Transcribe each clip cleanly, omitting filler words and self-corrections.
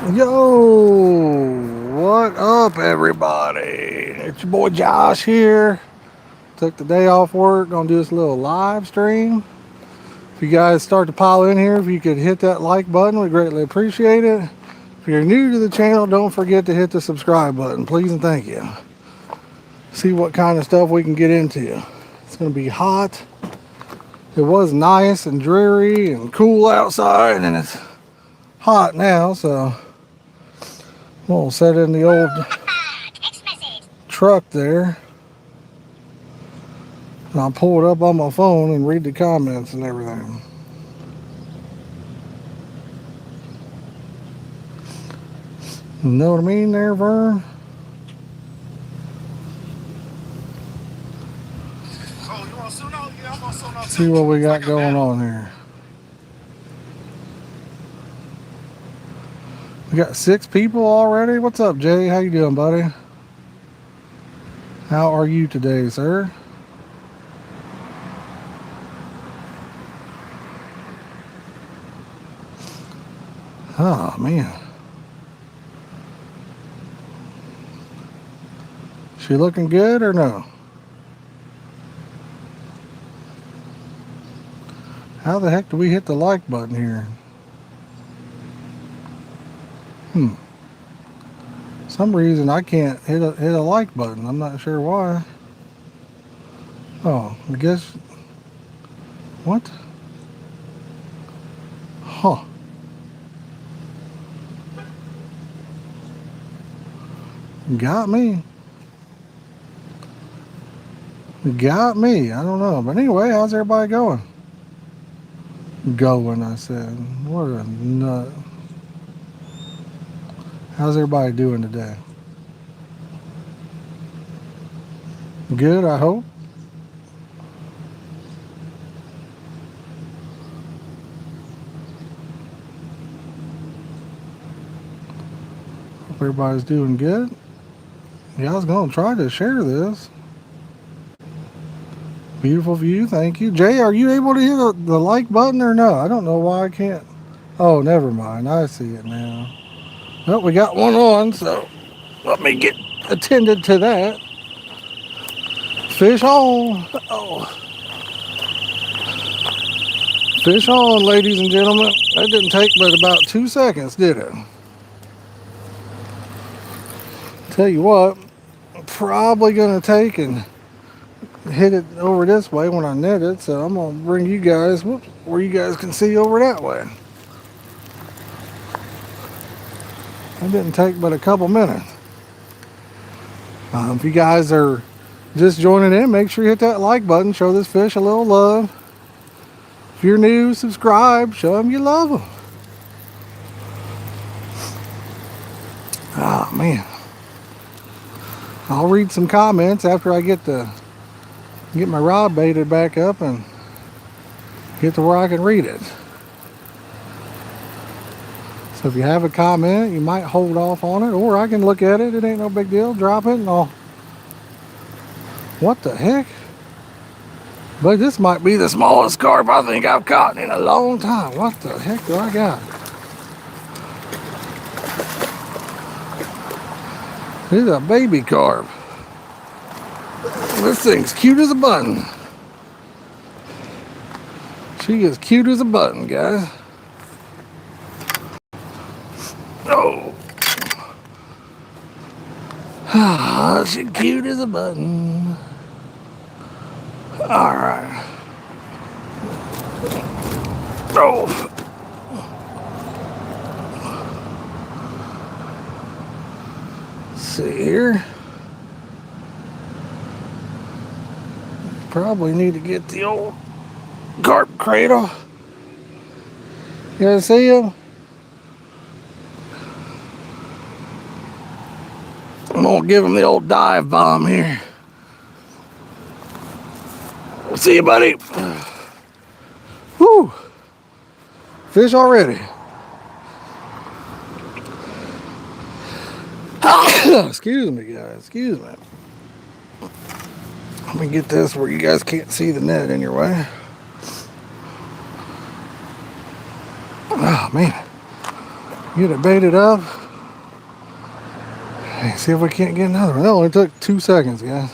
Yo, what up, everybody? It's your boy Josh here. Took the day off work, gonna do this little live stream. If you guys start to pile in here, if you could hit that like button, we greatly appreciate it. If you're new to the channel, don't forget to hit the subscribe button, please and thank you. See what kind of stuff we can get into. It's gonna be hot. It was nice and dreary and cool outside, and it's hot now, so we'll set in the old truck there. And I'll pull it up on my phone and read the comments and everything. You know what I mean there, Vern? See what we got going on here. We got 6 people already. What's up, Jay? How you doing, buddy? How are you today, sir? Oh, man. She looking good or no? How the heck do we hit the like button here? Some reason I can't hit a like button. I'm not sure why. Oh, I guess. What? Huh. Got me. Got me. I don't know. But anyway, how's everybody going? Going, I said. What a nut. How's everybody doing today? Good, I hope. Hope everybody's doing good. Yeah, I was going to try to share this. Beautiful view, thank you. Jay, are you able to hit the like button or no? I don't know why I can't. Oh, never mind. I see it now. Well, we got one on, so let me get attended to that. Fish on. Oh. Fish on, ladies and gentlemen. That didn't take but about 2 seconds, did it? Tell you what, I'm probably going to take and hit it over this way when I net it, so I'm going to bring you guys where you guys can see over that way. That didn't take but a couple minutes. If you guys are just joining in, make sure you hit that like button. Show this fish a little love. If you're new, subscribe. Show them you love them. Oh, man. I'll read some comments after I get my rod baited back up and get to where I can read it. So if you have a comment, you might hold off on it, or I can look at it. It ain't no big deal. Drop it and I'll... What the heck? But this might be the smallest carp I think I've caught in a long time. What the heck do I got? This is a baby carp. This thing's cute as a button. She is cute as a button, guys. Oh. Ah, she cute as a button. All right. Oh. Let's see here. Probably need to get the old carp cradle. You guys see him? I'm gonna give him the old dive bomb here. See you, buddy. Whew. Fish already. Excuse me, guys. Excuse me. Let me get this where you guys can't see the net in your way. Oh, man. Get it baited up. Hey, see if we can't get another one. That only took 2 seconds, guys.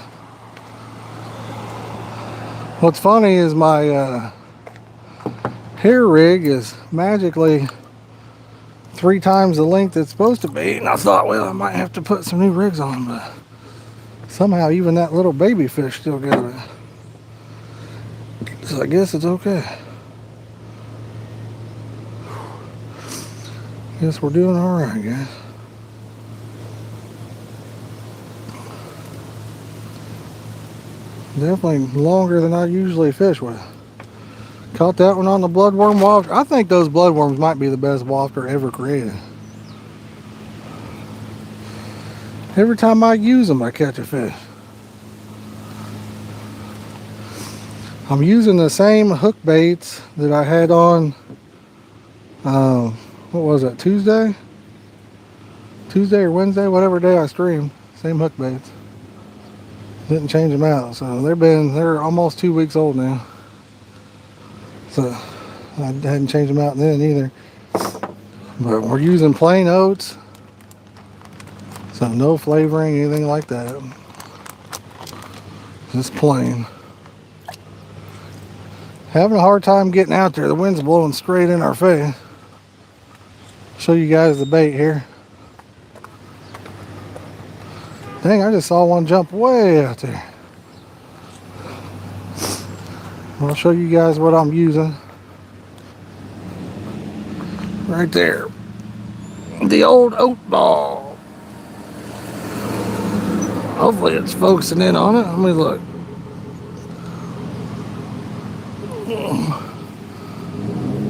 What's funny is my hair rig is magically 3 times the length it's supposed to be. And I thought, well, I might have to put some new rigs on, but somehow even that little baby fish still got it. So I guess it's okay. Guess we're doing all right, guys. Definitely longer than I usually fish with. Caught that one on the bloodworm wafter. I think those bloodworms might be the best wafter ever created. Every time I use them, I catch a fish. I'm using the same hook baits that I had on, what was that, Tuesday or Wednesday, whatever day I streamed. Same hook baits. Didn't change them out, so they're almost 2 weeks old now. So I hadn't changed them out then either. But we're using plain oats, so no flavoring, anything like that. Just plain. Having a hard time getting out there. The wind's blowing straight in our face. Show you guys the bait here. Dang, I just saw one jump way out there. I'll show you guys what I'm using. Right there. The old oat ball. Hopefully it's focusing in on it. Let me look.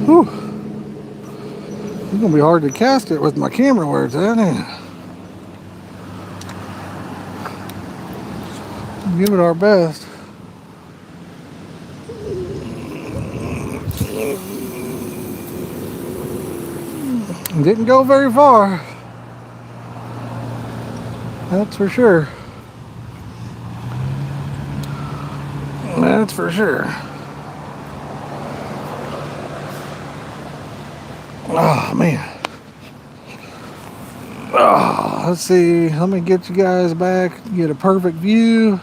Whew. It's gonna be hard to cast it with my camera where it's at, ain't it? Give it our best. Didn't go very far. That's for sure. That's for sure. Oh, man. Oh, let's see. Let me get you guys back. Get a perfect view.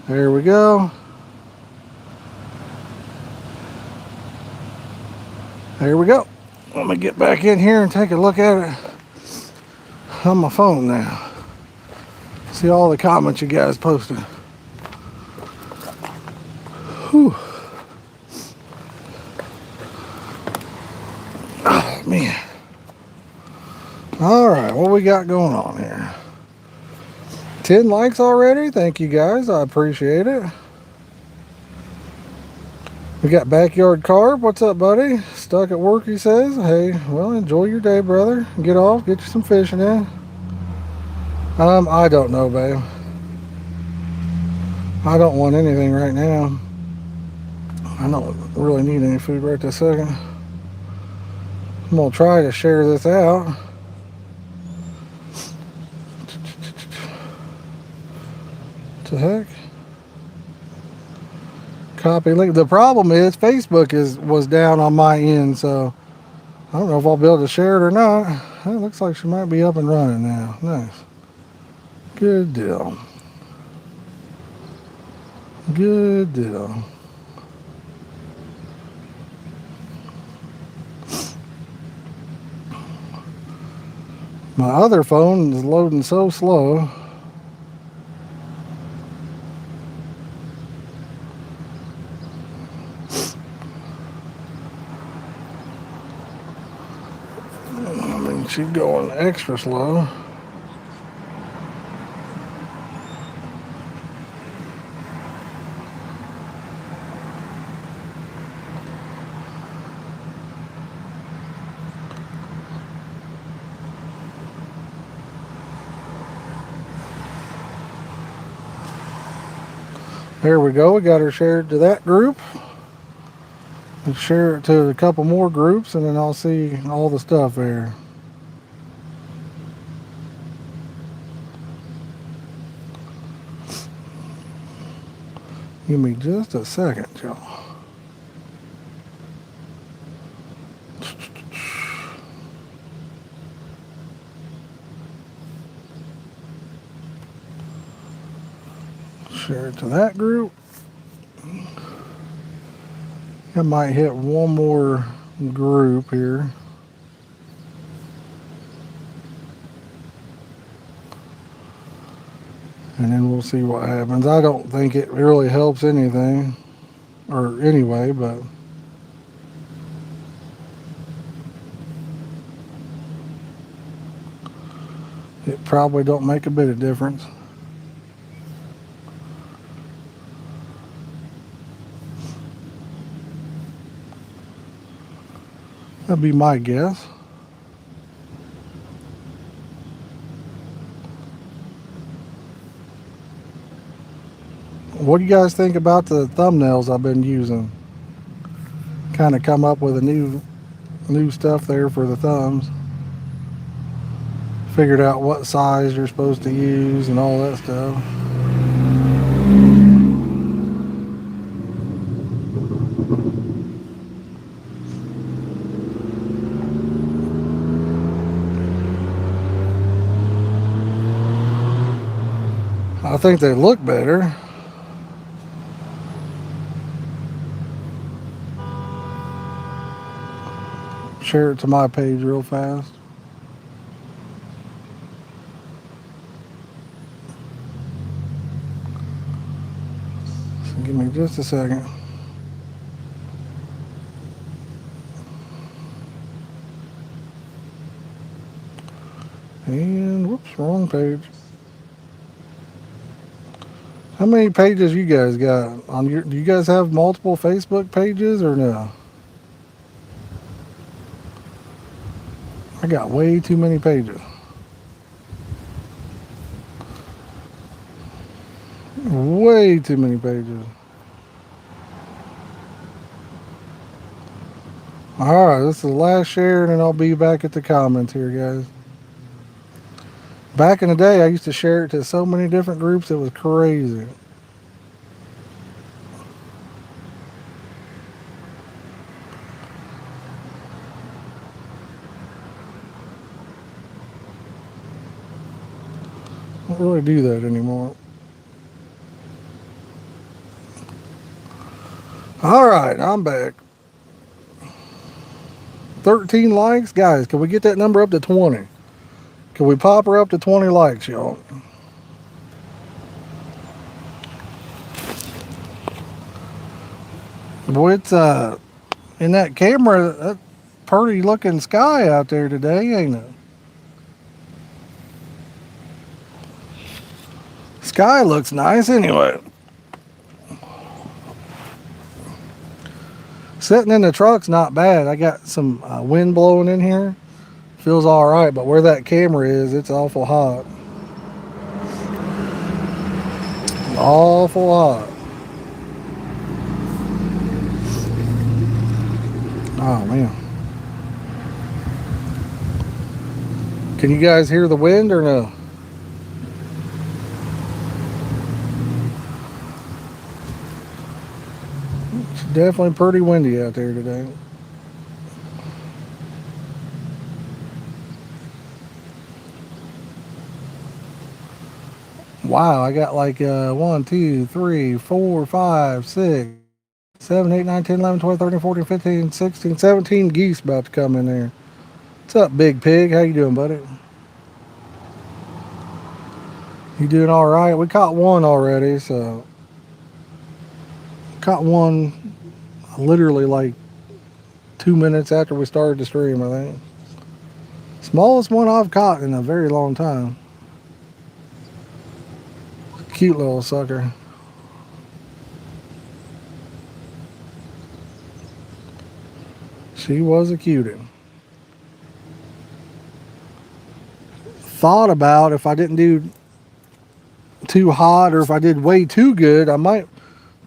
There we go. There we go. Let me get back in here and take a look at it on my phone now. See all the comments you guys posted. Whew. Oh, man. All right, what we got going on here? 10 likes already. Thank you guys. I appreciate it. We got Backyard Carp. What's up, buddy? Stuck at work, he says. Hey, well, enjoy your day, brother. Get off, get you some fishing in. I don't know, babe. I don't want anything right now. I don't really need any food right this second. I'm gonna try to share this out. What the heck? Copy link. The problem is Facebook was down on my end, so I don't know if I'll be able to share it or not. It looks like she might be up and running now. Nice. Good deal. Good deal. My other phone is loading so slow. I mean, she's going extra slow. There we go. We got her shared to that group. Let's share it to a couple more groups, and then I'll see all the stuff there. Give me just a second, y'all. Share it to that group. I might hit one more group here. And then we'll see what happens. I don't think it really helps anything, or anyway, but it probably don't make a bit of difference. That'd be my guess. What do you guys think about the thumbnails I've been using? Kind of come up with a new stuff there for the thumbs. Figured out what size you're supposed to use and all that stuff. I think they look better. Share it to my page real fast. So give me just a second. And whoops, wrong page. How many pages you guys got on your? Do you guys have multiple Facebook pages or no? I got way too many pages. Way too many pages. Alright, this is the last share, and then I'll be back at the comments here, guys. Back in the day, I used to share it to so many different groups, it was crazy. I don't really do that anymore. Alright, I'm back. 13 likes. Guys, can we get that number up to 20? Can we pop her up to 20 likes, y'all? Boy, it's in that camera, that pretty looking sky out there today, ain't it? Sky looks nice anyway. Sitting in the truck's not bad. I got some wind blowing in here. Feels all right, but where that camera is, it's awful hot. Awful hot. Oh, man. Can you guys hear the wind or no? It's definitely pretty windy out there today. Wow, I got like 1, 2, 3, 4, 5, 6, 7, 8, 9, 10, 11, 12, 13, 14, 15, 16, 17 geese about to come in there. What's up, big pig? How you doing, buddy? You doing all right? We caught one already, so caught one literally like 2 minutes after we started the stream, I think. Smallest one I've caught in a very long time. Cute little sucker. She was a cutie. Thought about if I didn't do too hot or if I did way too good, I might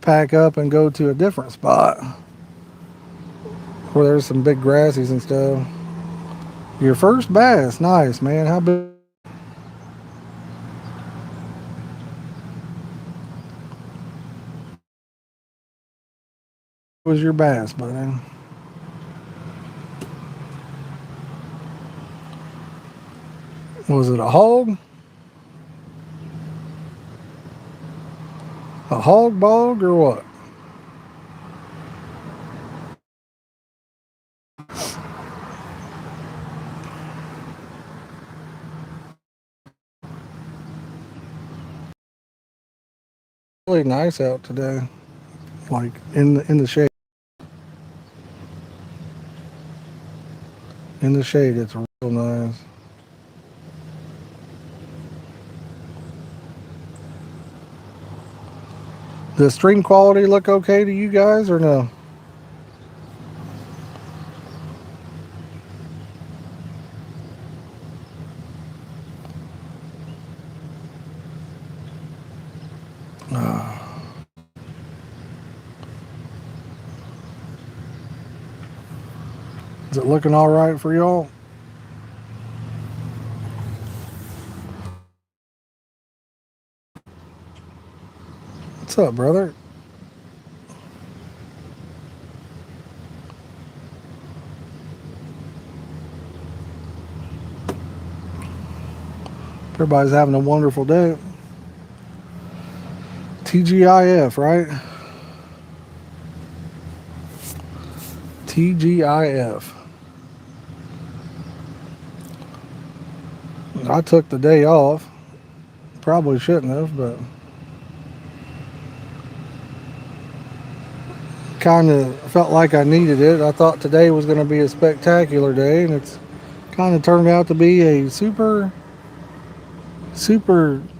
pack up and go to a different spot where there's some big grassies and stuff. Your first bass, nice, man. How big was your bass, buddy? Was it a hog? A hog bog or what? Really nice out today. Like in the shade. In the shade, it's real nice. Does stream quality look okay to you guys or no? Is it looking all right for y'all? What's up, brother? Everybody's having a wonderful day. TGIF, right? TGIF. I took the day off. Probably shouldn't have, but kind of felt like I needed it. I thought today was going to be a spectacular day, and it's kind of turned out to be a super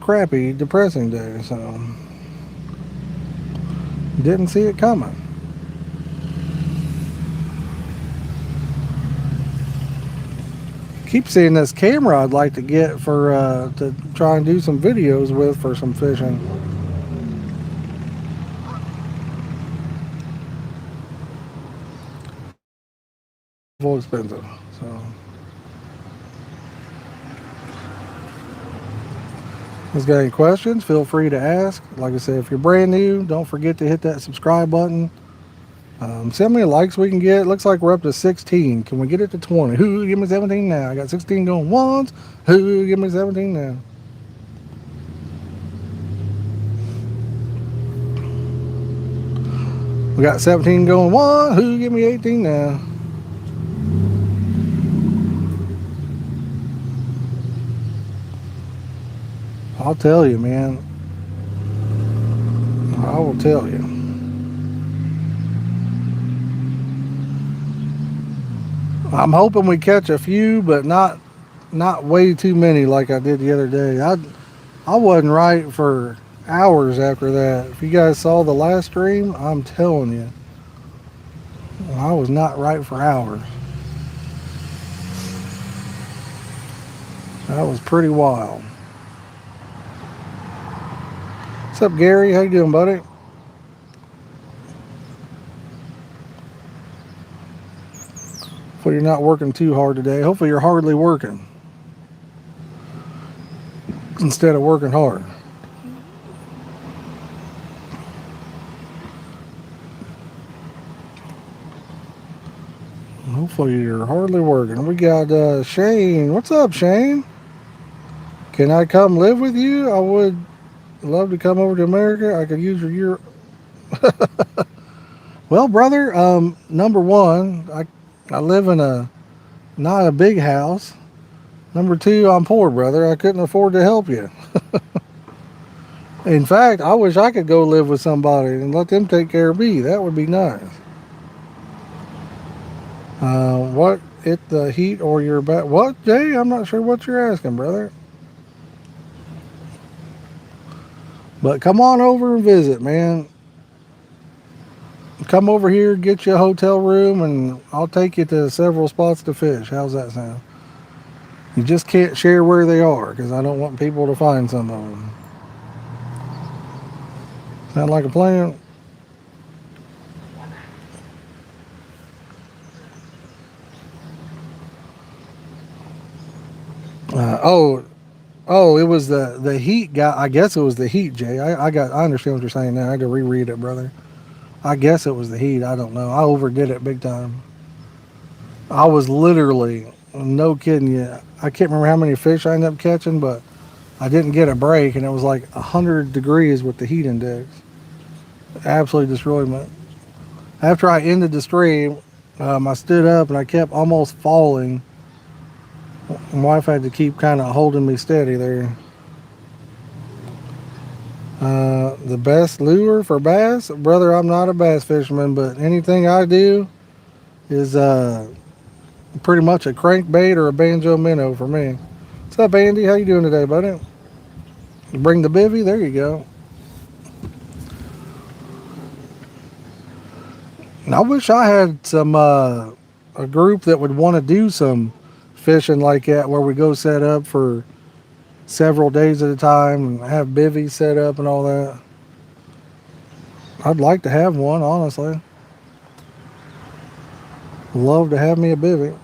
crappy, depressing day. So didn't see it coming. Keep seeing this camera I'd like to get for to try and do some videos with for some fishing. Full expensive. So if you got any questions, feel free to ask. Like I said, if you're brand new, don't forget to hit that subscribe button. Send me a like so we can get. Looks like we're up to 16. Can we get it to 20? Who give me 17 now? I got 16 going once. Who give me 17 now? We got 17 going one. Who give me 18 now? I'll tell you, man. I will tell you. I'm hoping we catch a few, but not way too many like I did the other day. I wasn't right for hours after that. If you guys saw the last stream, I'm telling you, I was not right for hours. That was pretty wild. What's up, Gary? How you doing, buddy? Hopefully you're not working too hard today. Hopefully you're hardly working instead of working hard. Hopefully you're hardly working. We got Shane. What's up, Shane? Can I come live with you? I would love to come over to America. I could use your. Well, brother. Number one, I live in a not a big house. Number two, I'm poor, brother. I couldn't afford to help you. In fact, I wish I could go live with somebody and let them take care of me. That would be nice. What it the heat or your back? What, Jay? I'm not sure what you're asking, brother. But come on over and visit, man. Come over here, get you a hotel room, and I'll take you to several spots to fish. How's that sound? You just can't share where they are because I don't want people to find some of them. Sound like a plan? Uh, oh, oh, it was the heat guy. I guess it was the heat, Jay. I understand what you're saying now. I had to reread it, brother. I guess it was the heat. I don't know. I overdid it big time. I was literally, no kidding you. I can't remember how many fish I ended up catching, but I didn't get a break, and it was like 100 degrees with the heat index. Absolutely destroyed me. After I ended the stream, I stood up and I kept almost falling. My wife had to keep kind of holding me steady there. The best lure for bass, brother. I'm not a bass fisherman, but anything I do is pretty much a crankbait or a banjo minnow for me. What's up, Andy? How you doing today, buddy? You bring the bivy. There you go. And I wish I had some a group that would want to do some fishing like that, where we go set up for several days at a time and have bivvies set up and all that. I'd like to have one, honestly. Love to have me a bivvy.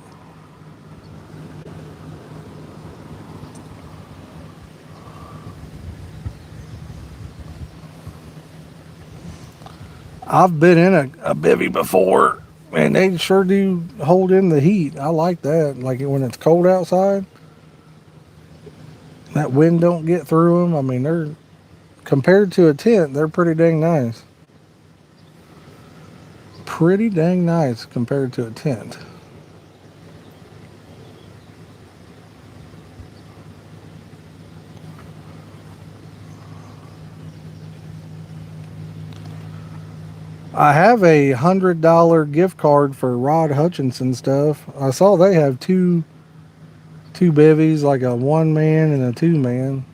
I've been in a bivvy before, and they sure do hold in the heat. I like that. Like when it's cold outside, that wind don't get through them. I mean, they're compared to a tent, they're pretty dang nice. Pretty dang nice compared to a tent. I have $100 gift card for Rod Hutchinson stuff. I saw they have two bivvies, like a one man and a two man.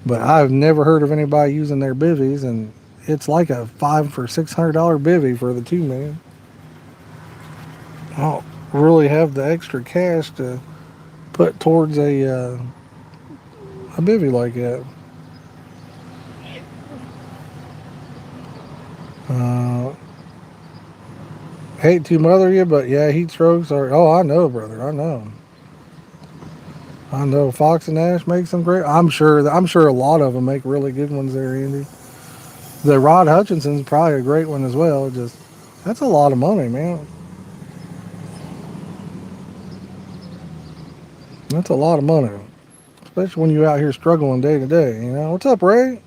But I've never heard of anybody using their bivvies, and it's like a $500 or $600 bivvy for the two man. I don't really have the extra cash to put towards a bivvy like that. Uh, Hate to mother you, but yeah, heat strokes are. Oh, I know, brother. I know. I know. Fox and Ash make some great. I'm sure a lot of them make really good ones there, Andy. The Rod Hutchinson's probably a great one as well. Just that's a lot of money, man. That's a lot of money, especially when you're out here struggling day to day. You know what's up, Ray?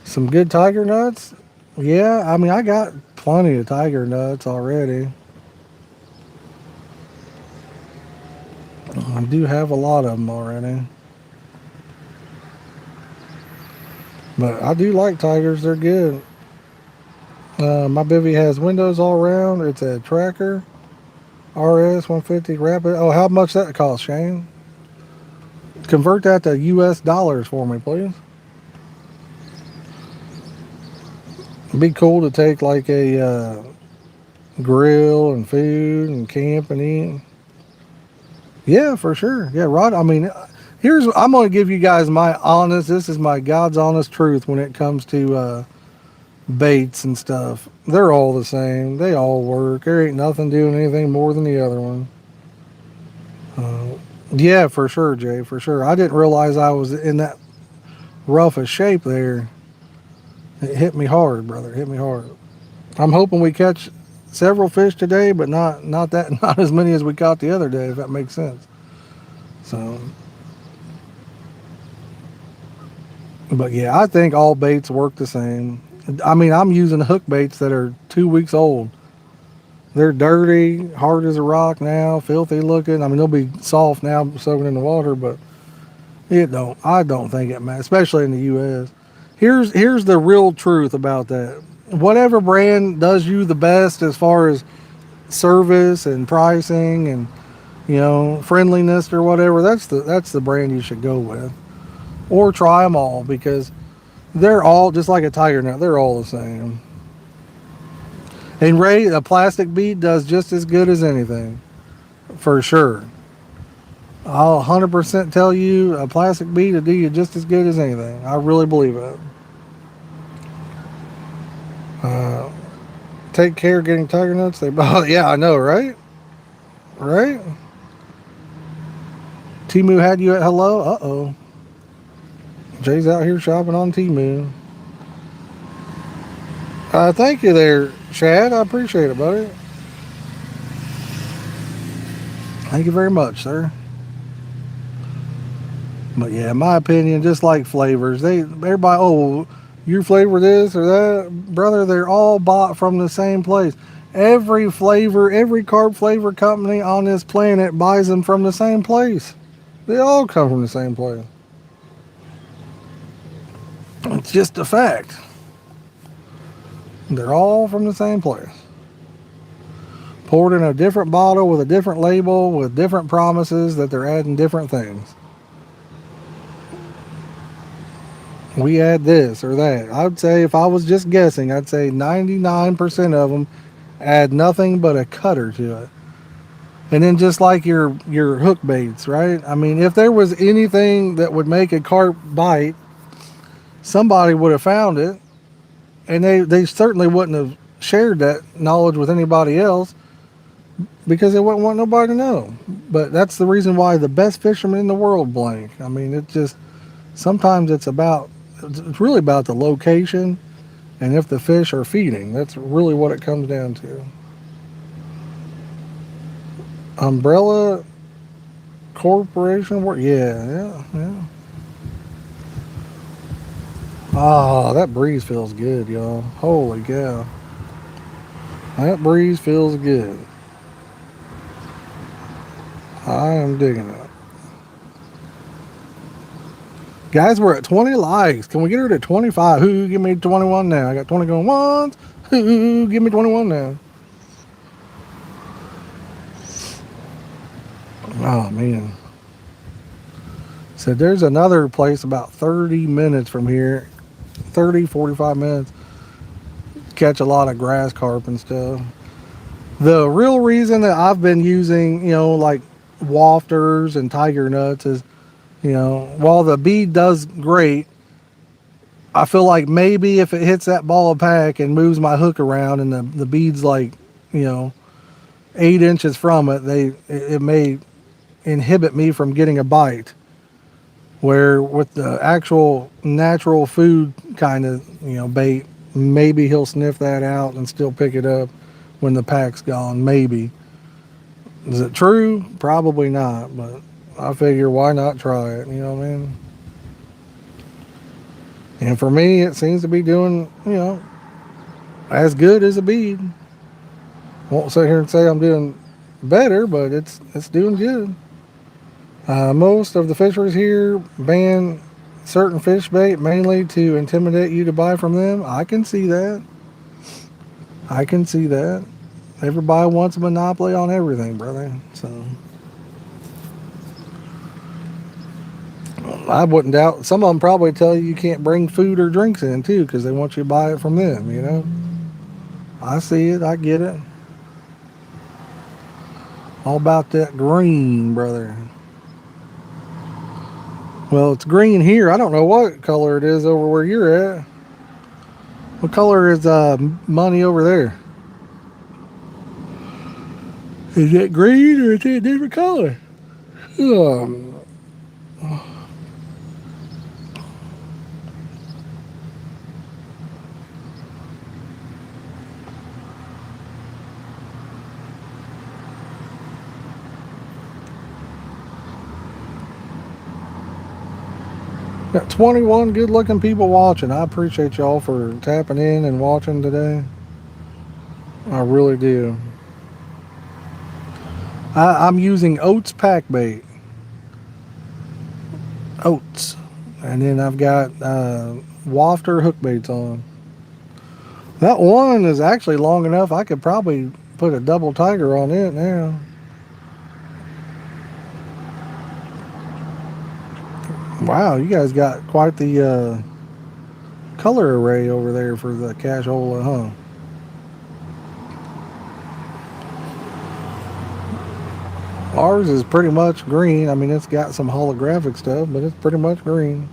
Some good tiger nuts. Yeah, I mean I got plenty of tiger nuts already. I do have a lot of them already. But I do like tigers. They're good. My bivy has windows all around. It's a tracker. RS 150 Rapid. Oh, how much that cost, Shane? Convert that to US dollars for me, please. It'd be cool to take like a grill and food and camp and eat. Yeah, for sure. Yeah, Rod. I mean, I'm going to give you guys my honest. This is my God's honest truth when it comes to baits and stuff. They're all the same. They all work. There ain't nothing doing anything more than the other one. Uh, yeah, for sure, Jay. For sure. I didn't realize I was in that rough a shape there. It hit me hard, brother. It hit me hard. I'm hoping we catch several fish today, but not that not as many as we caught the other day, if that makes sense. So, but yeah, I think all baits work the same. I mean, I'm using hook baits that are 2 weeks old. They're dirty, hard as a rock now, filthy looking. I mean, they'll be soft now, soaking in the water, but it don't. I don't think it matters, especially in the U.S. Here's the real truth about that. Whatever brand does you the best as far as service and pricing and friendliness or whatever, that's the brand you should go with, or try them all because they're all just like a tiger nut. They're all the same. And Ray, a plastic bead does just as good as anything, for sure. I'll 100% tell you a plastic bead will do you just as good as anything. I really believe it. Uh, Take care getting tiger nuts. They bother. Yeah, I know, right? Right? Timu had you at hello? Uh-oh. Jay's out here shopping on Timu. Thank you there, Chad. I appreciate it, buddy. Thank you very much, sir. But yeah, in my opinion, just like flavors, everybody, oh, your flavor this or that, brother, they're all bought from the same place. Every flavor, every carb flavor company on this planet buys them from the same place. They all come from the same place. It's just a fact. They're all from the same place. Poured in a different bottle with a different label with different promises that they're adding different things. We add this or that. I'd say if I was just guessing, I'd say 99% of them add nothing but a cutter to it. And then just like your hook baits, right? I mean, if there was anything that would make a carp bite, somebody would have found it, and they certainly wouldn't have shared that knowledge with anybody else because they wouldn't want nobody to know. But that's the reason why the best fishermen in the world blank. I mean, it just sometimes it's really about the location and if the fish are feeding. That's really what it comes down to. Umbrella Corporation work, yeah. Ah, that breeze feels good, y'all. Holy cow. That breeze feels good. I am digging it. Guys, we're at 20 likes. Can we get her to 25? Who give me 21 now? I got 20 going once. Who give me 21 now? Oh, man. So there's another place about 30 minutes from here. 30, 45 minutes. Catch a lot of grass carp and stuff. The real reason that I've been using, like wafters and tiger nuts is, while the bead does great, I feel like maybe if it hits that ball of pack and moves my hook around and the bead's like, you know, 8 inches from it, it may inhibit me from getting a bite. Where with the actual natural food kind of, bait, maybe he'll sniff that out and still pick it up when the pack's gone. Maybe. Is it true? Probably not, but I figure why not try it, you know what I mean? And for me, it seems to be doing, as good as a bead. Won't sit here and say I'm doing better, but it's doing good. Most of the fisheries here ban certain fish bait mainly to intimidate you to buy from them. I can see that. I can see that. Everybody wants a monopoly on everything, brother. So I wouldn't doubt. Some of them probably tell you can't bring food or drinks in too because they want you to buy it from them. I see it. I get it. All about that green, brother. Well, it's green here. I don't know what color it is over where you're at. What color is money over there? Is it green or is it a different color? Um, Got 21 good looking people watching. I appreciate y'all for tapping in and watching today. I really do. I'm using oats pack bait. Oats. And then I've got wafter hook baits on. That one is actually long enough. I could probably put a double tiger on it now. Wow, you guys got quite the color array over there for the cashola, huh? Ours is pretty much green. I mean, it's got some holographic stuff, but it's pretty much green.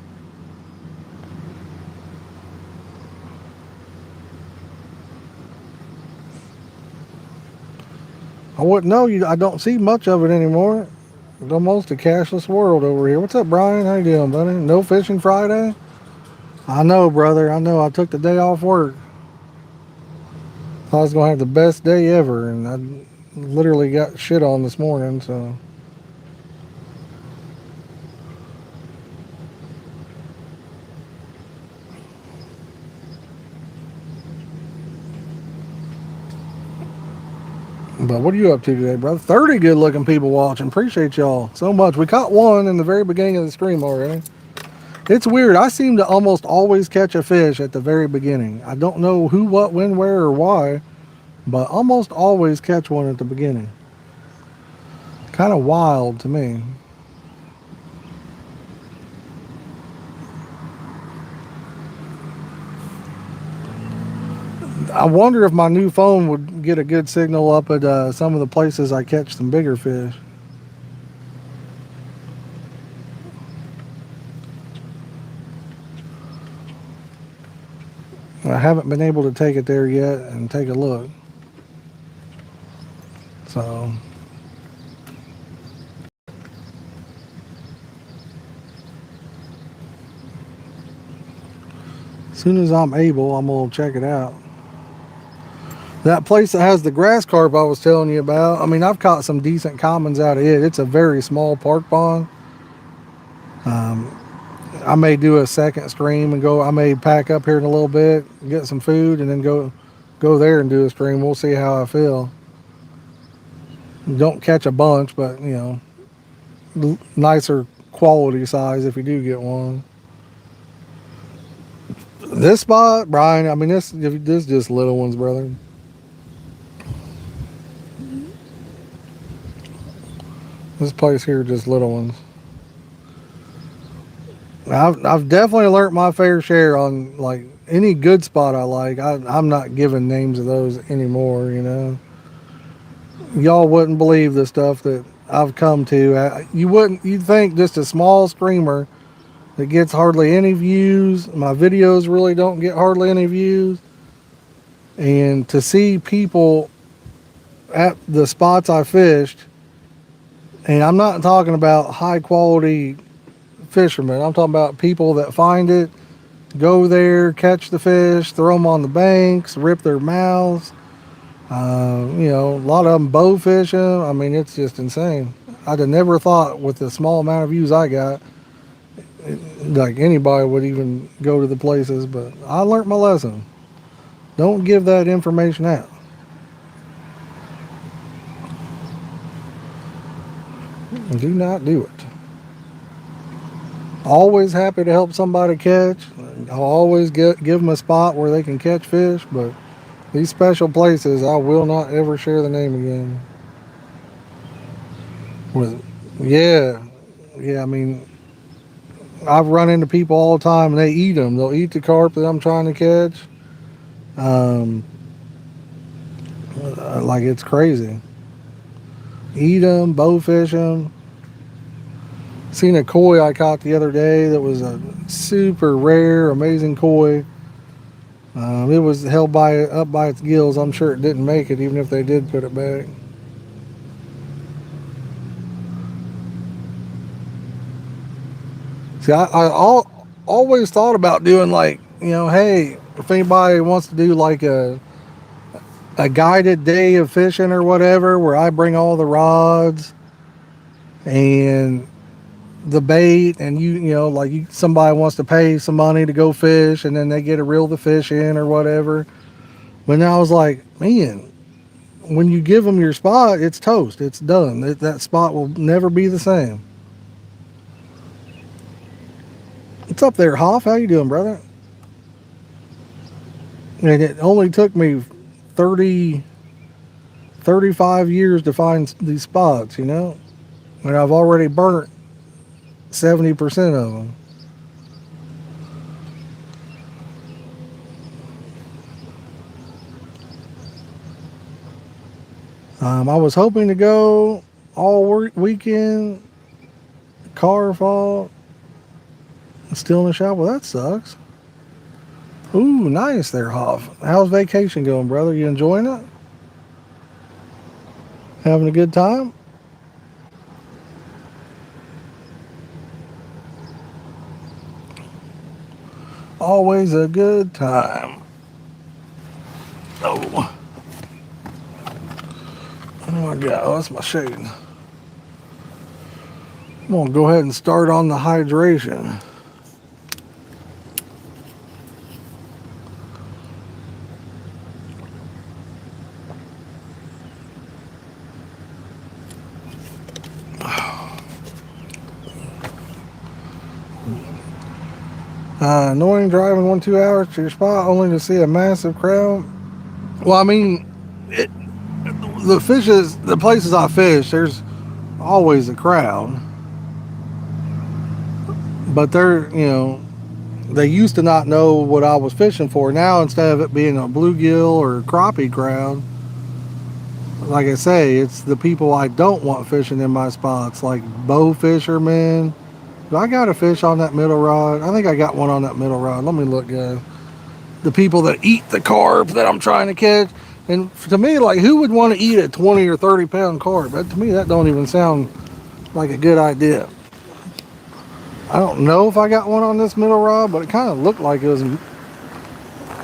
I wouldn't know you. I don't see much of it anymore. It's almost a cashless world over here. What's up, Brian? How you doing, buddy? No fishing Friday? I know, brother. I know. I took the day off work. Thought I was gonna have the best day ever, and I literally got shit on this morning. So But what are you up to today, brother? 30 good looking people watching. Appreciate y'all so much. We caught one in the very beginning of the stream already. It's weird. I seem to almost always catch a fish at the very beginning. I don't know who, what, when, where, or why, but almost always catch one at the beginning. Kind of wild to me. I wonder if my new phone would get a good signal up at some of the places I catch some bigger fish. I haven't been able to take it there yet and take a look. So, as soon as I'm able, I'm going to check it out. That place that has the grass carp I was telling you about, I mean, I've caught some decent commons out of it. It's a very small park pond. I may do a second stream and go. I may pack up here in a little bit, get some food, and then go there and do a stream. We'll see how I feel. Don't catch a bunch, but you know, nicer quality size if you do get one. This spot, Brian. I mean, this is just little ones, brother. This place here, just little ones. I've definitely learned my fair share on like any good spot I like. I'm not giving names of those anymore. You know, y'all wouldn't believe the stuff that I've come to. You'd think just a small streamer that gets hardly any views. My videos really don't get hardly any views, and to see people at the spots I fished, and I'm not talking about high quality fishermen. I'm talking about people that find it, go there, catch the fish, throw them on the banks, rip their mouths. You know, a lot of them bow fishing. I mean, it's just insane. I'd have never thought with the small amount of views I got, like anybody would even go to the places, but I learned my lesson. Don't give that information out. Do not do it. Always happy to help somebody catch. I'll always give them a spot where they can catch fish, but these special places, I will not ever share the name again. Yeah, yeah. I mean, I've run into people all the time, and they eat them. They'll eat the carp that I'm trying to catch. Um, like it's crazy. Eat them, bowfish them. Seen a koi I caught the other day that was a super rare, amazing koi. It was held up by its gills. I'm sure it didn't make it, even if they did put it back. See, always thought about doing like, you know, hey, if anybody wants to do like a guided day of fishing or whatever, where I bring all the rods and the bait, and you know, like somebody wants to pay some money to go fish, and then they get to reel the fish in or whatever. But now I was like, man, when you give them your spot, it's toast. It's done. That spot will never be the same. What's up there, Hoff? How you doing, brother? And it only took me 30, 35 years to find these spots, you know? And I've already burnt 70% of them. I was hoping to go all weekend. Car fault. Still in the shop. Well, that sucks. Ooh, nice there, Hoff. How's vacation going, brother? You enjoying it? Having a good time? Always a good time. Oh. Oh my God, oh, that's my shade. I'm gonna go ahead and start on the hydration. Annoying driving 1 2 hours to your spot only to see a massive crowd. Well, I mean, it, the places I fish, there's always a crowd, but they used to not know what I was fishing for. Now, instead of it being a bluegill or crappie crowd, like I say, it's the people I don't want fishing in my spots, like bow fishermen. Do I got a fish on that middle rod? I think I got one on that middle rod. Let me look, guys. The people that eat the carp that I'm trying to catch. And to me, like, who would want to eat a 20 or 30 pound carp? To me, that don't even sound like a good idea. I don't know if I got one on this middle rod, but it kind of looked like it was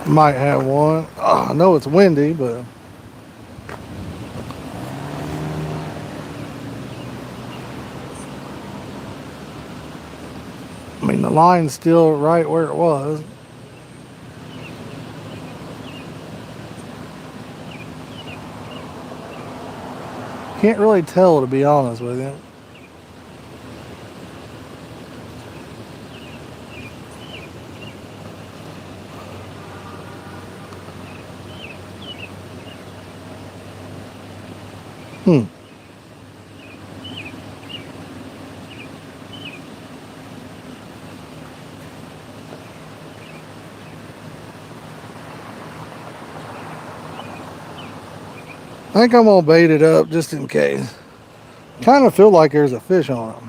might have one. I know it's windy, but I mean the line's still right where it was. Can't really tell, to be honest with you. Hmm. I think I'm gonna bait it up just in case. Kind of feel like there's a fish on it.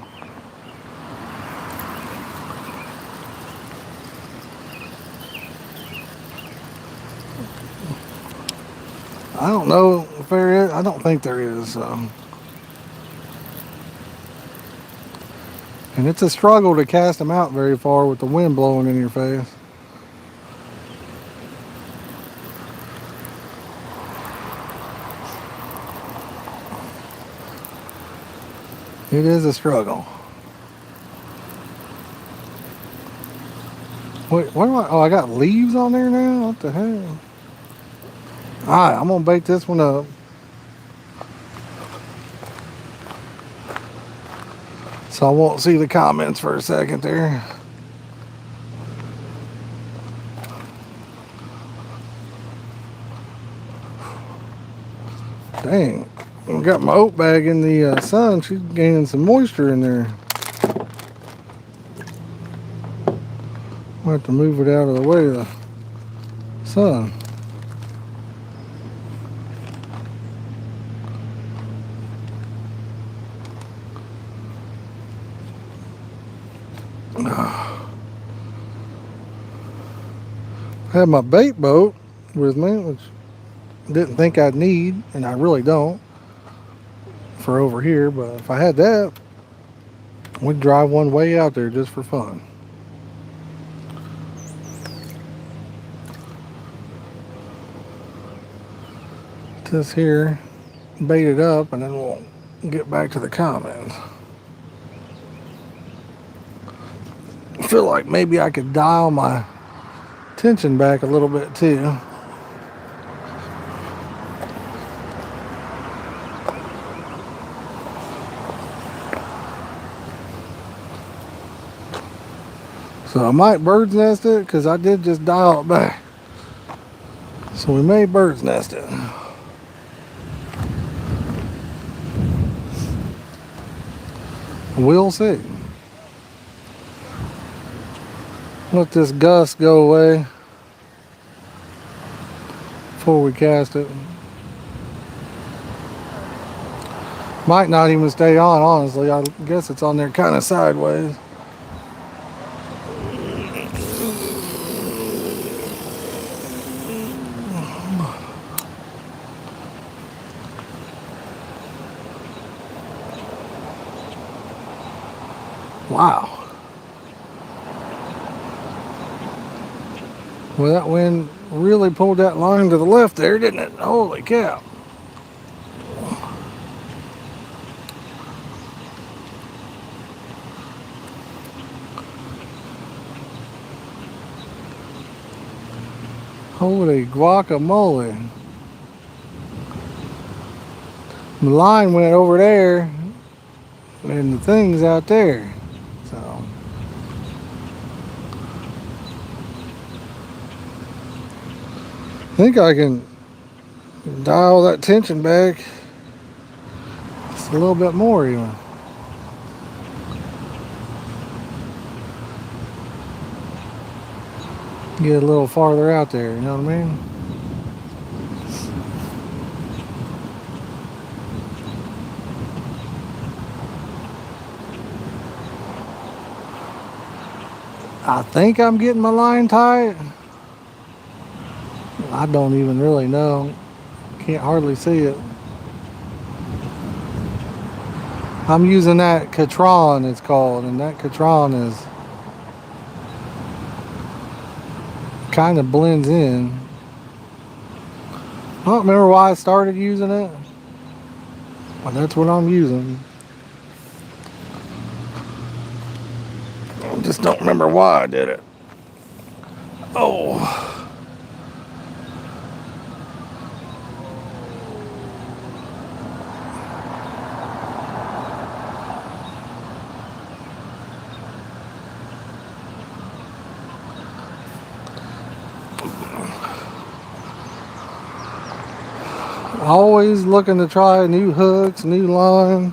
I don't know if there is. I don't think there is. And it's a struggle to cast them out very far with the wind blowing in your face. It is a struggle. Wait, what am I? Oh, I got leaves on there now? What the hell? Alright, I'm going to bait this one up. So I won't see the comments for a second there. Dang. I got my oat bag in the sun. She's gaining some moisture in there. I'll have to move it out of the way of the sun. I had my bait boat with me, which didn't think I'd need, and I really don't, for over here. But if I had that, we'd drive one way out there just for fun. This here, bait it up, and then we'll get back to the comments. I feel like maybe I could dial my tension back a little bit too. So I might bird's nest it because I did just dial it back. So we may bird's nest it. We'll see. Let this gust go away before we cast it. Might not even stay on, honestly. I guess it's on there kind of sideways. Wow. Well, that wind really pulled that line to the left there, didn't it? Holy cow. Holy guacamole. The line went over there and the thing's out there. So think I can dial that tension back just a little bit more even. Get a little farther out there, you know what I mean? I think I'm getting my line tight. I don't even really know. Can't hardly see it. I'm using that Catron, it's called, and that Catron is kind of blends in. I don't remember why I started using it, but that's what I'm using. I just don't remember why I did it. Oh. Always looking to try new hooks, new line.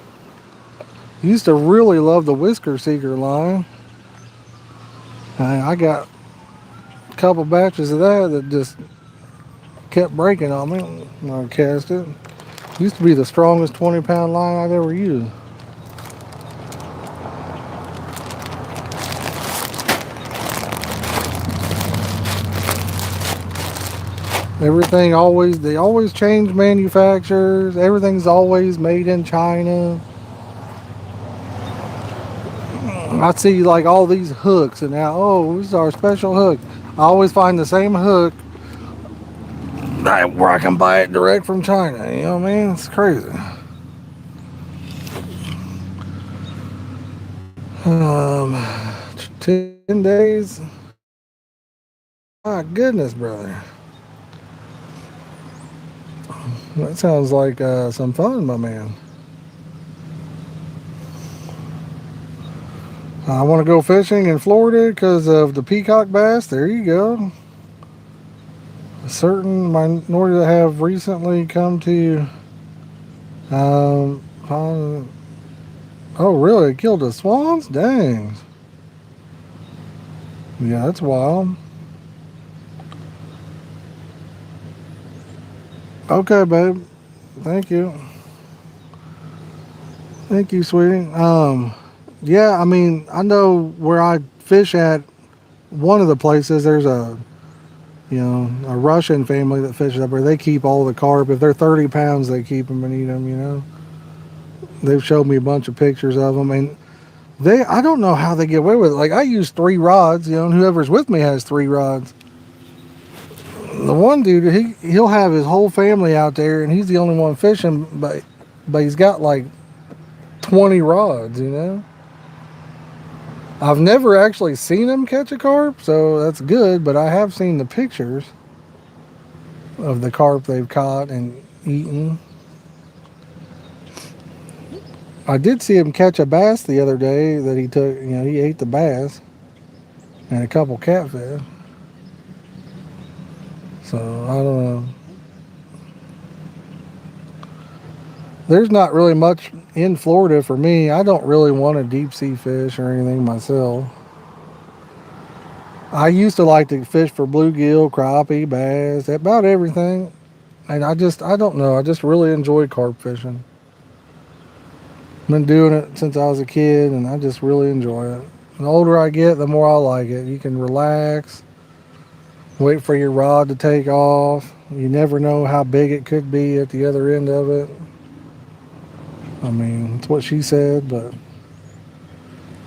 Used to really love the Whisker Seeker line. And I got a couple batches of that just kept breaking on me when I cast it. Used to be the strongest 20-pound line I've ever used. Everything always, they always change manufacturers. Everything's always made in China. I see like all these hooks and now, oh, this is our special hook. I always find the same hook where I can buy it direct from China. You know what I mean? It's crazy. Um, 10 days. My goodness, brother. That sounds like some fun, my man. I want to go fishing in Florida because of the peacock bass. There you go. A certain minority that have recently come to. Oh, really? It killed the swans? Dang. Yeah, that's wild. Okay, babe. Thank you. Thank you, sweetie. Yeah, I mean, I know where I fish at one of the places. There's a Russian family that fishes up there. They keep all the carp. If they're 30 pounds, they keep them and eat them. They've showed me a bunch of pictures of them, and I don't know how they get away with it. Like, I use 3 rods, and whoever's with me has 3 rods. The one dude, he'll have his whole family out there, and he's the only one fishing, but he's got like 20 rods. I've never actually seen him catch a carp, so that's good, but I have seen the pictures of the carp they've caught and eaten. I did see him catch a bass the other day that he took, he ate the bass and a couple catfish. So, I don't know. There's not really much in Florida for me. I don't really want to deep sea fish or anything myself. I used to like to fish for bluegill, crappie, bass, about everything. And I don't know. I just really enjoy carp fishing. Been doing it since I was a kid, and I just really enjoy it. The older I get, the more I like it. You can relax, wait for your rod to take off. You never know how big it could be at the other end of it. I mean, it's what she said, but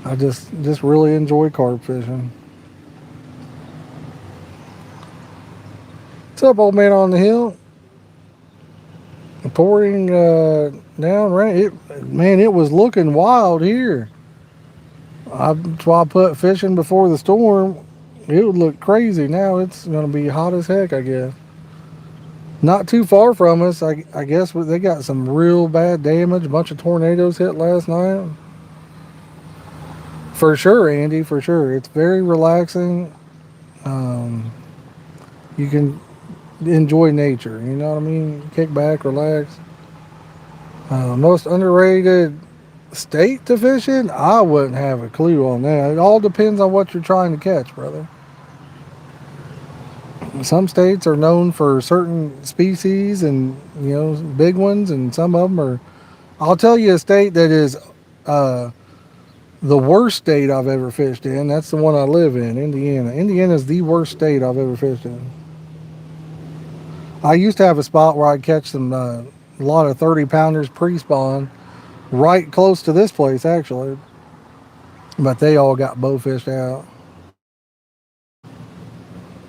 I just really enjoy carp fishing. What's up, old man on the hill? Pouring down rain. It was looking wild here. That's why I put fishing before the storm. It would look crazy. Now it's going to be hot as heck, I guess. Not too far from us. I guess they got some real bad damage. A bunch of tornadoes hit last night. For sure, Andy, for sure. It's very relaxing. You can enjoy nature. You know what I mean? Kick back, relax. Most underrated state to fish in? I wouldn't have a clue on that. It all depends on what you're trying to catch, brother. Some states are known for certain species and big ones, and some of them are. I'll tell you a state that is uh, the worst state I've ever fished in. That's the one I live in, Indiana. Indiana is the worst state I've ever fished in. I used to have a spot where I'd catch a lot of 30 pounders pre spawn right close to this place, actually. But they all got bow fished out.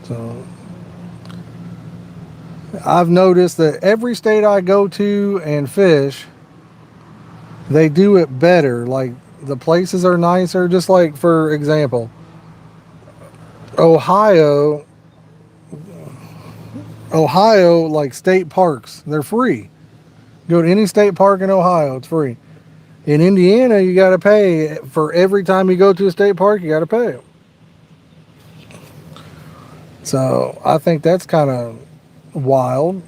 So I've noticed that every state I go to and fish, they do it better. Like the places are nicer. Just like, for example, Ohio, like state parks, they're free. Go to any state park in Ohio, it's free. In Indiana, you got to pay for every time you go to a state park. You got to pay. So I think that's kind of wild.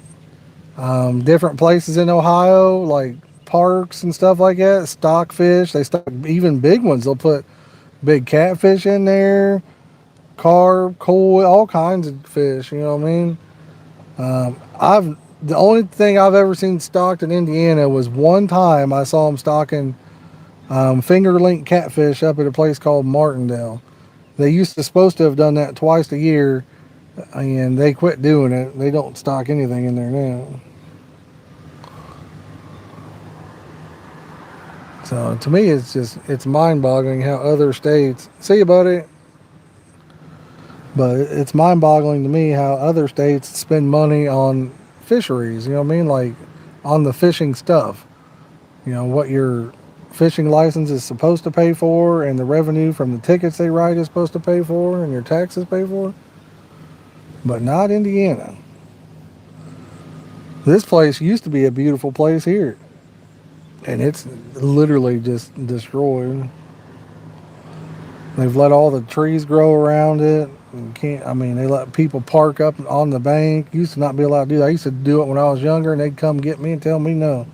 Different places in Ohio, like parks and stuff like that, stock fish. They stock even big ones. They'll put big catfish in there, carp, koi, all kinds of fish. You know what I mean? I've the only thing I've ever seen stocked in Indiana was one time I saw them stocking fingerlink catfish up at a place called Martindale. They used to supposed to have done that twice a year, and they quit doing it. They don't stock anything in there now. So to me, it's mind-boggling how other states see about it, but it's mind-boggling to me how other states spend money on fisheries. You know what I mean? Like on the fishing stuff. What your fishing license is supposed to pay for, and the revenue from the tickets they write is supposed to pay for, and your taxes pay for. But not Indiana. This place used to be a beautiful place here, and it's literally just destroyed. They've let all the trees grow around it. And can't. I mean, they let people park up on the bank. Used to not be allowed to do that. I used to do it when I was younger, and they'd come get me and tell me no.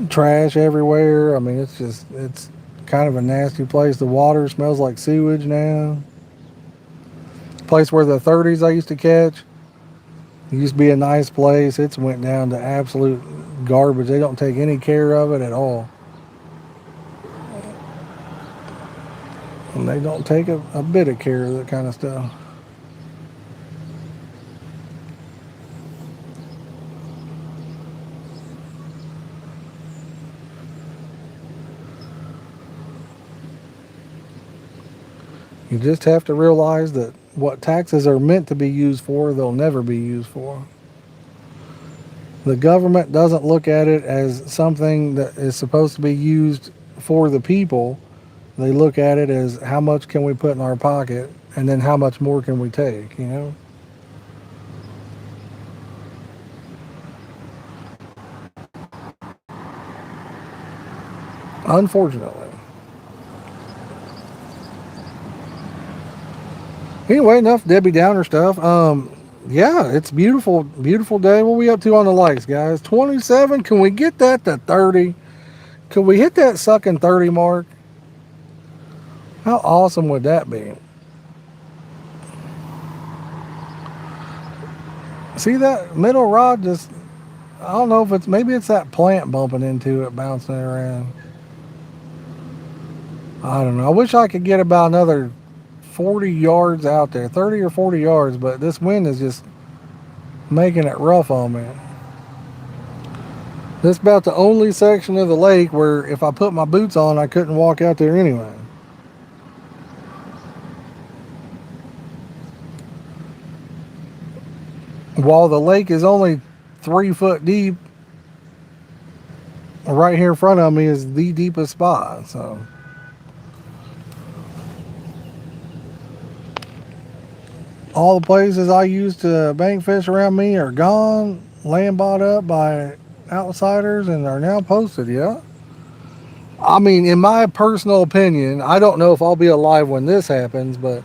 Trash everywhere. I mean, it's kind of a nasty place. The water smells like sewage now. Place where the 30s I used to catch, it used to be a nice place. It's went down to absolute garbage. They don't take any care of it at all. And they don't take a bit of care of that kind of stuff. You just have to realize that what taxes are meant to be used for, they'll never be used for. The government doesn't look at it as something that is supposed to be used for the people. They look at it as how much can we put in our pocket, and then how much more can we take. Unfortunately. Anyway, enough Debbie Downer stuff. Yeah, it's beautiful, beautiful day. What are we up to on the likes, guys? 27. Can we get that to 30? Can we hit that sucking 30 mark? How awesome would that be? See that middle rod just, I don't know if maybe it's that plant bumping into it, bouncing it around. I don't know. I wish I could get about another 40 yards out there, 30 or 40 yards, but this wind is just making it rough on me. This is about the only section of the lake where if I put my boots on, I couldn't walk out there anyway. While the lake is only 3 foot deep, right here in front of me is the deepest spot. So all the places I used to bank fish around me are gone, land bought up by outsiders, and are now posted. Yeah. I mean, in my personal opinion, I don't know if I'll be alive when this happens, but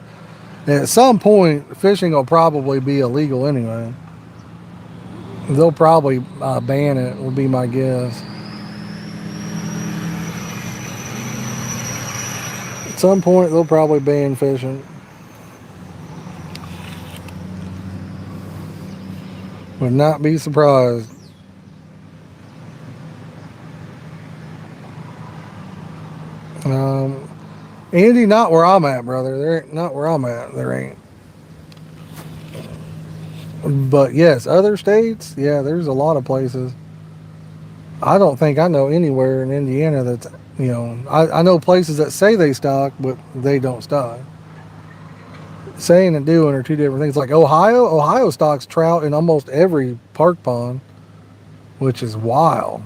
At some point, fishing will probably be illegal anyway. They'll probably ban it, would be my guess. At some point, they'll probably ban fishing. Would not be surprised. Um, Andy, not where I'm at, brother. There ain't not where I'm at. There ain't. But yes, other states, yeah, there's a lot of places. I don't think I know anywhere in Indiana that's, I know places that say they stock, but they don't stock. Saying and doing are two different things. Like Ohio stocks trout in almost every park pond, which is wild.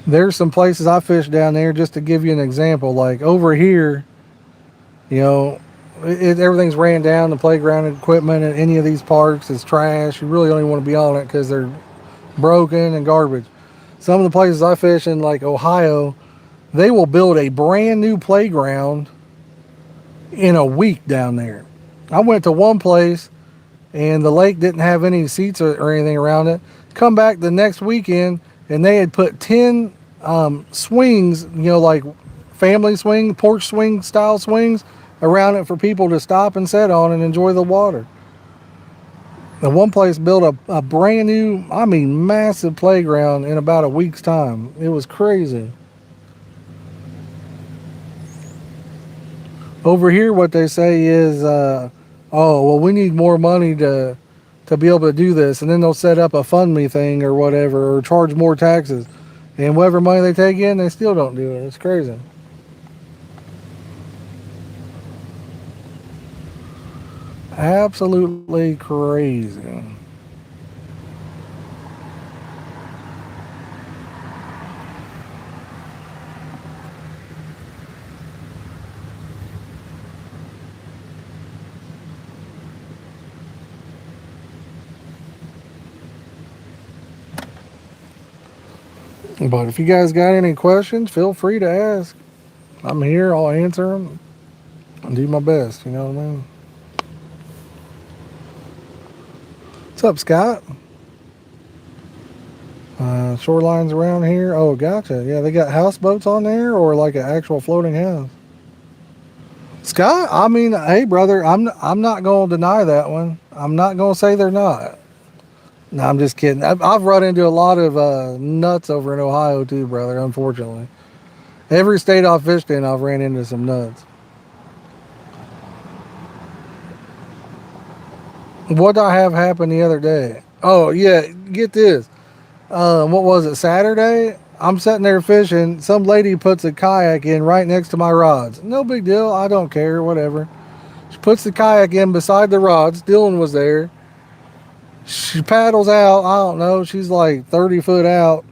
There's some places I fish down there, just to give you an example. Like over here, you know, everything's ran down. The playground equipment at any of these parks is trash. You really don't even want to be on it because they're broken and garbage. Some of the places I fish in, like Ohio, they will build a brand new playground in a week down there. I went to one place and the lake didn't have any seats or anything around it. Come back the next weekend and they had put 10 swings, like family swing, porch swing style swings around it for people to stop and sit on and enjoy the water. The one place built a brand new, I mean, massive playground in about a week's time. It was crazy. Over here, what they say is, oh, well, we need more money to be able to do this. And then they'll set up a fund me thing or whatever, or charge more taxes. And whatever money they take in, they still don't do it. It's crazy. Absolutely crazy. But if you guys got any questions, feel free to ask. I'm here. I'll answer them and do my best. You know what I mean? What's up, Scott? Shorelines around here. Oh, gotcha. Yeah, they got houseboats on there, or like an actual floating house. Scott, I mean, hey, brother, I'm not going to deny that one. I'm not going to say they're not. No, I'm just kidding. I've run into a lot of nuts over in Ohio too, brother. Unfortunately, every state I've fished in, I've ran into some nuts. What did I have happen the other day? Oh yeah, get this. What was it? Saturday. I'm sitting there fishing. Some lady puts a kayak in right next to my rods. No big deal. I don't care. Whatever. She puts the kayak in beside the rods. Dylan was there. She paddles out. I don't know. She's like 30 foot out,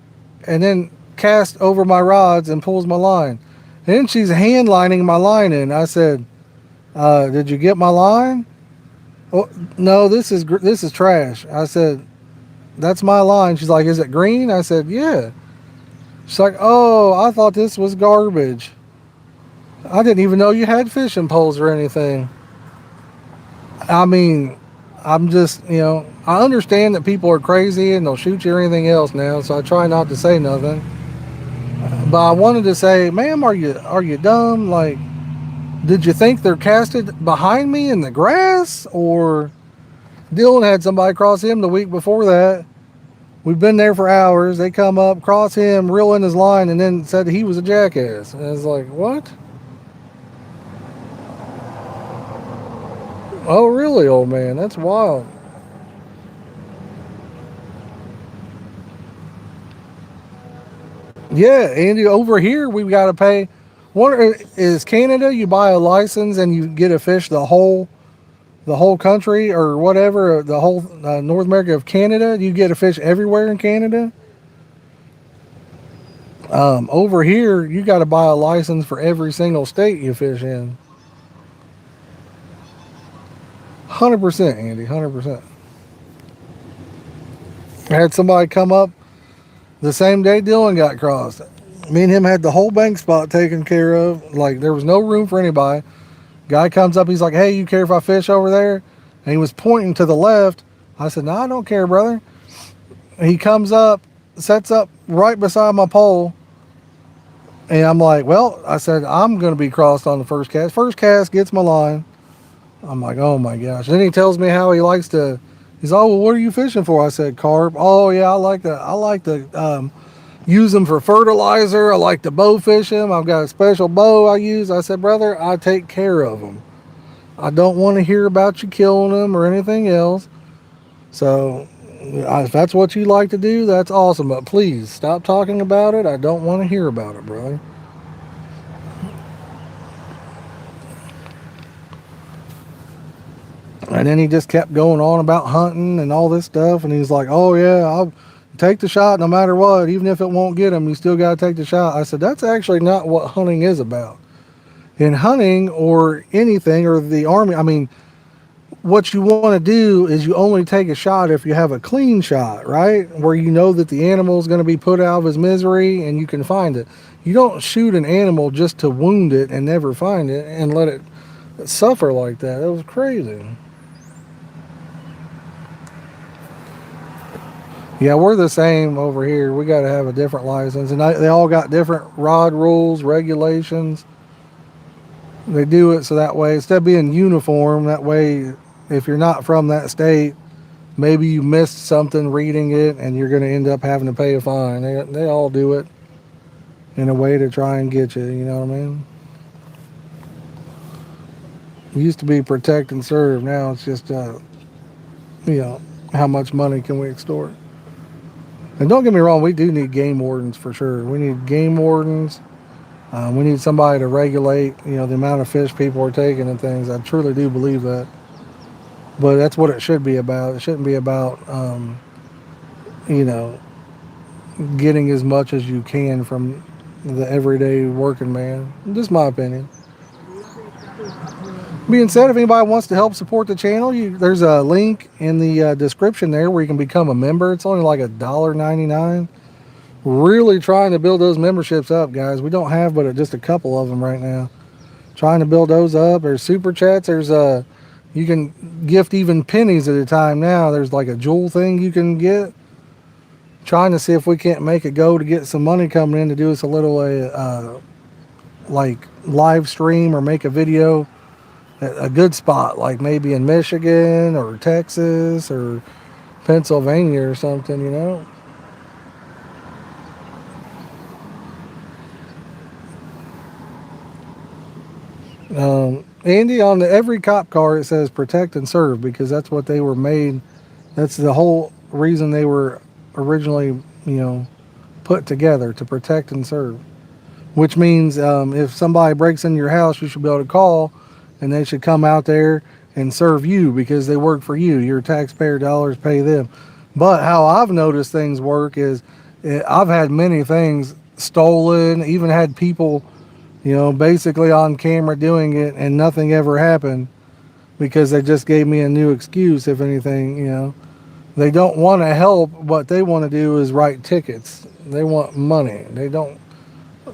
and then casts over my rods and pulls my line. And then she's hand lining my line in. I said, "Did you get my line?" Oh, no, this is trash. I said, "That's my line." She's like, "Is it green?" I said, "Yeah." She's like, "Oh, I thought this was garbage. I didn't even know you had fishing poles or anything." I mean, I'm just, I understand that people are crazy and they'll shoot you or anything else now, so I try not to say nothing. But I wanted to say, ma'am, are you dumb? Like, did you think they're casted behind me in the grass? Or Dylan had somebody cross him the week before that. We've been there for hours. They come up, cross him, reel in his line, and then said he was a jackass. And I was like, what? Oh, really, old man? That's wild. Yeah, Andy, over here we've got to pay. One is Canada. You buy a license and you get to fish the whole country or whatever, the whole North America of Canada. You get to fish everywhere in Canada. Over here, you got to buy a license for every single state you fish in. 100%, Andy. 100%. I had somebody come up the same day Dylan got crossed. Me and him had the whole bank spot taken care of. Like there was no room for anybody. Guy comes up, he's like, "Hey, you care if I fish over there?" And he was pointing to the left. I said, "No, I don't care, brother." And he comes up, sets up right beside my pole, and I'm like, "Well," I said, "I'm going to be crossed on the first cast. First cast gets my line." I'm like, "Oh my gosh!" Then he tells me how he likes to. He's, "Oh, well, what are you fishing for?" I said, "Carp." "Oh yeah, I like to. Use them for fertilizer. I like to bow fish them. I've got a special bow I use." I said, "Brother, I take care of them. I don't want to hear about you killing them or anything else. So, if that's what you like to do, that's awesome. But please stop talking about it. I don't want to hear about it, brother." And then he just kept going on about hunting and all this stuff. And he's like, "Oh, yeah, I'll take the shot no matter what. Even if it won't get him, you still got to take the shot." I said, "That's actually not what hunting is about. In hunting or anything or the army, I mean, what you want to do is you only take a shot if you have a clean shot, right? Where you know that the animal is going to be put out of his misery and you can find it. You don't shoot an animal just to wound it and never find it and let it suffer like that. It was crazy." Yeah, we're the same over here. We got to have a different license, and they all got different rod rules, regulations. They do it so that way, instead of being uniform, that way, if you're not from that state, maybe you missed something reading it and you're going to end up having to pay a fine. They all do it in a way to try and get you, you know what I mean? It used to be protect and serve. Now it's just, you know, how much money can we extort? And don't get me wrong, we do need game wardens for sure. We need game wardens. We need somebody to regulate, you know, the amount of fish people are taking and things. I truly do believe that. But that's what it should be about. It shouldn't be about, you know, getting as much as you can from the everyday working man. Just my opinion. Being said, if anybody wants to help support the channel, there's a link in the description there where you can become a member. It's only like $1.99. Really trying to build those memberships up, guys. We don't have but just a couple of them right now. Trying to build those up. There's super chats. There's you can gift even pennies at a time now. There's like a jewel thing you can get. Trying to see if we can't make it go to get some money coming in to do us a little like live stream or make a video at a good spot, like maybe in Michigan or Texas or Pennsylvania or something, you know. Andy, on every cop car it says protect and serve because that's what they were made. That's the whole reason they were originally, you know, put together to protect and serve. Which means if somebody breaks in your house, you should be able to call, and they should come out there and serve you because they work for you. Your taxpayer dollars pay them. But how I've noticed things work is I've had many things stolen, even had people, you know, basically on camera doing it, and nothing ever happened because they just gave me a new excuse, if anything, you know. They don't want to help. What they want to do is write tickets. They want money.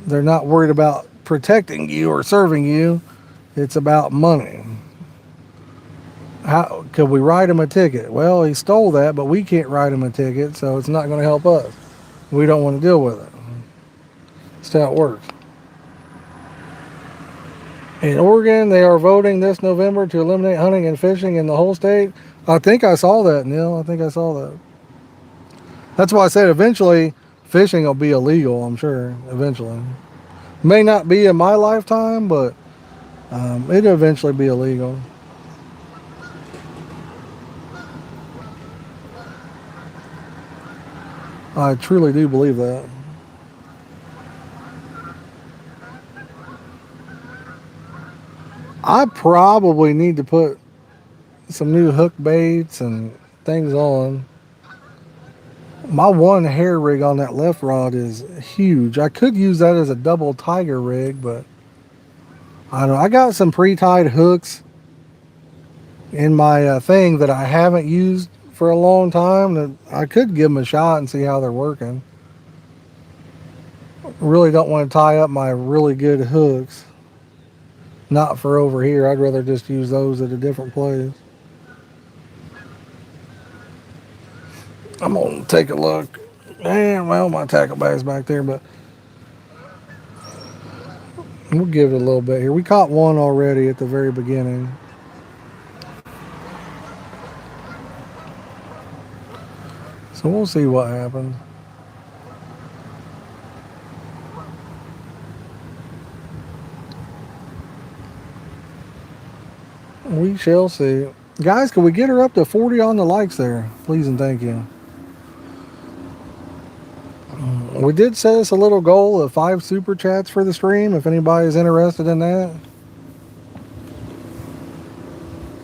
They're not worried about protecting you or serving you. It's about money. How could we write him a ticket? Well, he stole that, but we can't write him a ticket, so it's not going to help us. We don't want to deal with it. That's how it works. In Oregon, they are voting this November to eliminate hunting and fishing in the whole state. I think I saw that, Neil. I think I saw that. That's why I said eventually fishing will be illegal, I'm sure, eventually. May not be in my lifetime, but it'll eventually be illegal. I truly do believe that. I probably need to put some new hook baits and things on. My one hair rig on that left rod is huge. I could use that as a double tiger rig, but I don't know. I got some pre-tied hooks in my thing that I haven't used for a long time. That I could give them a shot and see how they're working. Really don't want to tie up my really good hooks. Not for over here. I'd rather just use those at a different place. I'm gonna take a look. And well, my tackle bag's back there, but we'll give it a little bit here. We caught one already at the very beginning. So we'll see what happens. We shall see. Guys, can we get her up to 40 on the likes there? Please and thank you. We did set us a little goal of 5 super chats for the stream if anybody's interested in that.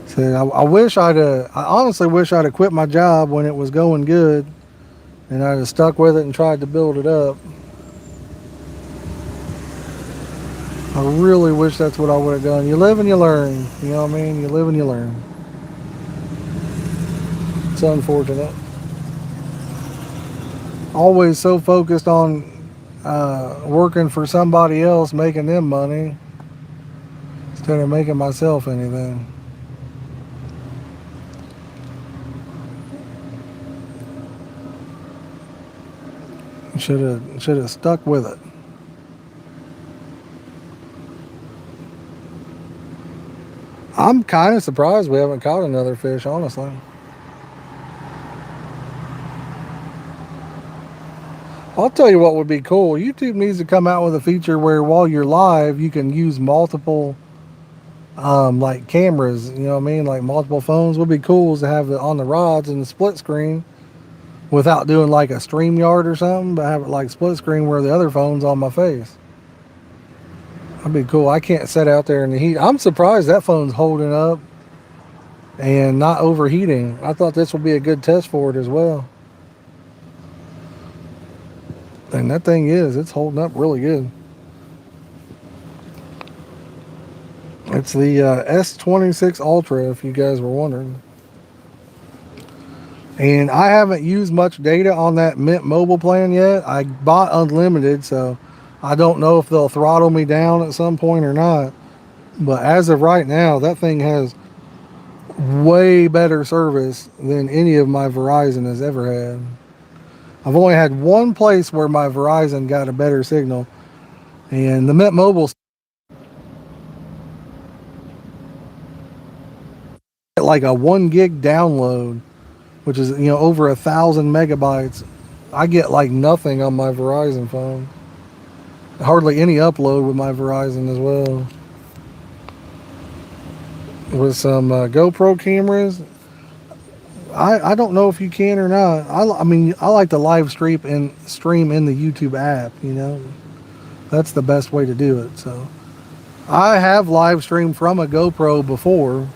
So I wish I honestly wish I'd have quit my job when it was going good and I'd have stuck with it and tried to build it up. I really wish that's what I would have done. You live and you learn. You know what I mean? You live and you learn. It's unfortunate. Always so focused on working for somebody else, making them money, instead of making myself anything. Should have stuck with it. I'm kind of surprised we haven't caught another fish, honestly. I'll tell you what would be cool. YouTube needs to come out with a feature where while you're live, you can use multiple like cameras. You know what I mean? Like multiple phones would be cool to have it on the rods and the split screen without doing like a StreamYard or something, but have it like split screen where the other phone's on my face. That'd be cool. I can't sit out there in the heat. I'm surprised that phone's holding up and not overheating. I thought this would be a good test for it as well. And that thing it's holding up really good. It's the S26 Ultra, if you guys were wondering. And I haven't used much data on that Mint mobile plan yet. I bought unlimited, so I don't know if they'll throttle me down at some point or not. But as of right now, that thing has way better service than any of my Verizon has ever had. I've only had one place where my Verizon got a better signal, and the Mint Mobile like a 1 gig download, which is over 1,000 megabytes. I get like nothing on my Verizon phone. Hardly any upload with my Verizon as well. With some GoPro cameras, I don't know if you can or not. I mean, I like to live stream in the YouTube app. That's the best way to do it. So I have live streamed from a GoPro before.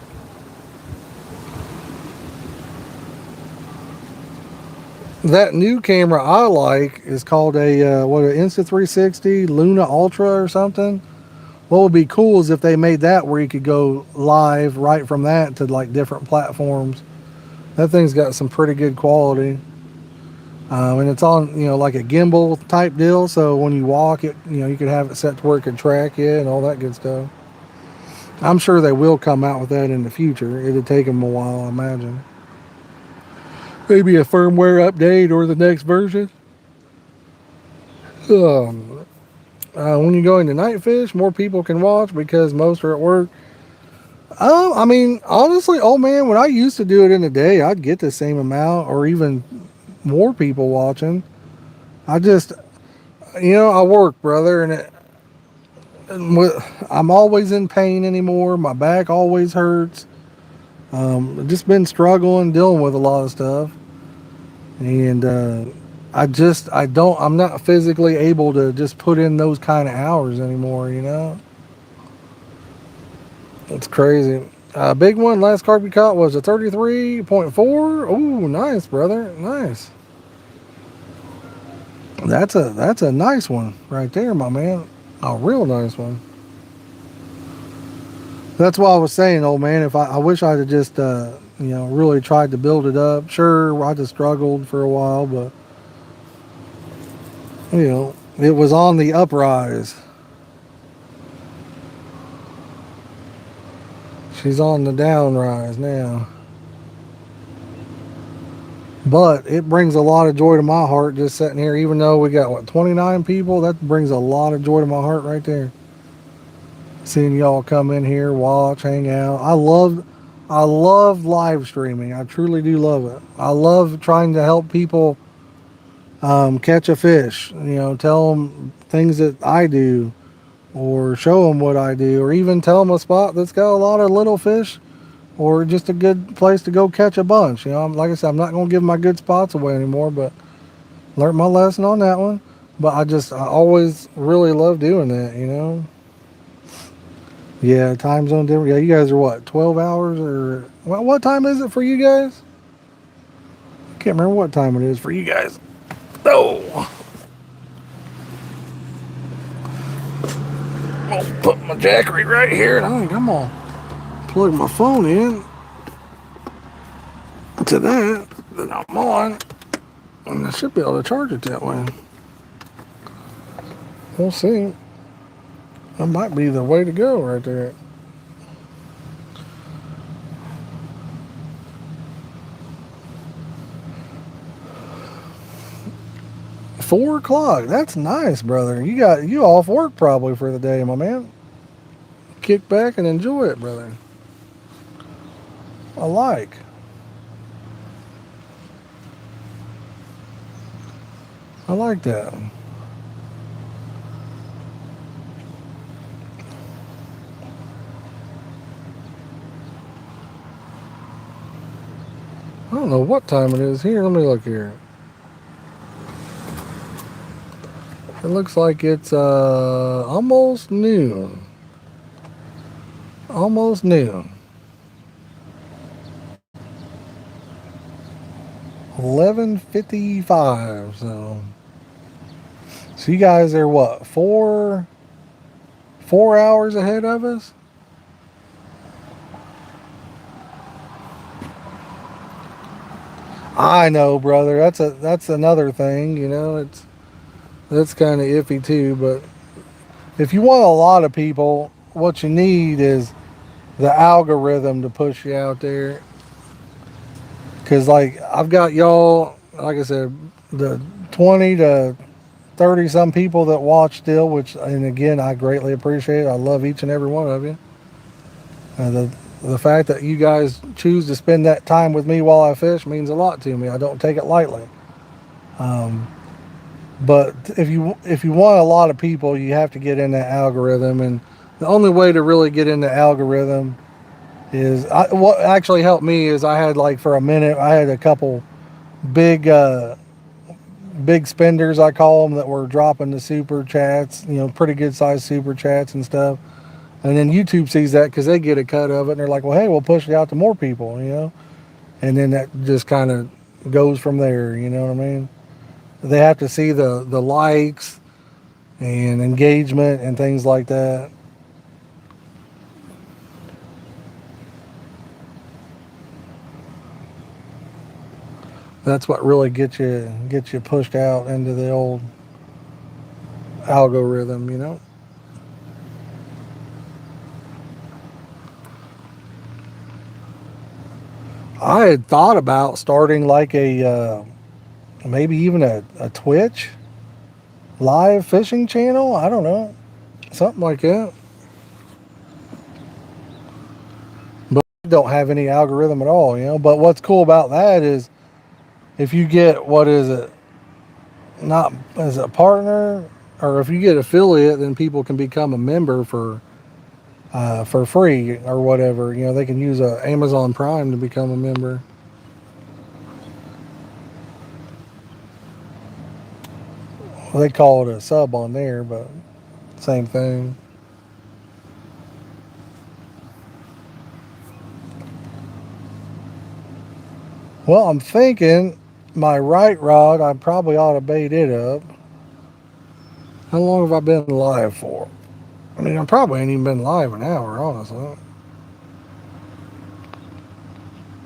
That new camera I like is called an Insta360 Luna Ultra or something. What would be cool is if they made that where you could go live right from that to like different platforms. That thing's got some pretty good quality. And it's on, like a gimbal type deal. So when you walk it, you could have it set to where it could track you and all that good stuff. I'm sure they will come out with that in the future. It'll take them a while, I imagine. Maybe a firmware update or the next version. When you go into night fish, more people can watch because most are at work. I mean, honestly, oh man, when I used to do it in a day, I'd get the same amount or even more people watching. I just, I work, brother, and I'm always in pain anymore. My back always hurts. I've just been struggling, dealing with a lot of stuff. And I'm not physically able to just put in those kind of hours anymore, It's crazy. Big one, last carp you caught was a 33.4. Ooh, nice, brother. Nice. That's a nice one right there, my man. A real nice one. That's why I was saying, old man, if I wish I'd have just, really tried to build it up. Sure, I just struggled for a while, but, It was on the uprise. She's on the downrise now. But it brings a lot of joy to my heart just sitting here, even though we got, what, 29 people? That brings a lot of joy to my heart right there. Seeing y'all come in here, watch, hang out. I love live streaming. I truly do love it. I love trying to help people catch a fish. Tell them things that I do, or show them what I do, or even tell them a spot that's got a lot of little fish, or just a good place to go catch a bunch. Like I said, I'm not going to give my good spots away anymore, but learned my lesson on that one. But I always really love doing that. Yeah, time zone different. Yeah, you guys are what, 12 hours or what time is it for you guys? I can't remember what time it is for you guys. Oh, I'll put my jackery right here, and I think I'm gonna plug my phone in to that I'm on, and I should be able to charge it that way. We'll see. That might be the way to go right there. $4. That's nice, brother. You off work probably for the day, my man. Kick back and enjoy it, brother. I like. I like that. I don't know what time it is here. Let me look here. It looks like it's almost noon. Almost noon. 11:55. So you guys are what, 4 hours ahead of us? I know, brother. That's another thing. That's kind of iffy too. But if you want a lot of people, what you need is the algorithm to push you out there. Cause like I've got y'all, like I said, the 20 to 30 some people that watch still, which, and again, I greatly appreciate it. I love each and every one of you. The fact that you guys choose to spend that time with me while I fish means a lot to me. I don't take it lightly. Um, but if you want a lot of people, you have to get in that algorithm, and the only way to really get in the algorithm is what actually helped me is I had, like, for a minute I had a couple big big spenders, I call them, that were dropping the super chats, pretty good sized super chats and stuff. And then YouTube sees that because they get a cut of it, and they're like, well, hey, we'll push it out to more people. And then that just kind of goes from there. You know what I mean? They have to see the likes and engagement and things like that. That's what really gets you pushed out into the old algorithm. I had thought about starting like maybe even a Twitch live fishing channel. I don't know, something like that. But I don't have any algorithm at all. But what's cool about that is if you get, what is it? Not as a partner, or if you get affiliate, then people can become a member for free or whatever. They can use Amazon Prime to become a member. Well, they call it a sub on there, but same thing. Well, I'm thinking my right rod, I probably ought to bait it up. How long have I been live for? I mean, I probably ain't even been live an hour, honestly.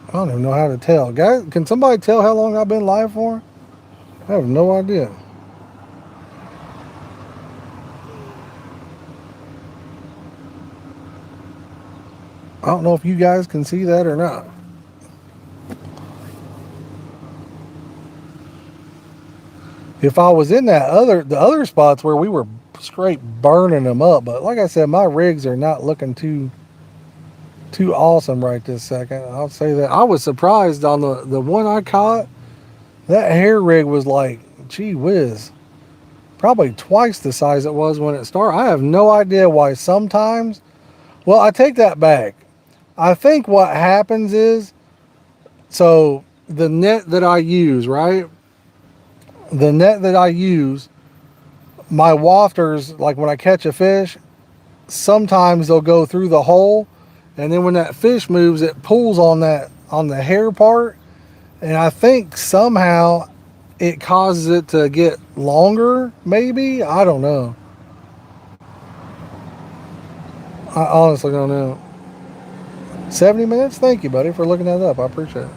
I don't even know how to tell. Guys, can somebody tell how long I've been live for? I have no idea. don't know if you guys can see that or not. If I was in the other spots where we were straight burning them up, but like I said, my rigs are not looking too awesome right this second. I'll say that. I was surprised on the one I caught. That hair rig was like, gee whiz, probably twice the size it was when it started. I have no idea why sometimes. Well, I take that back. I think what happens is, so the net that I use, right? The net that I use, my wafters, like when I catch a fish, sometimes they'll go through the hole, and then when that fish moves, it pulls on the hair part, and I think somehow it causes it to get longer. Maybe, I don't know. I honestly don't know. 70 minutes. Thank you, buddy, for looking that up. I appreciate it.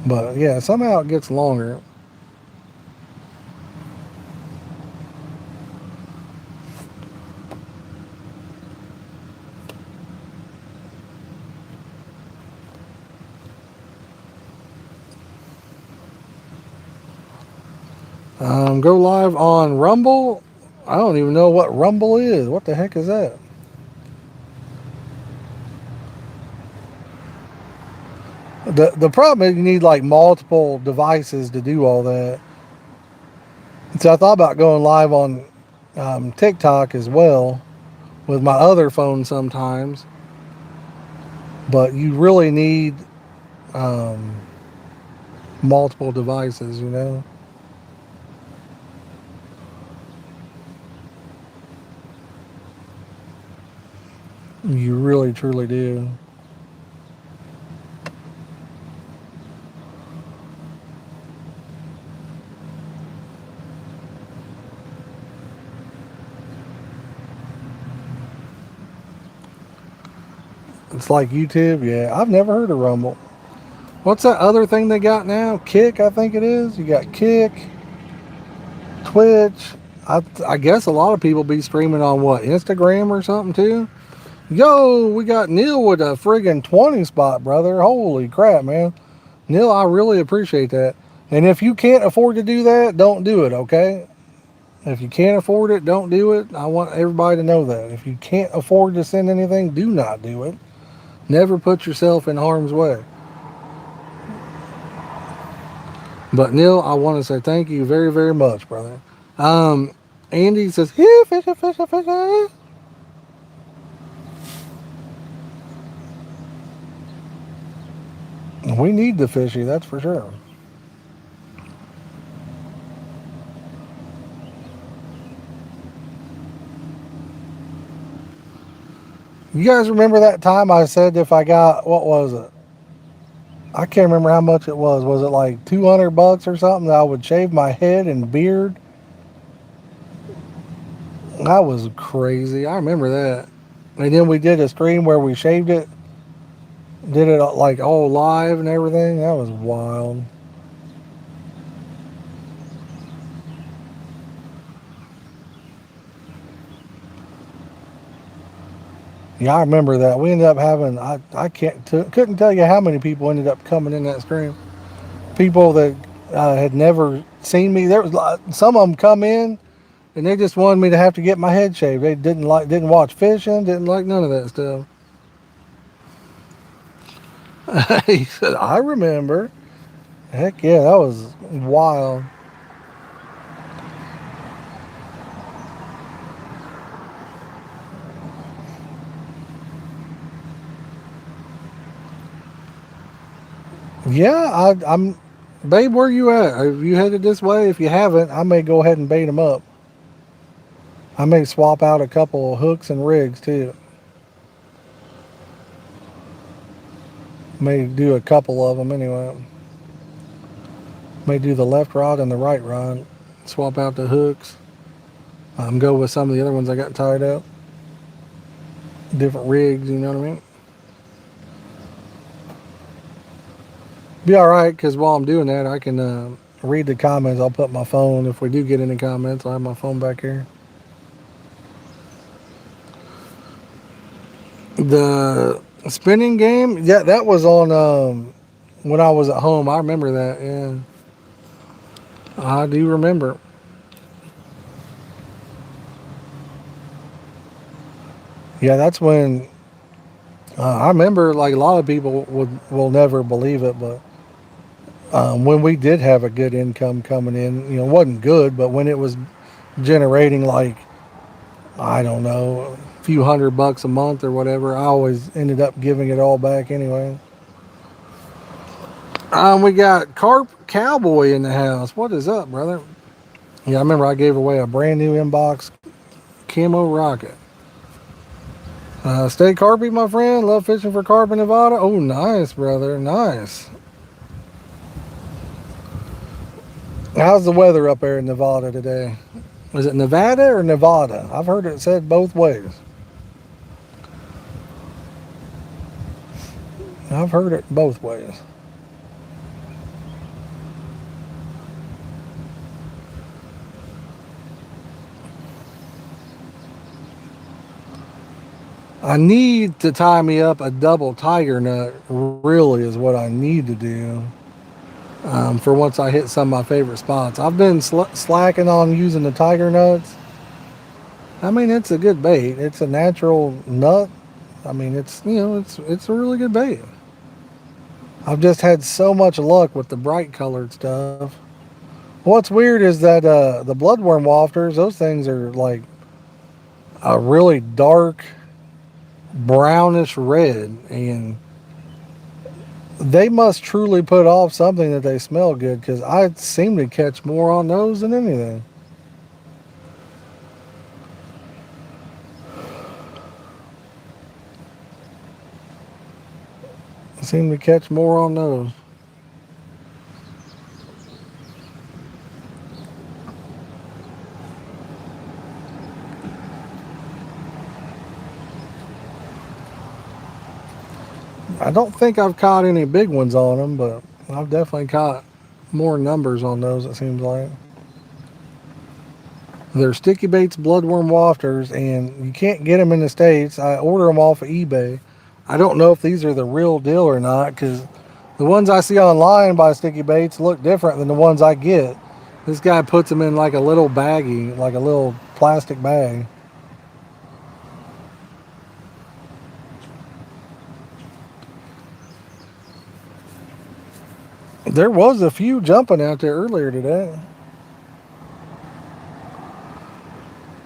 But yeah, somehow it gets longer. Go live on Rumble. I don't even know what Rumble is. What the heck is that? The problem is you need like multiple devices to do all that. So I thought about going live on TikTok as well with my other phone sometimes, but you really need um, multiple devices, you know. You really truly do. It's like YouTube. Yeah, I've never heard of Rumble. What's that other thing they got now? Kick, I think it is. You got Kick, Twitch. I guess a lot of people be streaming on what, Instagram or something too. Yo, we got Neil with a friggin' 20 spot, brother. Holy crap, man. Neil, I really appreciate that. And if you can't afford to do that, don't do it, okay? If you can't afford it, don't do it. I want everybody to know that. If you can't afford to send anything, do not do it. Never put yourself in harm's way. But Neil, I want to say thank you very, very much, brother. Um, Andy says, here, fishy, fishy, fishy. We need the fishy, that's for sure. You guys remember that time I said if I got, what was it? I can't remember how much it was. Was it like $200 or something that I would shave my head and beard? That was crazy. I remember that. And then we did a stream where we shaved it, did it like all live and everything. That was wild. Yeah, I remember that. We ended up having, I couldn't tell you how many people ended up coming in that stream. People that had never seen me. There was some of them come in and they just wanted me to have to get my head shaved. They didn't watch fishing, didn't like none of that stuff. He said, I remember. Heck yeah, that was wild. Yeah, I'm, babe, where you at? Have you headed this way? If you haven't, I may go ahead and bait them up. I may swap out a couple of hooks and rigs too. May do a couple of them anyway. May do the left rod and the right rod. Swap out the hooks. Go with some of the other ones I got tied up. Different rigs, you know what I mean? Be all right, because while I'm doing that, I can read the comments. I'll put my phone, if we do get any comments, I'll have my phone back here. The spinning game, yeah, that was on when I was at home. I remember that. Yeah, I do remember. Yeah, that's when I remember. Like a lot of people will never believe it, but when we did have a good income coming in, it wasn't good, but when it was generating like I don't know a few $100 a month or whatever, I always ended up giving it all back anyway. We got Carp Cowboy in the house. What is up, brother? Yeah, I remember I gave away a brand new inbox camo rocket. Stay carpy, my friend. Love fishing for carp in Nevada. Oh, nice, brother. Nice. How's the weather up there in Nevada today? Is it Nevada or Nevada? I've heard it said both ways. I've heard it both ways. I need to tie me up a double tiger nut, really, is what I need to do for once I hit some of my favorite spots. I've been slacking on using the tiger nuts. I mean, it's a good bait. It's a natural nut. I mean, it's a really good bait. I've just had so much luck with the bright colored stuff. What's weird is that the bloodworm wafters, those things are like a really dark brownish red, and they must truly put off something that they smell good because I seem to catch more on those than anything. I seem to catch more on those. I don't think I've caught any big ones on them, but I've definitely caught more numbers on those, it seems like. They're sticky baits, bloodworm wafters, and you can't get them in the States. I order them off of eBay. I don't know if these are the real deal or not because the ones I see online by sticky baits look different than the ones I get. This guy puts them in like a little baggie, like a little plastic bag. There was a few jumping out there earlier today.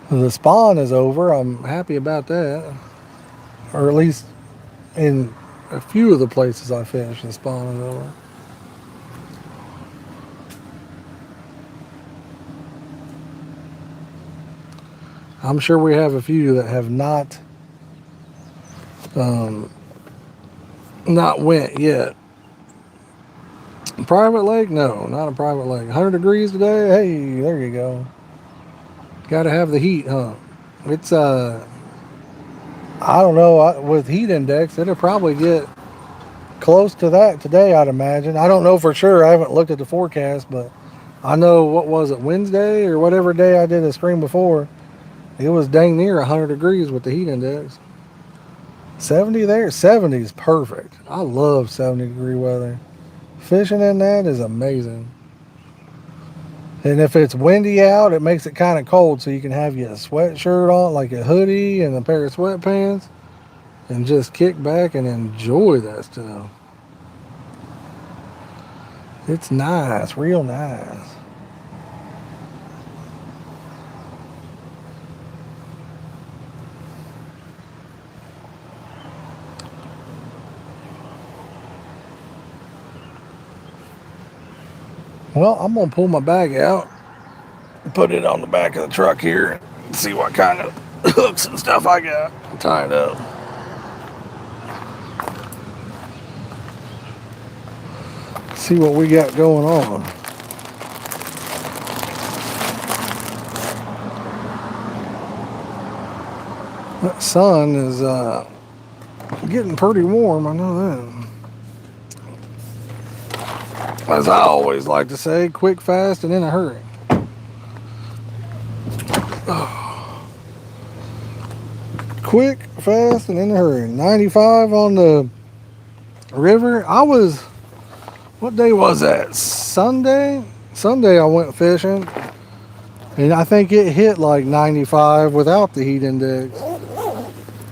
The spawn is over. I'm happy about that. Or at least in a few of the places I fished, the spawn is over. I'm sure we have a few that have um, not went yet. Private lake? No, not a private lake. 100 degrees today? Hey, there you go. Got to have the heat, huh? It's I don't know. With heat index, it'll probably get close to that today, I'd imagine. I don't know for sure. I haven't looked at the forecast, but I know what was it, Wednesday or whatever day I did a stream before. It was dang near 100 degrees with the heat index. 70 there? 70 is perfect. I love 70-degree weather. Fishing in that is amazing. And if it's windy out, it makes it kind of cold, so you can have your sweatshirt on, like a hoodie and a pair of sweatpants, and just kick back and enjoy that stuff. It's nice, real nice. Well, I'm going to pull my bag out, put it on the back of the truck here, and see what kind of hooks and stuff I got tied up. See what we got going on. That sun is getting pretty warm, I know that. As I always like to say, quick, fast, and in a hurry. Quick, fast, and in a hurry. 95 on the river. What day was that? Sunday? Sunday I went fishing, and I think it hit like 95 without the heat index.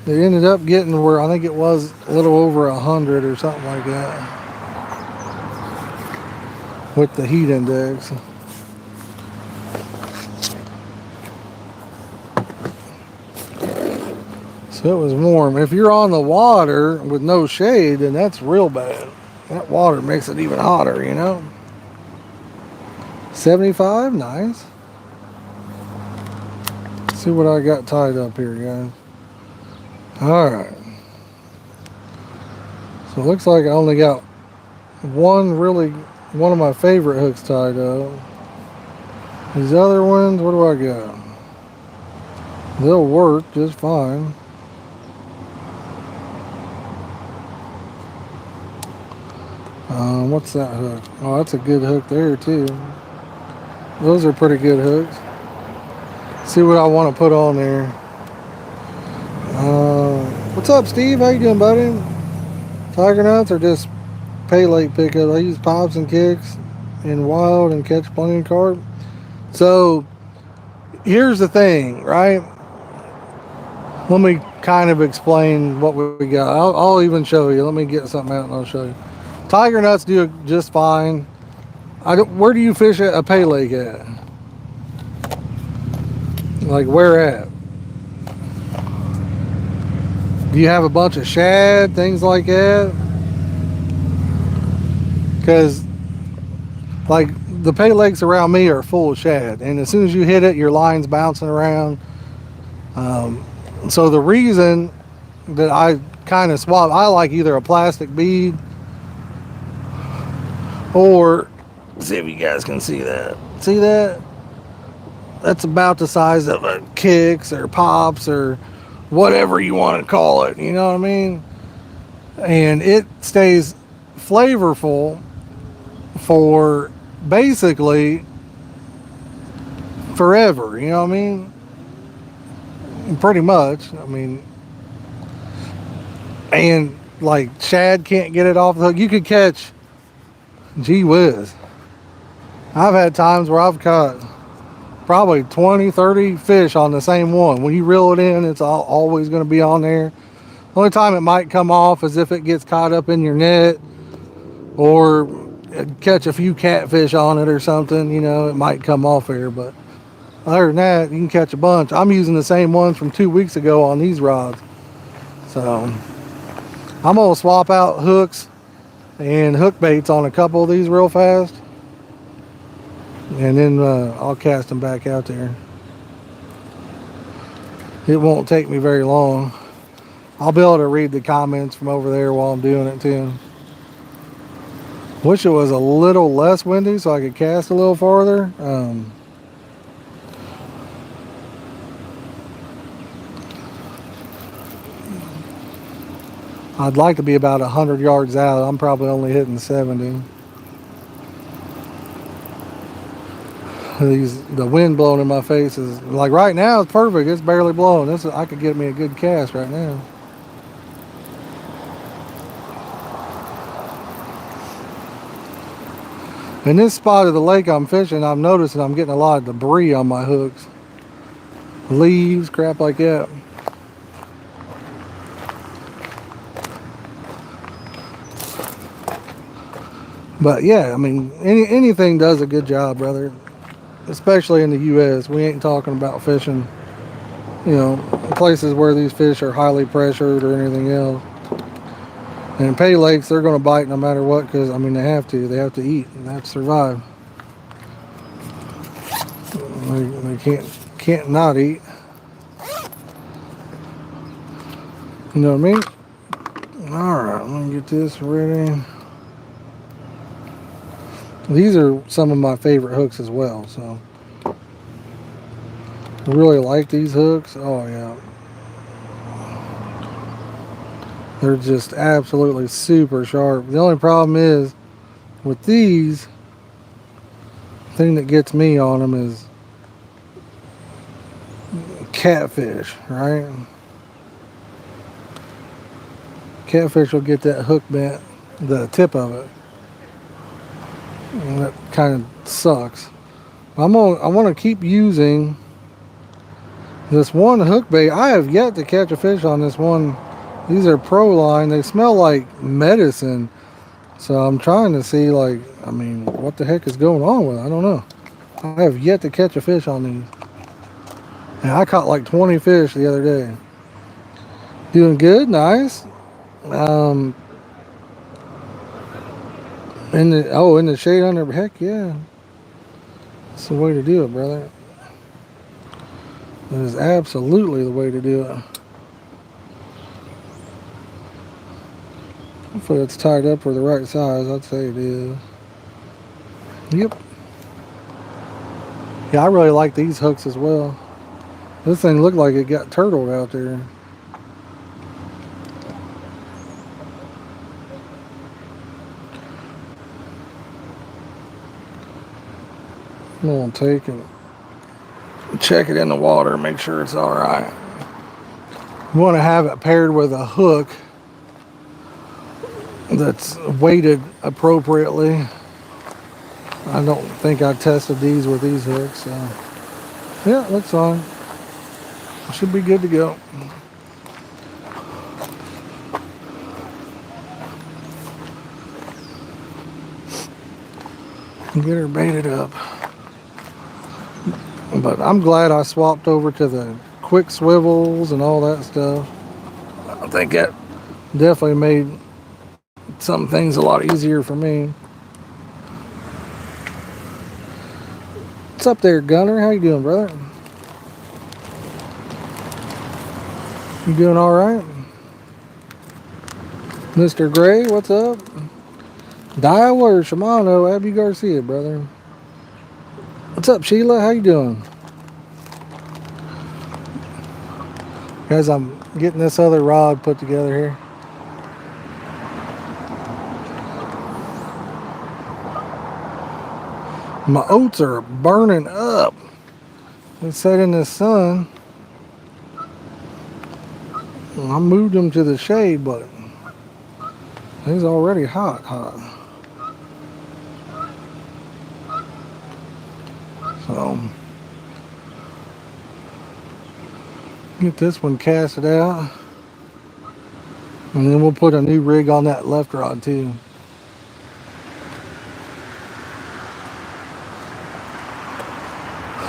It ended up getting where I think it was a little over 100 or something like that with the heat index. So it was warm. If you're on the water with no shade, then that's real bad. That water makes it even hotter, you know. 75, nice. Let's see what I got tied up here, guys. Alright. So it looks like I only got one of my favorite hooks tied up. These other ones, what do I got? They'll work just fine. What's that hook? Oh, that's a good hook there too. Those are pretty good hooks. See what I want to put on there. What's up, Steve? How you doing, buddy? Tiger nuts or just pay late pickup? I use pops and kicks in wild and catch plenty of carp. So here's the thing, right? Let me kind of explain what we got. I'll even show you. Let me get something out and I'll show you. Tiger nuts do just fine. Where do you fish at a pay lake at? Like where at? Do you have a bunch of shad, things like that? Because like the pay lakes around me are full of shad, and as soon as you hit it, your line's bouncing around. So the reason that I kind of swap, I like either a plastic bead or, see if you guys can see that. See that? That's about the size of a kicks or pops or whatever you want to call it. You know what I mean? And it stays flavorful for basically forever. You know what I mean? Pretty much. I mean, and like shad can't get it off the hook. You could catch, gee whiz, I've had times where I've caught probably 20, 30 fish on the same one. When you reel it in, it's always going to be on there. The only time it might come off is if it gets caught up in your net or catch a few catfish on it or something, you know, it might come off there. But other than that, you can catch a bunch. I'm using the same ones from 2 weeks ago on these rods. So I'm going to swap out hooks and hook baits on a couple of these real fast. And then I'll cast them back out there. It won't take me very long. I'll be able to read the comments from over there while I'm doing it too. Wish it was a little less windy so I could cast a little farther. I'd like to be about 100 yards out. I'm probably only hitting 70. The wind blowing in my face is like right now it's perfect. It's barely blowing. I could get me a good cast right now. In this spot of the lake I'm fishing, I'm noticing I'm getting a lot of debris on my hooks. Leaves, crap like that. But yeah, I mean, anything does a good job, brother. Especially in the U.S. We ain't talking about fishing, you know, places where these fish are highly pressured or anything else. And pay lakes, they're going to bite no matter what because, I mean, they have to. They have to eat and they have to survive. They can't not eat. You know what I mean? Alright, let me get this ready. These are some of my favorite hooks as well, so I really like these hooks. Oh yeah, they're just absolutely super sharp. The only problem is with these, the thing that gets me on them is catfish, right? Catfish will get that hook bent, the tip of it. And that kind of sucks. I want to keep using this one hook bait. I have yet to catch a fish on this one. These are Pro Line. They smell like medicine. So I'm trying to see, like, I mean, what the heck is going on with it? I don't know. I have yet to catch a fish on these. And I caught like 20 fish the other day. Doing good, nice. In the shade under, heck yeah. That's the way to do it, brother. That is absolutely the way to do it. Hopefully it's tied up for the right size. I'd say it is. Yep. Yeah, I really like these hooks as well. This thing looked like it got turtled out there. I'm gonna take and check it in the water, make sure it's all right. You want to have it paired with a hook that's weighted appropriately. I don't think I tested these with these hooks, so yeah, looks fine. Should be good to go. Get her baited up. But I'm glad I swapped over to the quick swivels and all that stuff. I think that definitely made some things a lot easier for me. What's up there, Gunner? How you doing, brother? You doing all right? Mr. Gray, what's up? Dialer, Shimano, Abby Garcia, brother. What's up, Sheila? How you doing? Guys, I'm getting this other rod put together here. My oats are burning up. They sat in the sun. I moved them to the shade, but it's already hot. So, get this one casted out. And then we'll put a new rig on that left rod too.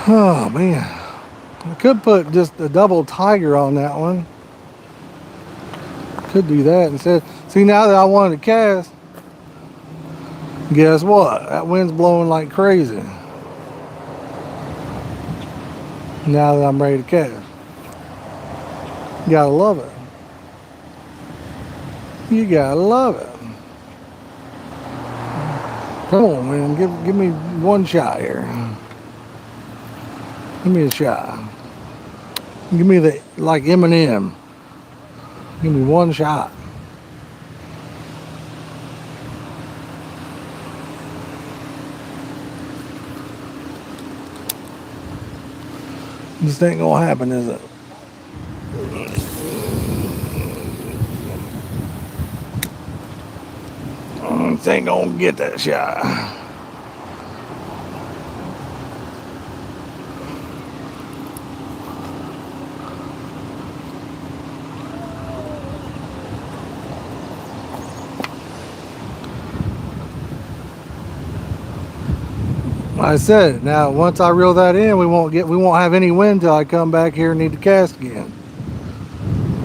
Oh man, I could put just a double tiger on that one. Could do that instead. See, now that I wanted to cast, guess what? That wind's blowing like crazy. Now that I'm ready to cast. You gotta love it. You gotta love it. Come on, man. Give me one shot here. Give me a shot. Give me the, like Eminem. Give me one shot. This ain't gonna happen, is it? This ain't gonna get that shot. I said it. Now, once I reel that in, we won't have any wind till I come back here and need to cast again.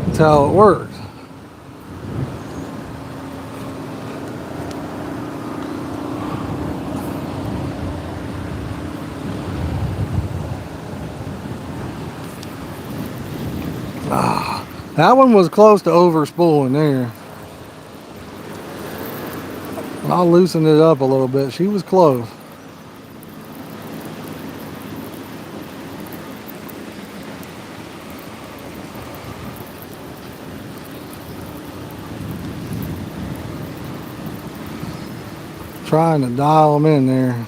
That's how it works. That one was close to overspooling there. I'll loosen it up a little bit. She was close. Trying to dial them in there.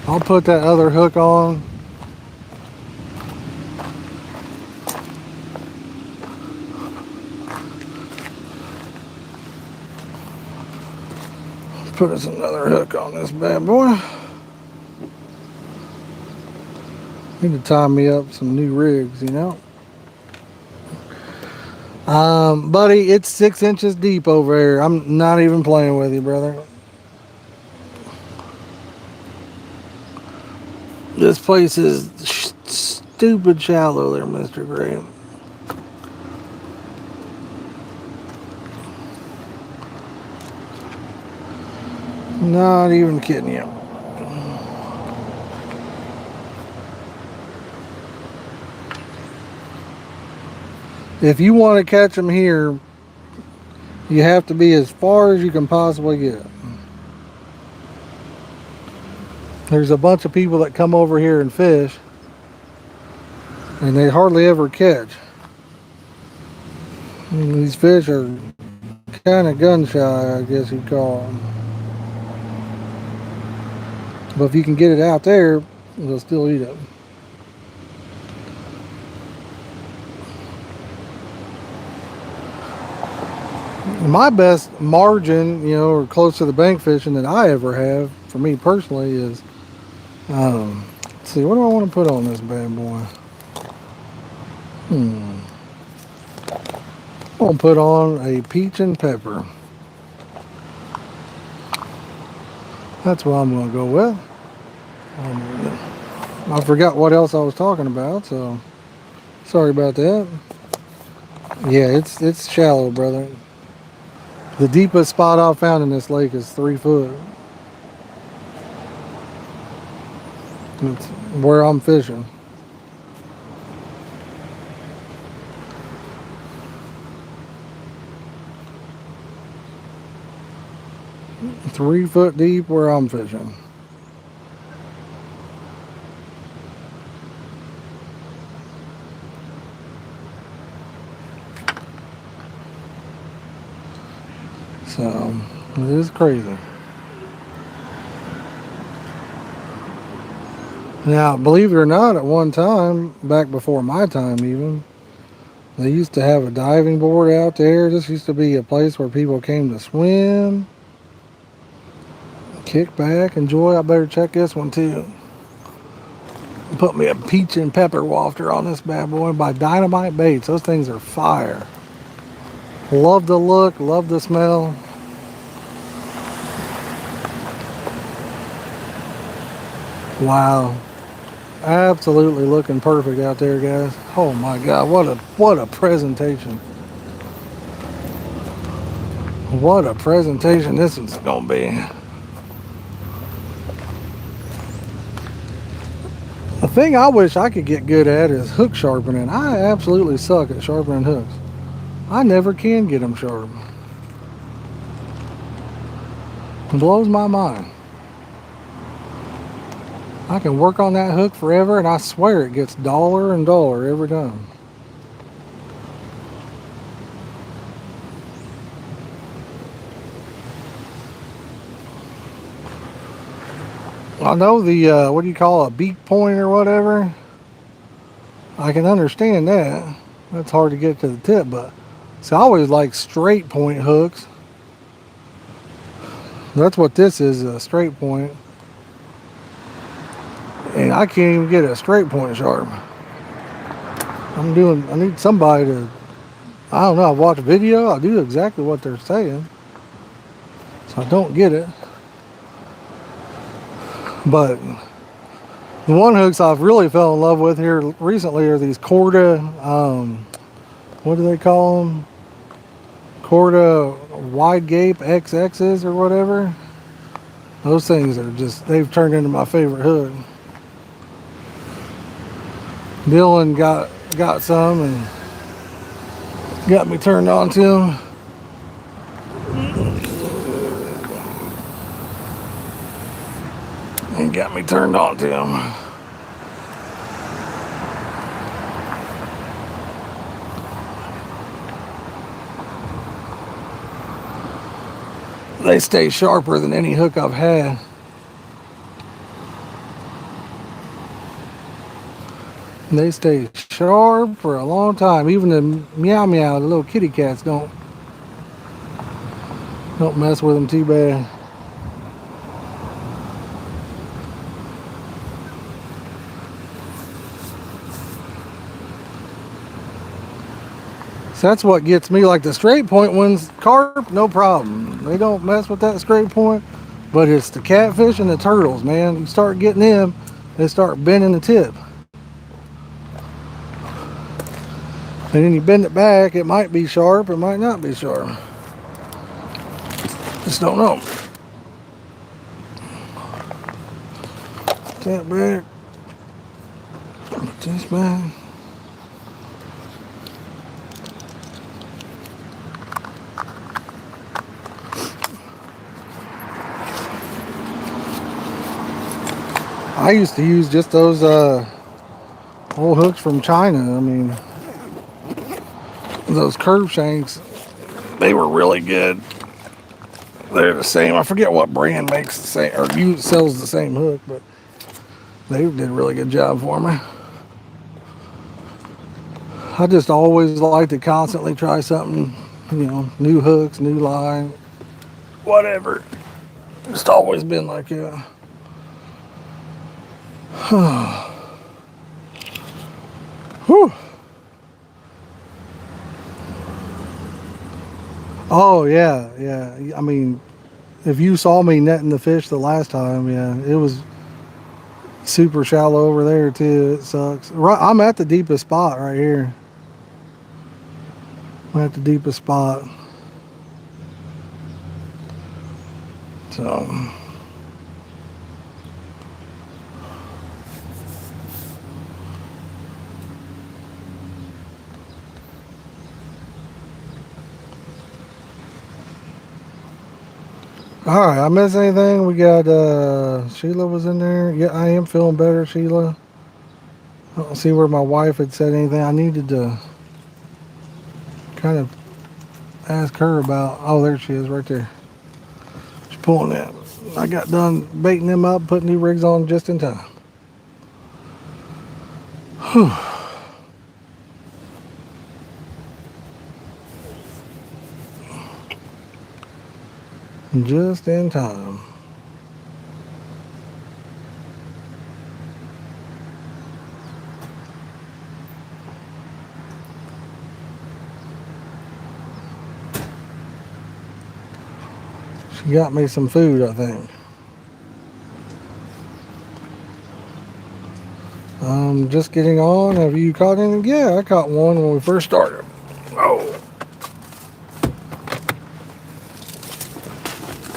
I'll put that other hook on. Put us another hook on this bad boy. Need to tie me up some new rigs, you know. Buddy, it's 6 inches deep over here. I'm not even playing with you, brother. This place is stupid shallow there, Mr. Gray. Not even kidding you. If you want to catch them here, you have to be as far as you can possibly get. There's a bunch of people that come over here and fish, and they hardly ever catch. And these fish are kind of gun shy, I guess you'd call them. But if you can get it out there, they'll still eat it. My best margin, you know, or close to the bank fishing that I ever have, for me personally, is, let's see, what do I want to put on this bad boy? I'm going to put on a peach and pepper. That's what I'm going to go with. I forgot what else I was talking about, so sorry about that. Yeah, it's shallow, brother. The deepest spot I've found in this lake is 3 foot. It's where I'm fishing. Three foot deep where I'm fishing. So, it is crazy. Now, believe it or not, at one time, back before my time even, they used to have a diving board out there. This used to be a place where people came to swim, kick back, enjoy. I better check this one too. Put me a peach and pepper wafter on this bad boy by Dynamite Baits. Those things are fire. Love the look, love the smell. Wow. Absolutely looking perfect out there, guys. Oh my God, what a presentation. What a presentation this is gonna be. The thing I wish I could get good at is hook sharpening. I absolutely suck at sharpening hooks. I never can get them sharp. It blows my mind. I can work on that hook forever, and I swear it gets duller and duller every time. I know the, what do you call it, a beak point or whatever. I can understand that. That's hard to get to the tip, but see, I always like straight point hooks. That's what this is, a straight point. And I can't even get a straight point sharp. I need somebody to, I don't know, I watch a video, I do exactly what they're saying. So I don't get it. But the one hooks I've really fell in love with here recently are these Corda, what do they call them? Corda wide gape XXs or whatever. Those things are just, they've turned into my favorite hook. Dylan got some and got me turned on to them. And got me turned on to them. They stay sharper than any hook I've had. They stay sharp for a long time. Even the meow meow, the little kitty cats don't mess with them too bad. That's what gets me. Like the straight point ones, carp, no problem. They don't mess with that straight point. But it's the catfish and the turtles, man. You start getting them, they start bending the tip. And then you bend it back, it might be sharp, it might not be sharp. Just don't know. That back. Put this back. I used to use just those old hooks from China. I mean, those curve shanks, they were really good. They're the same. I forget what brand makes the same or sells the same hook, but they did a really good job for me. I just always like to constantly try something, new hooks, new line, whatever. Just always been like that. Whew. Oh yeah. I mean, if you saw me netting the fish the last time, yeah, it was super shallow over there too. It sucks. I'm at the deepest spot right here. I'm at the deepest spot. So. All right, I missed anything? We got Sheila was in there. Yeah, I am feeling better, Sheila. I don't see where my wife had said anything. I needed to kind of ask her about. Oh, there she is, right there. She's pulling that. I got done baiting them up, putting new rigs on just in time. Whew. Just in time. She got me some food, I think. Just getting on. Have you caught any? Yeah, I caught one when we first started. Oh.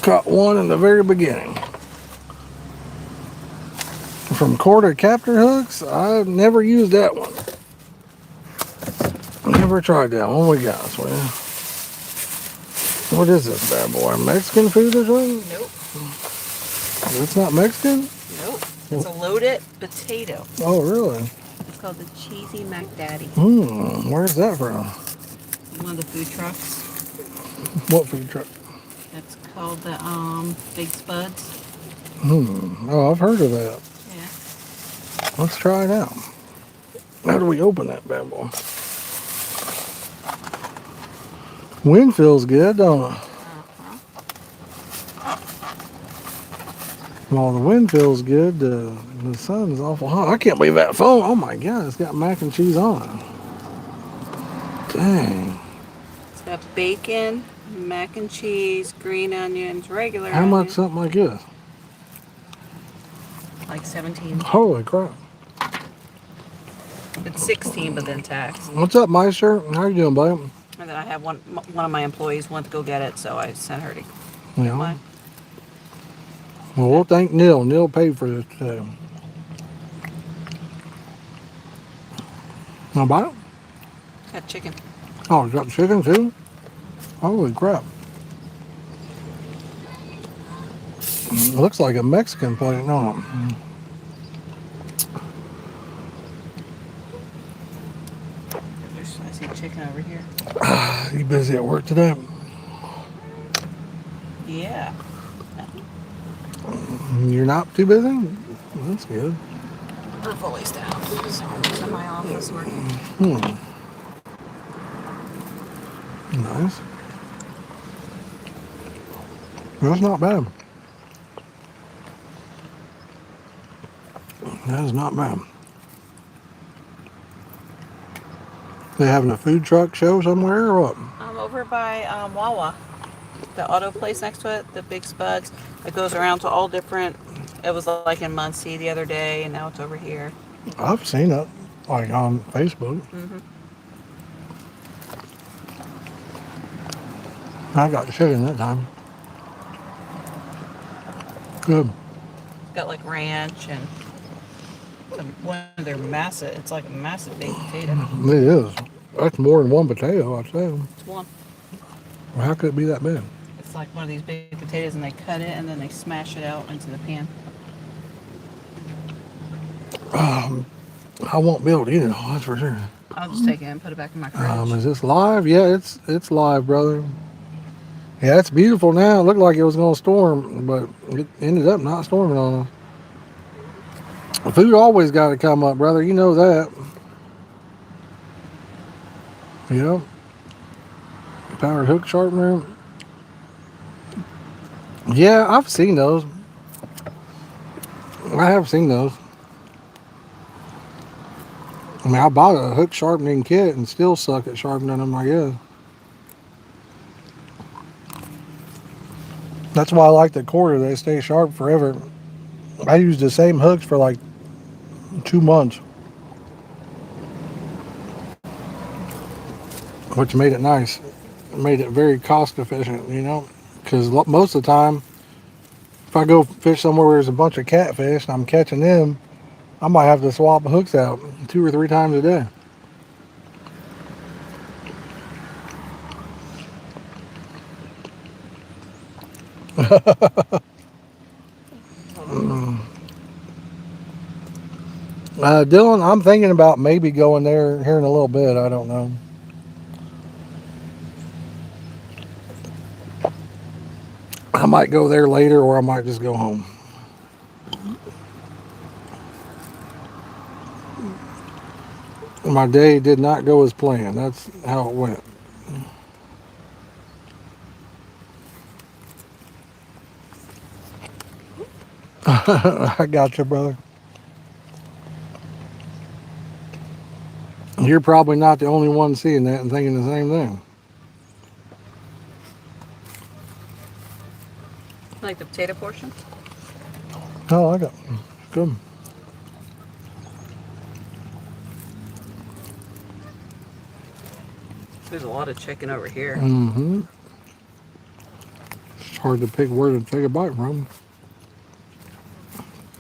Caught one in the very beginning. From quarter captor hooks, I've never used that one. Never tried that one. What we got, Swin? What is this bad boy? Mexican food or something? Nope. It's not Mexican? Nope. It's a loaded potato. Oh, really? It's called the Cheesy McDaddy. Where's that from? One of the food trucks. What food truck? It's called the Big Spuds. Oh, I've heard of that. Yeah. Let's try it out. How do we open that bad boy? Wind feels good, don't it? Well, the wind feels good. The sun is awful hot. I can't believe that phone. Oh my God, it's got mac and cheese on it. Dang. It's got bacon, mac and cheese, green onions, regular How onions. much something like this? Like 17. Holy crap. It's 16, but then tax. What's up, Meister? How you doing, buddy? And then I have one of my employees went to go get it, so I sent her to get Yeah. mine. Well, we'll thank Neil. Neil paid for this today. Want to buy it? Got chicken. Oh, you got chicken too? Holy crap. It looks like a Mexican plate, no? I see chicken over here. You busy at work today? Yeah. You're not too busy? That's good. We're fully staffed. So I'm just in my office working. Nice. That's not bad. That is not bad. They having a food truck show somewhere or what? I'm over by Wawa, the auto place next to it, the big spuds. It goes around to all different. It was like in Muncie the other day, and now it's over here. I've seen it, like on Facebook. Mm-hmm. I got chicken that time. Good. Got like ranch and one of their massive. It's like a massive baked potato. It is. That's more than one potato, I'd say. It's one. Well, how could it be that big? It's like one of these big potatoes, and they cut it and then they smash it out into the pan. I won't be able to eat it all, that's for sure. I'll just take it and put it back in my fridge. Is this live? Yeah, it's live, brother. Yeah, it's beautiful now. It looked like it was going to storm, but it ended up not storming on us. Food always got to come up, brother. You know that. Yep. Powered hook sharpener. Yeah, I've seen those. I have seen those. I mean, I bought a hook sharpening kit and still suck at sharpening them, I guess. That's why I like the quarter. They stay sharp forever. I used the same hooks for like 2 months, which made it nice. It made it very cost efficient, you know, because most of the time, if I go fish somewhere where there's a bunch of catfish and I'm catching them, I might have to swap hooks out 2 or 3 times a day. Dylan, I'm thinking about maybe going there here in a little bit. I don't know. I might go there later or I might just go home. My day did not go as planned. That's how it went. I got you, brother. You're probably not the only one seeing that and thinking the same thing. Like the potato portion? Oh, I got good. There's a lot of chicken over here. Mm-hmm. It's hard to pick where to take a bite from.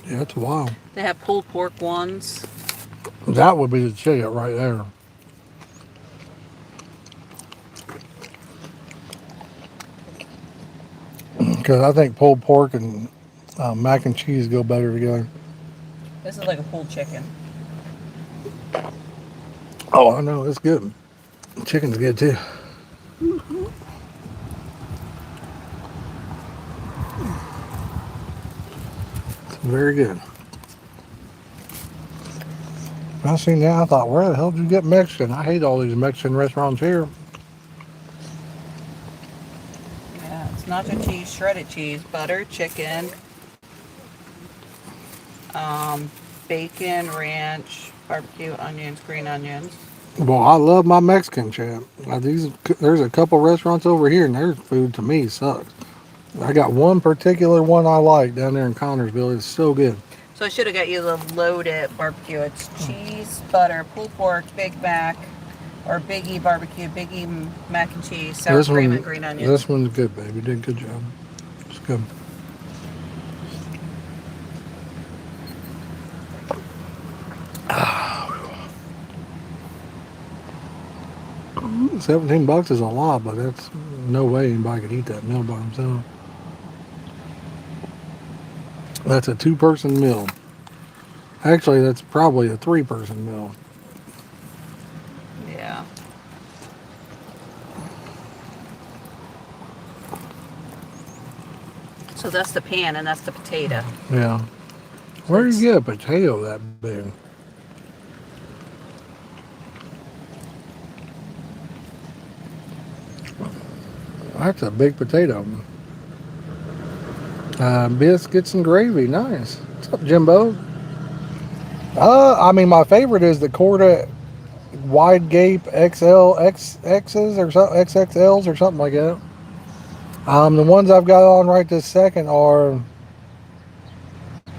Yeah, it's wild. They have pulled pork ones. That would be the shit right there. Because I think pulled pork and mac and cheese go better together. This is like a pulled chicken. Oh, I know. It's good. Chicken's good too. It's very good. When I seen that, I thought, where the hell did you get Mexican? I hate all these Mexican restaurants here. Yeah, it's nacho cheese, shredded cheese, butter, chicken, bacon, ranch, barbecue, onions, green onions. Well, I love my Mexican, champ. There's a couple restaurants over here, and their food to me sucks. I got one particular one I like down there in Connorsville. It's so good. So I should have got you the loaded barbecue. It's cheese, butter, pulled pork, Big Mac, or Big E barbecue, Big E mac and cheese, sour cream, and green onions. This one's good, baby. You did a good job. It's good. $17 is a lot, but that's no way anybody could eat that meal by themselves. That's a 2-person meal. Actually, that's probably a 3-person meal. Yeah. So that's the pan and that's the potato. Yeah. Where do you get a potato that big? That's a big potato. Biscuits and gravy. Nice. What's up, Jimbo? I mean, my favorite is the wide gape XXs or something, XXLs or something like that. The ones I've got on right this second are,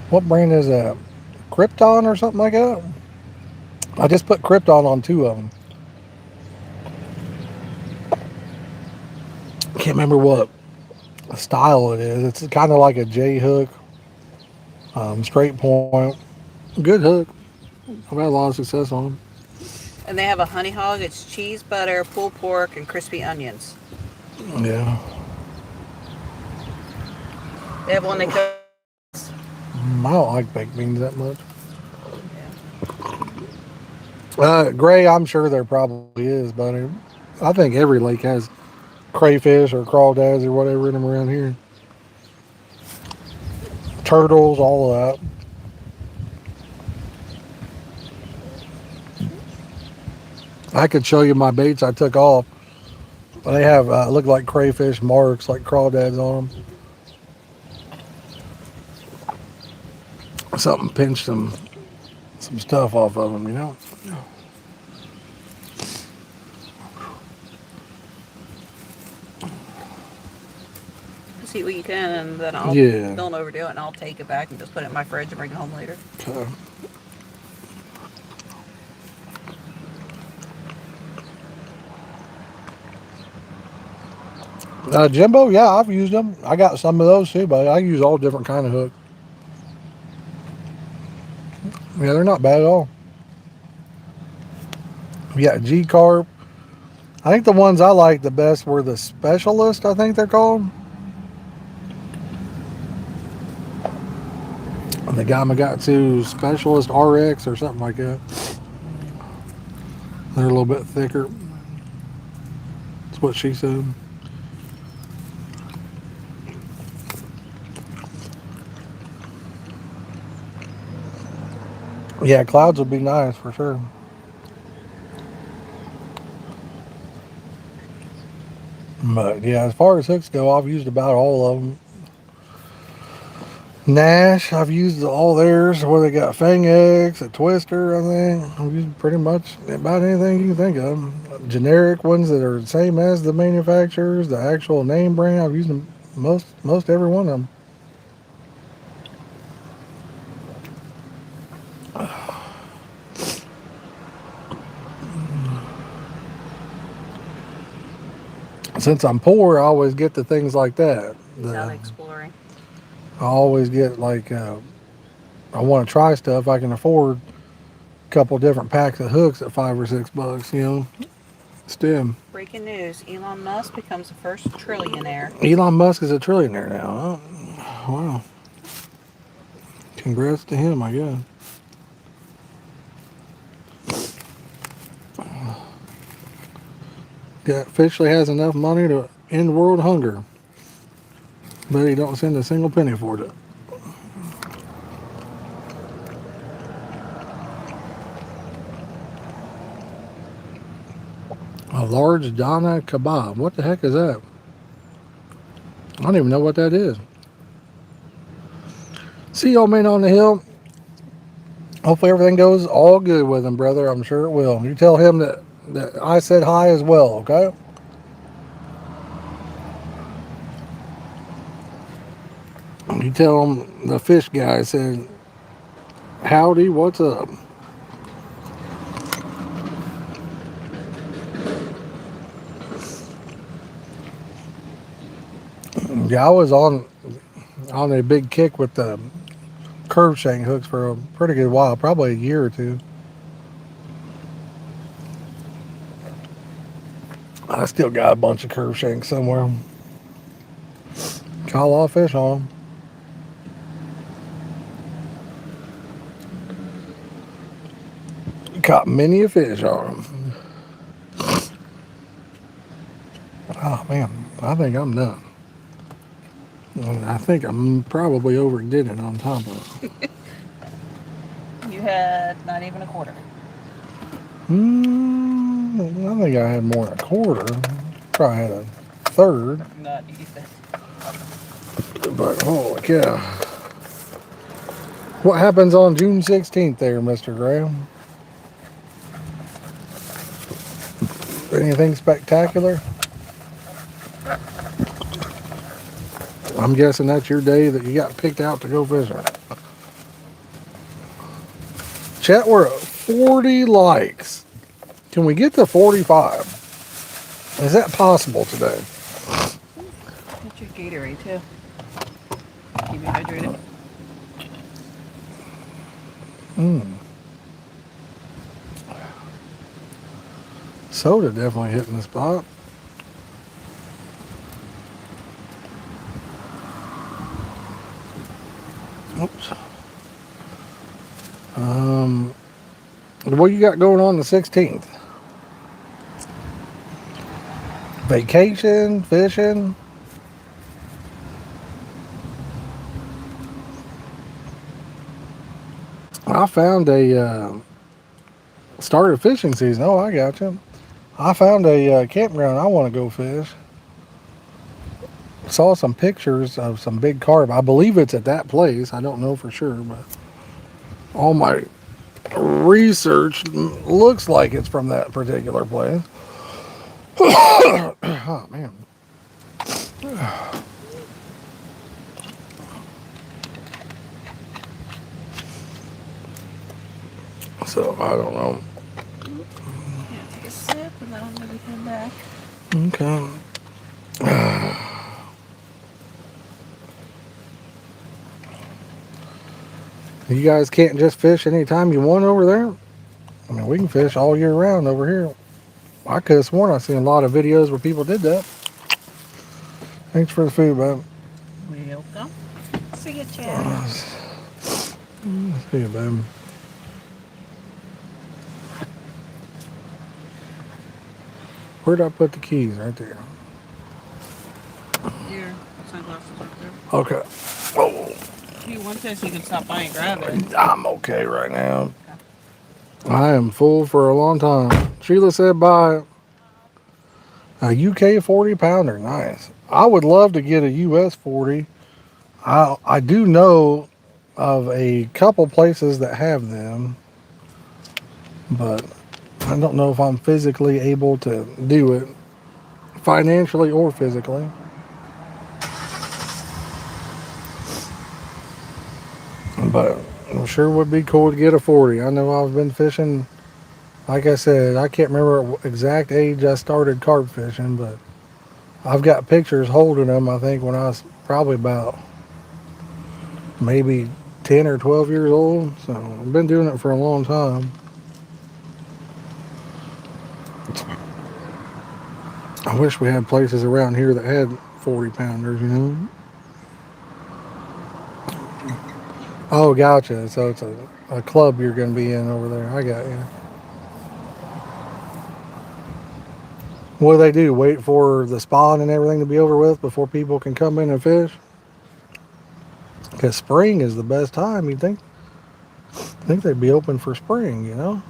what brand is that? Krypton or something like that. I just put Krypton on two of them. Can't remember what style it is. It's kind of like a J hook, straight point, good hook. I've had a lot of success on them. And they have a honey hog. It's cheese, butter, pulled pork, and crispy onions. Yeah. They have one they cook. I don't like baked beans that much. Yeah. Gray, I'm sure there probably is, but I think every lake has crayfish or crawdads or whatever in them around here. Turtles, all of that. I could show you my baits I took off. They have look like crayfish marks, like crawdads on them. Something pinched some stuff off of them, you know. Just eat what you can, and then I'll don't overdo it, and I'll take it back and just put it in my fridge and bring it home later. Okay. Jimbo, yeah, I've used them. I got some of those too, but I use all different kind of hook. Yeah, they're not bad at all. We got G Carp. I think the ones I liked the best were the Specialist, I think they're called. And the Gamakatsu Specialist RX or something like that. They're a little bit thicker. That's what she said. Yeah, clouds would be nice for sure. But yeah, as far as hooks go, I've used about all of them. Nash, I've used all theirs. Where they got Fang X, a Twister, I think. I've used pretty much about anything you can think of. Generic ones that are the same as the manufacturers, the actual name brand. I've used them most every one of them. Since I'm poor, I always get the things like that. He's out exploring. I always get like, I want to try stuff I can afford. A couple different packs of hooks at $5 or $6, you know. Stem. Breaking news: Elon Musk becomes the first trillionaire. Elon Musk is a trillionaire now. Oh, wow. Congrats to him, I guess. Yeah, officially has enough money to end world hunger, but he don't send a single penny for it. A large Donna kebab. What the heck is that? I don't even know what that is. See y'all man on the hill. Hopefully everything goes all good with him, brother. I'm sure it will. You tell him that I said hi as well, okay? You tell him the fish guy said, howdy, what's up? Yeah, I was on a big kick with the curve shank hooks for a pretty good while, probably a year or two. I still got a bunch of curve shanks somewhere. Caught a lot of fish on them. Caught many a fish on them. Oh man, I think I'm done. I think I'm probably overdid it on top of it. You had not even a quarter. I think I had more than a quarter. Probably had a third. Not even. But holy cow. What happens on June 16th there, Mr. Graham? Anything spectacular? I'm guessing that's your day that you got picked out to go fishing. Chat, we're at 40 likes. Can we get to 45? Is that possible today? Get your Gatorade too. Keep you hydrated. Soda definitely hitting the spot. Oops. What you got going on the 16th? Vacation, fishing? I found started fishing season. Oh, I got you. I found a campground I want to go fish. Saw some pictures of some big carp. I believe it's at that place. I don't know for sure, but all my research looks like it's from that particular place. Oh, man. So, I don't know. Yeah, take a sip and then I'm gonna be coming back. Okay. You guys can't just fish anytime you want over there? I mean, we can fish all year round over here. I could have sworn I've seen a lot of videos where people did that. Thanks for the food, bud. Welcome. See you, Chad. See you, babe. Where'd I put the keys? Right there. Your sunglasses right there. Okay. Oh, If you want this, you can stop by and grab it. I'm okay right now. I am full for a long time. Sheila said buy a UK 40 pounder. Nice. I would love to get a US 40. I do know of a couple places that have them, but I don't know if I'm physically able to do it, financially or physically. But it sure would be cool to get a 40. I know I've been fishing, like I said, I can't remember what exact age I started carp fishing, but I've got pictures holding them, I think, when I was probably about maybe 10 or 12 years old. So I've been doing it for a long time. I wish we had places around here that had 40 pounders, you know? Oh, gotcha. So it's a club you're going to be in over there. I got you. What do they do? Wait for the spawn and everything to be over with before people can come in and fish? Because spring is the best time, you'd think. I think they'd be open for spring, you know?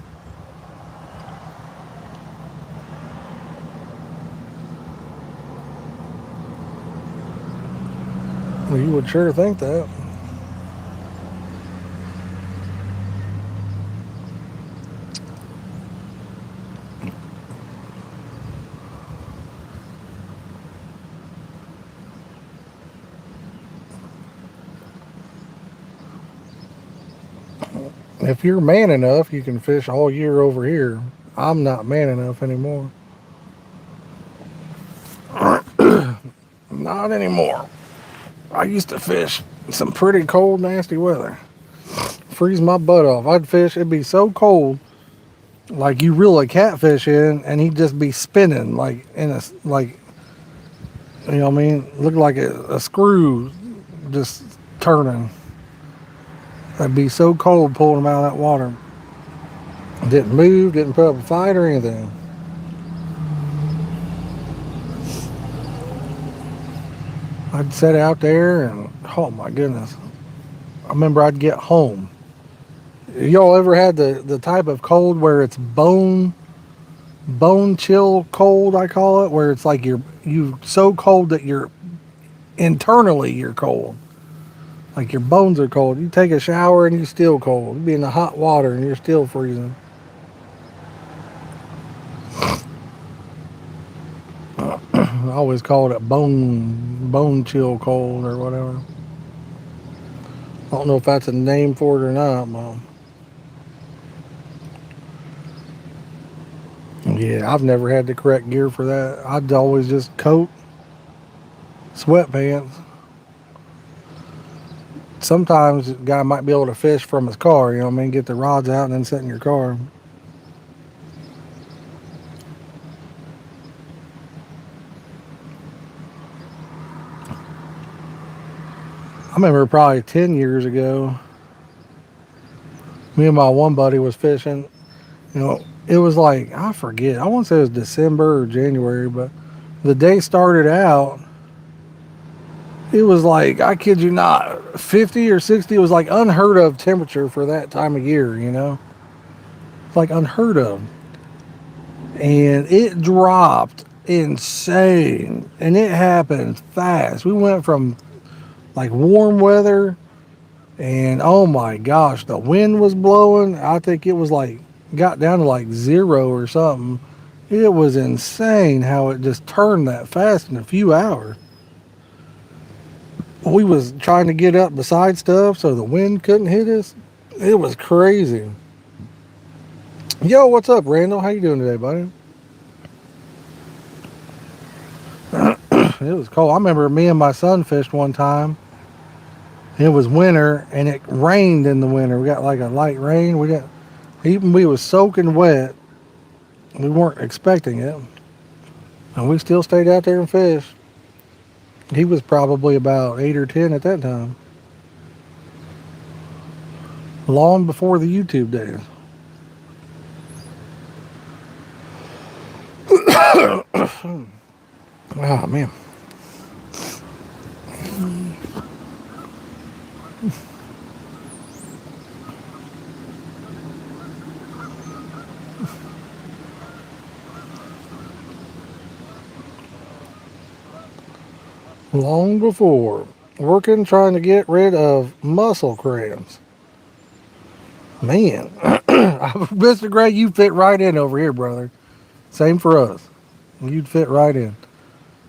Well, you would sure think that. If you're man enough, you can fish all year over here. I'm not man enough anymore. Not anymore. I used to fish some pretty cold, nasty weather. Freeze my butt off. I'd fish, it'd be so cold, like you reel a catfish in, and he'd just be spinning, like in a, like, you know what I mean? Looked like a screw just turning. I'd be so cold pulling him out of that water. Didn't move, didn't put up a fight or anything. I'd sit out there and, oh my goodness. I remember I'd get home. Y'all ever had the type of cold where it's bone chill cold, I call it, where it's like you so cold that you're internally you're cold. Like your bones are cold. You take a shower and you're still cold. You be in the hot water and you're still freezing. I always called it bone chill cold or whatever. I don't know if that's a name for it or not, but yeah, I've never had the correct gear for that. I'd always just coat, sweatpants. Sometimes a guy might be able to fish from his car, you know what I mean? Get the rods out and then sit in your car. I remember probably 10 years ago, me and my one buddy was fishing. You know, it was like, I forget, I want to say it was December or January, but the day started out, it was like, I kid you not, 50 or 60. It was like unheard of temperature for that time of year, you know? It's like unheard of. And it dropped insane. And it happened fast. We went from like warm weather, and oh my gosh, the wind was blowing. I think it was like, got down to like 0 or something. It was insane how it just turned that fast in a few hours. We was trying to get up beside stuff so the wind couldn't hit us. It was crazy. Yo, what's up, Randall? How you doing today, buddy? It was cold. I remember me and my son fished one time. It was winter and it rained in the winter. We got like a light rain. We was soaking wet. We weren't expecting it, and we still stayed out there and fished. He was probably about 8 or 10 at that time, long before the YouTube days. Oh man. Long before. Working trying to get rid of muscle cramps. Man. Mr. Gray, you fit right in over here, brother. Same for us. You'd fit right in.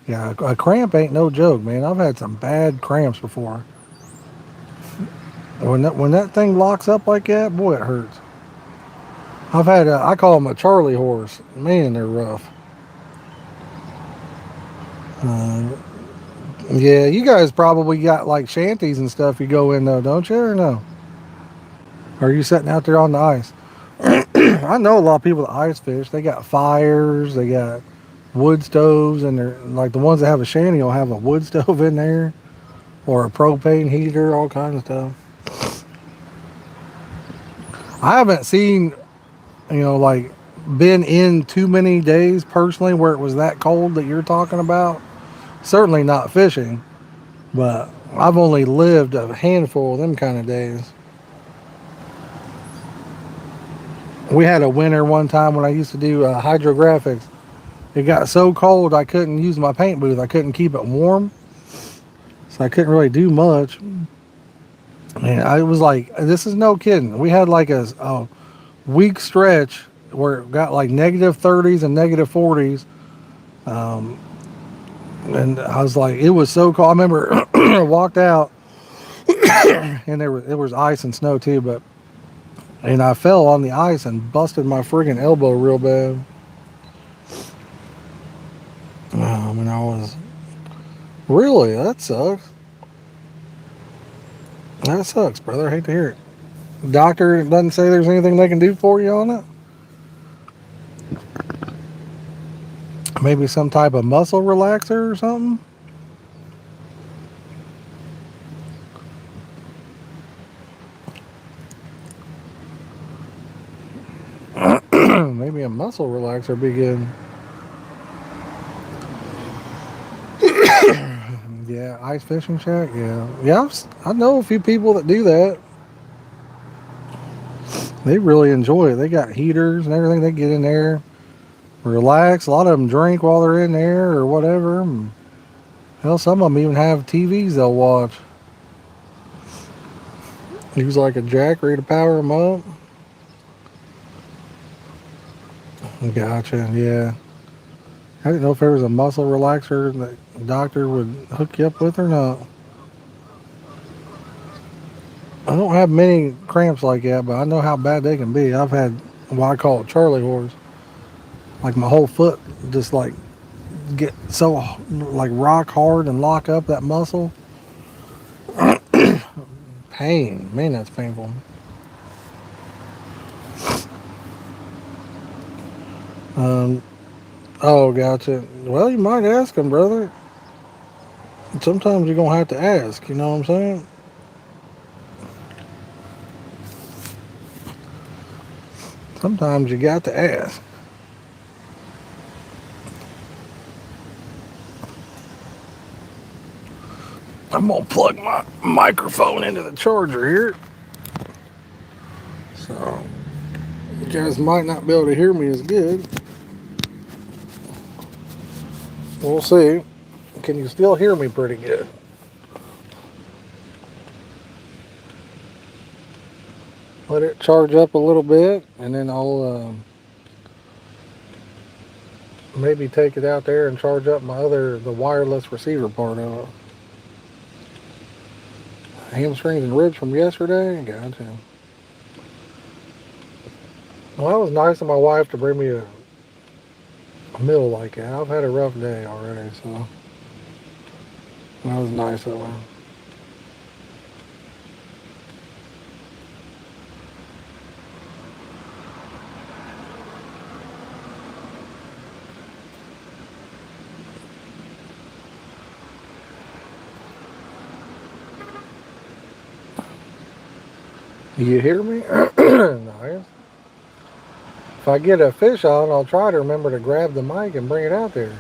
Yeah, a cramp ain't no joke, man. I've had some bad cramps before. When that thing locks up like that, boy, it hurts. I call them a Charlie horse. Man, they're rough. Uh, yeah, you guys probably got like shanties and stuff you go in though, don't you, or no? Or are you sitting out there on the ice? I know a lot of people that ice fish. They got fires, they got wood stoves, and they're like the ones that have a shanty will have a wood stove in there or a propane heater, all kinds of stuff. I haven't seen, like been in too many days personally where it was that cold that you're talking about. Certainly not fishing, but I've only lived a handful of them kind of days. We had a winter one time when I used to do hydrographics. It got so cold I couldn't use my paint booth. I couldn't keep it warm, so I couldn't really do much. And I was like, this is no kidding. We had like a week stretch where it got like negative 30s and negative 40s. And I was like, it was so cold. I remember I walked out and there was ice and snow too, and I fell on the ice and busted my friggin' elbow real bad. And I was really, that sucks. That sucks, brother. I hate to hear it. Doctor doesn't say there's anything they can do for you on it. Maybe some type of muscle relaxer or something. Maybe a muscle relaxer would be good. Yeah, ice fishing shack. Yeah. I know a few people that do that. They really enjoy it. They got heaters and everything. They get in there, relax. A lot of them drink while they're in there or whatever. And hell, some of them even have TVs they'll watch. Use like a jackery to power them up. Gotcha. Yeah. I didn't know if there was a muscle relaxer that the doctor would hook you up with or not. I don't have many cramps like that, but I know how bad they can be. I've had what I call Charlie horse. Like my whole foot just like get so like rock hard and lock up that muscle. Pain, man, that's painful. Um, oh, gotcha. Well, you might ask him, brother. Sometimes you're gonna have to ask. You know what I'm saying? Sometimes you got to ask. I'm gonna plug my microphone into the charger here, so you guys might not be able to hear me as good. We'll see. Can you still hear me pretty good? Let it charge up a little bit, and then I'll maybe take it out there and charge up the wireless receiver part of it. Hamstrings and ribs from yesterday. Gotcha. Well, that was nice of my wife to bring me a meal like that. I've had a rough day already, so that was nice of her. You hear me? Nice. If I get a fish on, I'll try to remember to grab the mic and bring it out there.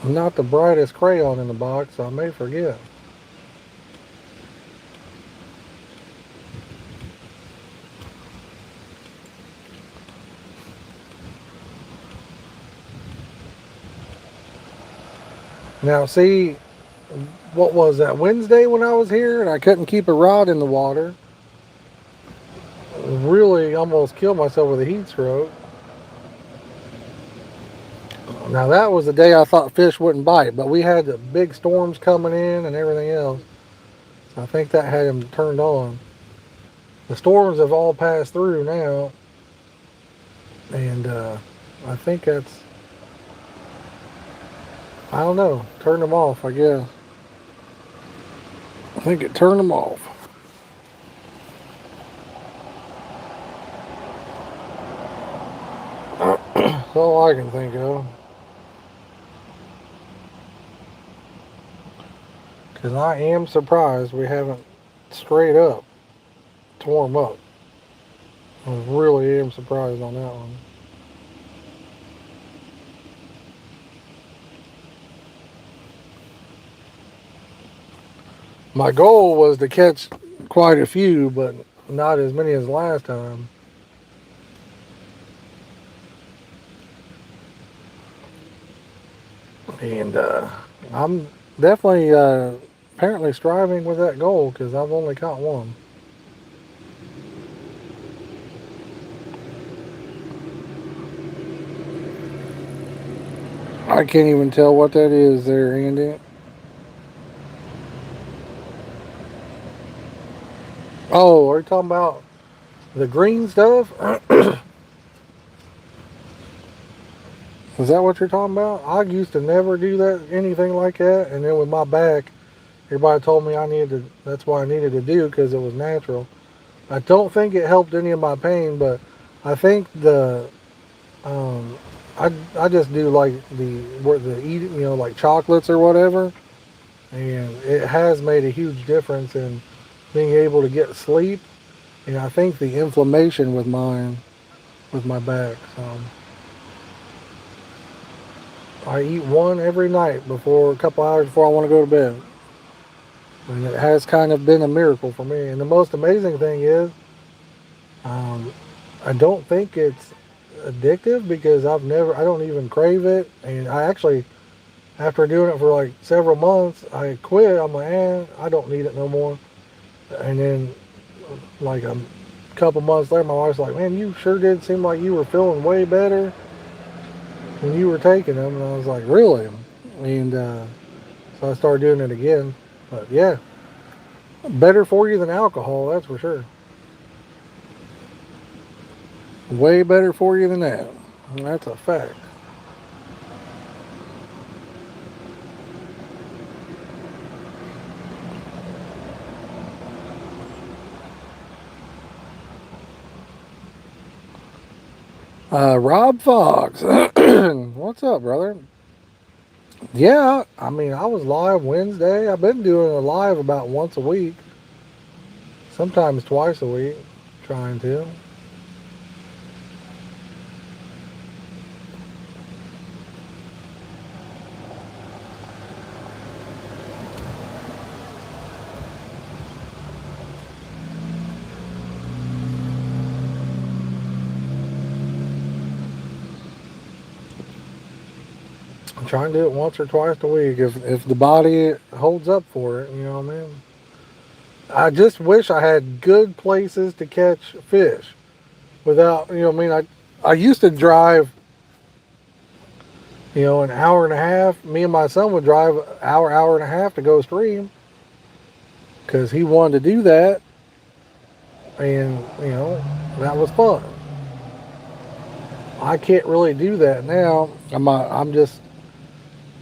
I'm not the brightest crayon in the box, so I may forget. Now, see, what was that, Wednesday when I was here and I couldn't keep a rod in the water? Really almost killed myself with a heat stroke. Now, that was the day I thought fish wouldn't bite, but we had the big storms coming in and everything else. So I think that had him turned on. The storms have all passed through now, and I think I don't know, turned them off, I guess. I think it turned them off. That's all I can think of. Because I am surprised we haven't straight up tore them up. I really am surprised on that one. My goal was to catch quite a few, but not as many as last time. And I'm definitely apparently striving with that goal because I've only caught one. I can't even tell what that is there, Andy. Oh, are you talking about the green stuff? Is that what you're talking about? I used to never do that, anything like that, and then with my back, everybody told me that's why I needed to do because it was natural. I don't think it helped any of my pain, but I think um, I just do like the eating, like chocolates or whatever, and it has made a huge difference in being able to get sleep. And I think the inflammation with my back. So I eat one every night a couple hours before I want to go to bed. And it has kind of been a miracle for me. And the most amazing thing is, um, I don't think it's addictive because I don't even crave it. And I actually, after doing it for like several months, I quit. I'm like, I don't need it no more. And then, like a couple months later, my wife's like, man, you sure did seem like you were feeling way better. when you were taking them, and I was like, really? And so I started doing it again. But yeah, better for you than alcohol, that's for sure. Way better for you than that. That's a fact. Rob Fox, what's up, brother? Yeah, I mean, I was live Wednesday. I've been doing a live about once a week, sometimes twice a week, trying to. I'm trying to do it once or twice a week if the body holds up for it, you know what I mean? I just wish I had good places to catch fish without, you know what I mean? I used to drive, an hour and a half. Me and my son would drive an hour and a half to go stream because he wanted to do that, and that was fun. I can't really do that now.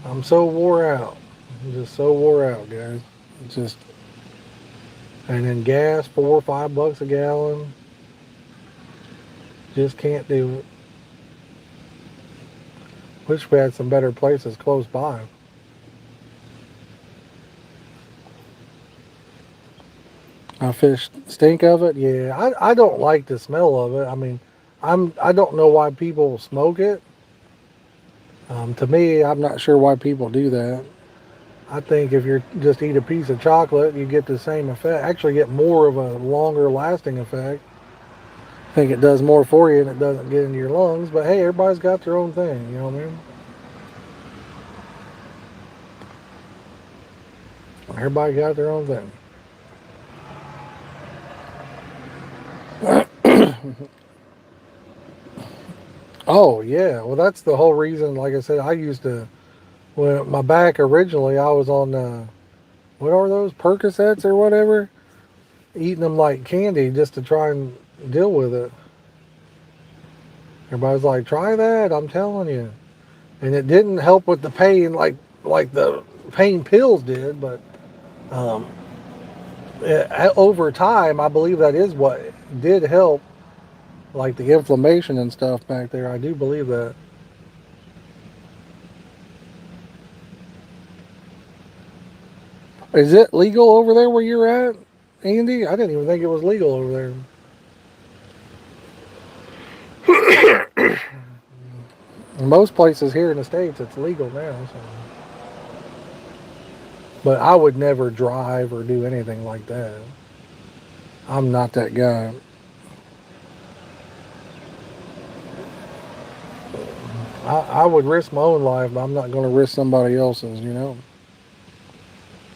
I'm so wore out. I'm just so wore out, guys. Just and then gas, $4 or $5 a gallon. Just can't do it. Wish we had some better places close by. Fish stink of it. Yeah, I don't like the smell of it. I mean, I don't know why people smoke it. To me, I'm not sure why people do that. I think if you just eat a piece of chocolate, you get the same effect. Actually, get more of a longer lasting effect. I think it does more for you and it doesn't get into your lungs. But hey, everybody's got their own thing. You know what I mean? Everybody got their own thing. Oh yeah, well that's the whole reason. Like I said, I used to when my back originally, I was on what are those Percocets or whatever, eating them like candy just to try and deal with it. Everybody's like, try that, I'm telling you, and it didn't help with the pain like the pain pills did, but um, over time, I believe that is what did help, like the inflammation and stuff back there. I do believe that. Is it legal over there where you're at, Andy? I didn't even think it was legal over there. In most places here in the States, it's legal now. So. But I would never drive or do anything like that. I'm not that guy. I would risk my own life, but I'm not going to risk somebody else's.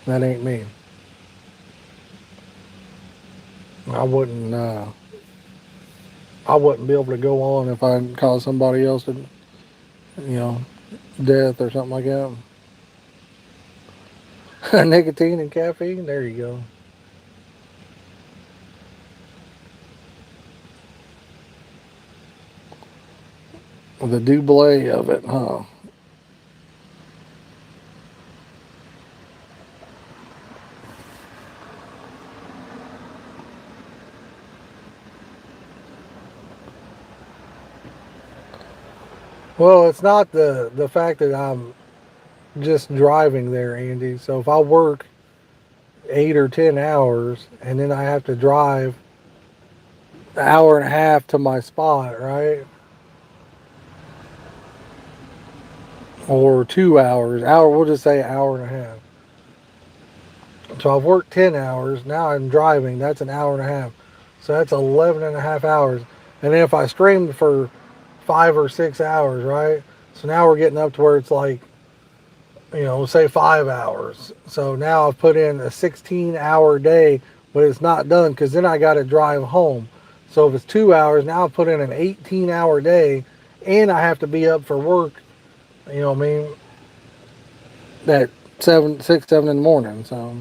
That ain't me. I wouldn't. I wouldn't be able to go on if I caused somebody else to, you know, death or something like that. Nicotine and caffeine. There you go. The double of it, huh? Well, it's not the fact that I'm just driving there, Andy. So if I work 8 or 10 hours and then I have to drive an hour and a half to my spot, right? Or 2 hours, we'll just say an hour and a half. So I've worked 10 hours. Now I'm driving. That's an hour and a half. So that's 11 and a half hours. And then if I streamed for 5 or 6 hours, right? So now we're getting up to where it's like, say 5 hours. So now I've put in a 16-hour day, but it's not done because then I got to drive home. So if it's 2 hours, now I've put in an 18-hour day and I have to be up for work You know what I mean? At 7 in the morning. So,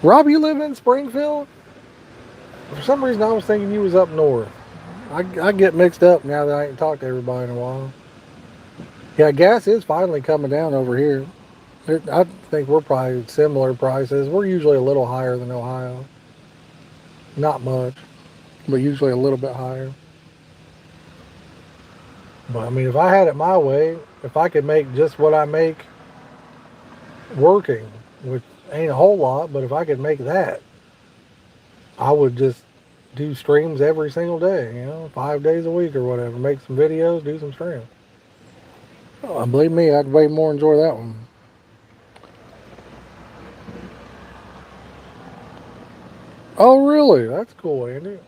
Rob, you live in Springfield? For some reason, I was thinking you was up north. I get mixed up now that I ain't talked to everybody in a while. Yeah, gas is finally coming down over here. I think we're probably similar prices. We're usually a little higher than Ohio. Not much, but usually a little bit higher. But I mean, if I had it my way, if I could make just what I make working, which ain't a whole lot, but if I could make that, I would just do streams every single day, 5 days a week or whatever. Make some videos, do some streams. Oh, believe me, I'd way more enjoy that one. Oh, really? That's cool, Andy.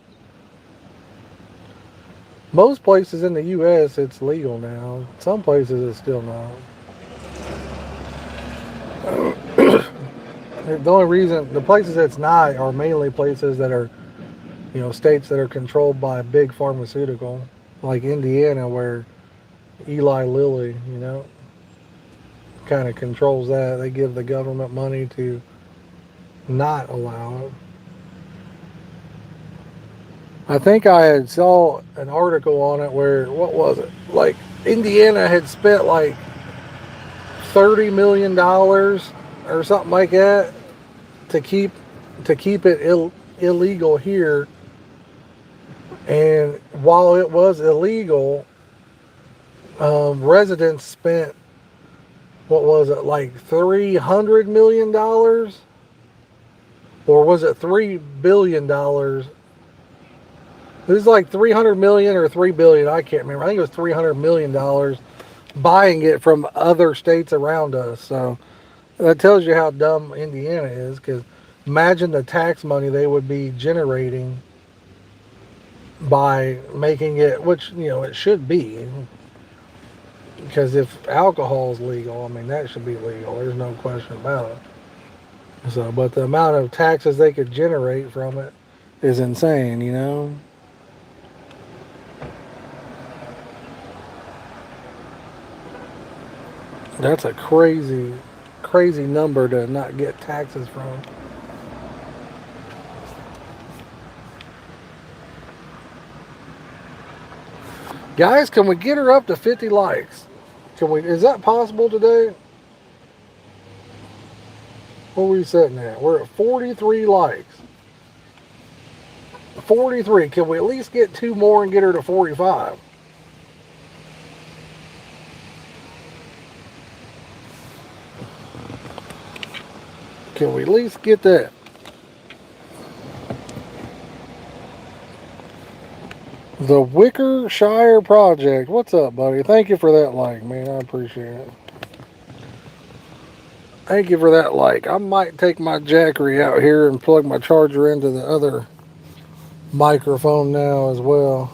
Most places in the U.S. it's legal now. Some places it's still not. The only reason the places it's not are mainly places that are, states that are controlled by big pharmaceutical, like Indiana, where Eli Lilly, kind of controls that. They give the government money to not allow it. I think I had saw an article on it where what was it? Like Indiana had spent like $30 million or something like that to keep it illegal here. And while it was illegal, residents spent what was it like $300 million, or was it $3 billion? It was like 300 million or 3 billion. I can't remember. I think it was $300 million buying it from other states around us. So that tells you how dumb Indiana is. Because imagine the tax money they would be generating by making it, which it should be. Because if alcohol is legal, I mean that should be legal. There's no question about it. So, but the amount of taxes they could generate from it is insane. That's a crazy, crazy number to not get taxes from. Guys, can we get her up to 50 likes? Can we? Is that possible today? What are we sitting at? We're at 43 likes. 43. Can we at least get two more and get her to 45? Can we at least get that? The Wickershire Project. What's up, buddy? Thank you for that like, man. I appreciate it. Thank you for that like. I might take my Jackery out here and plug my charger into the other microphone now as well.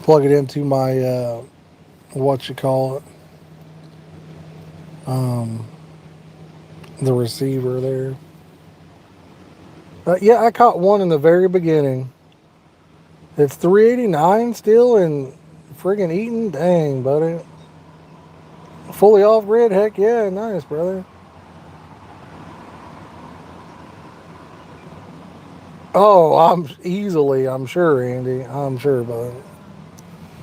Plug it into my, what you call it, um, the receiver there. Yeah, I caught one in the very beginning. It's 389 still and friggin' eating. Dang, buddy. Fully off grid? Heck yeah, nice, brother. Oh, I'm sure, Andy. I'm sure, bud.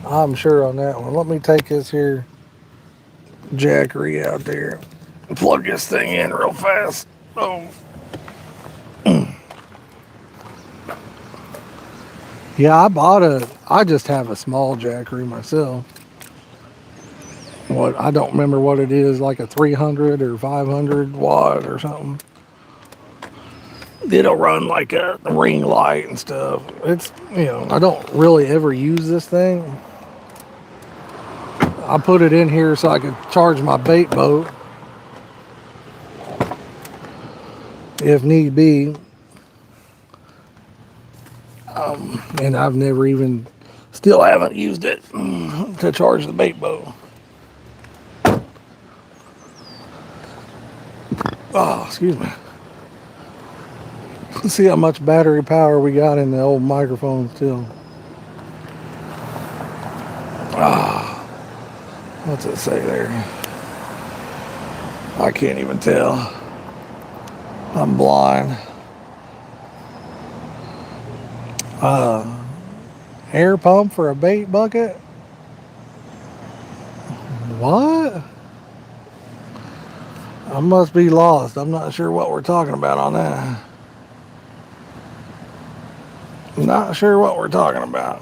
I'm sure on that one. Let me take this here Jackery out there. Plug this thing in real fast. Oh. Yeah, I just have a small Jackery myself. I don't remember what it is, like a 300 or 500 watt or something. It'll run like a ring light and stuff. I don't really ever use this thing. I put it in here so I could charge my bait boat if need be. And I've never even, still haven't used it to charge the bait boat. Oh, excuse me. Let's see how much battery power we got in the old microphone still. What's it say there? I can't even tell. I'm blind. Air pump for a bait bucket? What? I must be lost. I'm not sure what we're talking about on that. Not sure what we're talking about.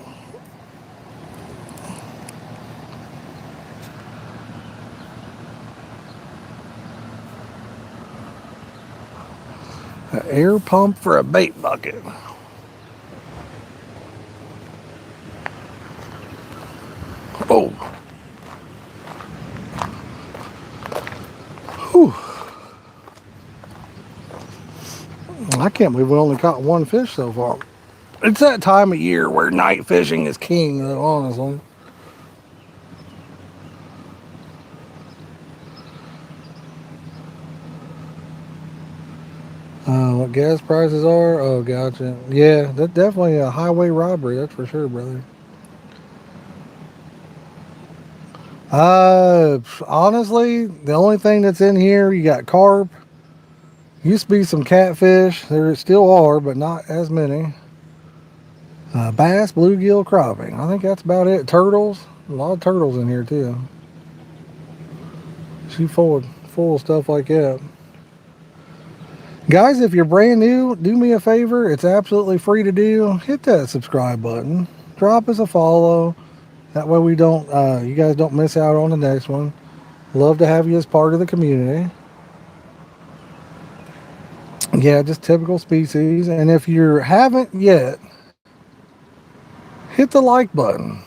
An air pump for a bait bucket. Oh. Whew. I can't believe we only caught one fish so far. It's that time of year where night fishing is king, though, honestly. What gas prices are? Oh, gotcha. Yeah, that's definitely a highway robbery. That's for sure, brother. Honestly, the only thing that's in here, you got carp. Used to be some catfish. There still are, but not as many. Bass, bluegill, crappie. I think that's about it. Turtles. A lot of turtles in here too. She's full of stuff like that. Guys, if you're brand new, do me a favor. It's absolutely free to do. Hit that subscribe button. Drop us a follow. That way we don't, you guys don't miss out on the next one. Love to have you as part of the community. Yeah, just typical species. And if you haven't yet, hit the like button.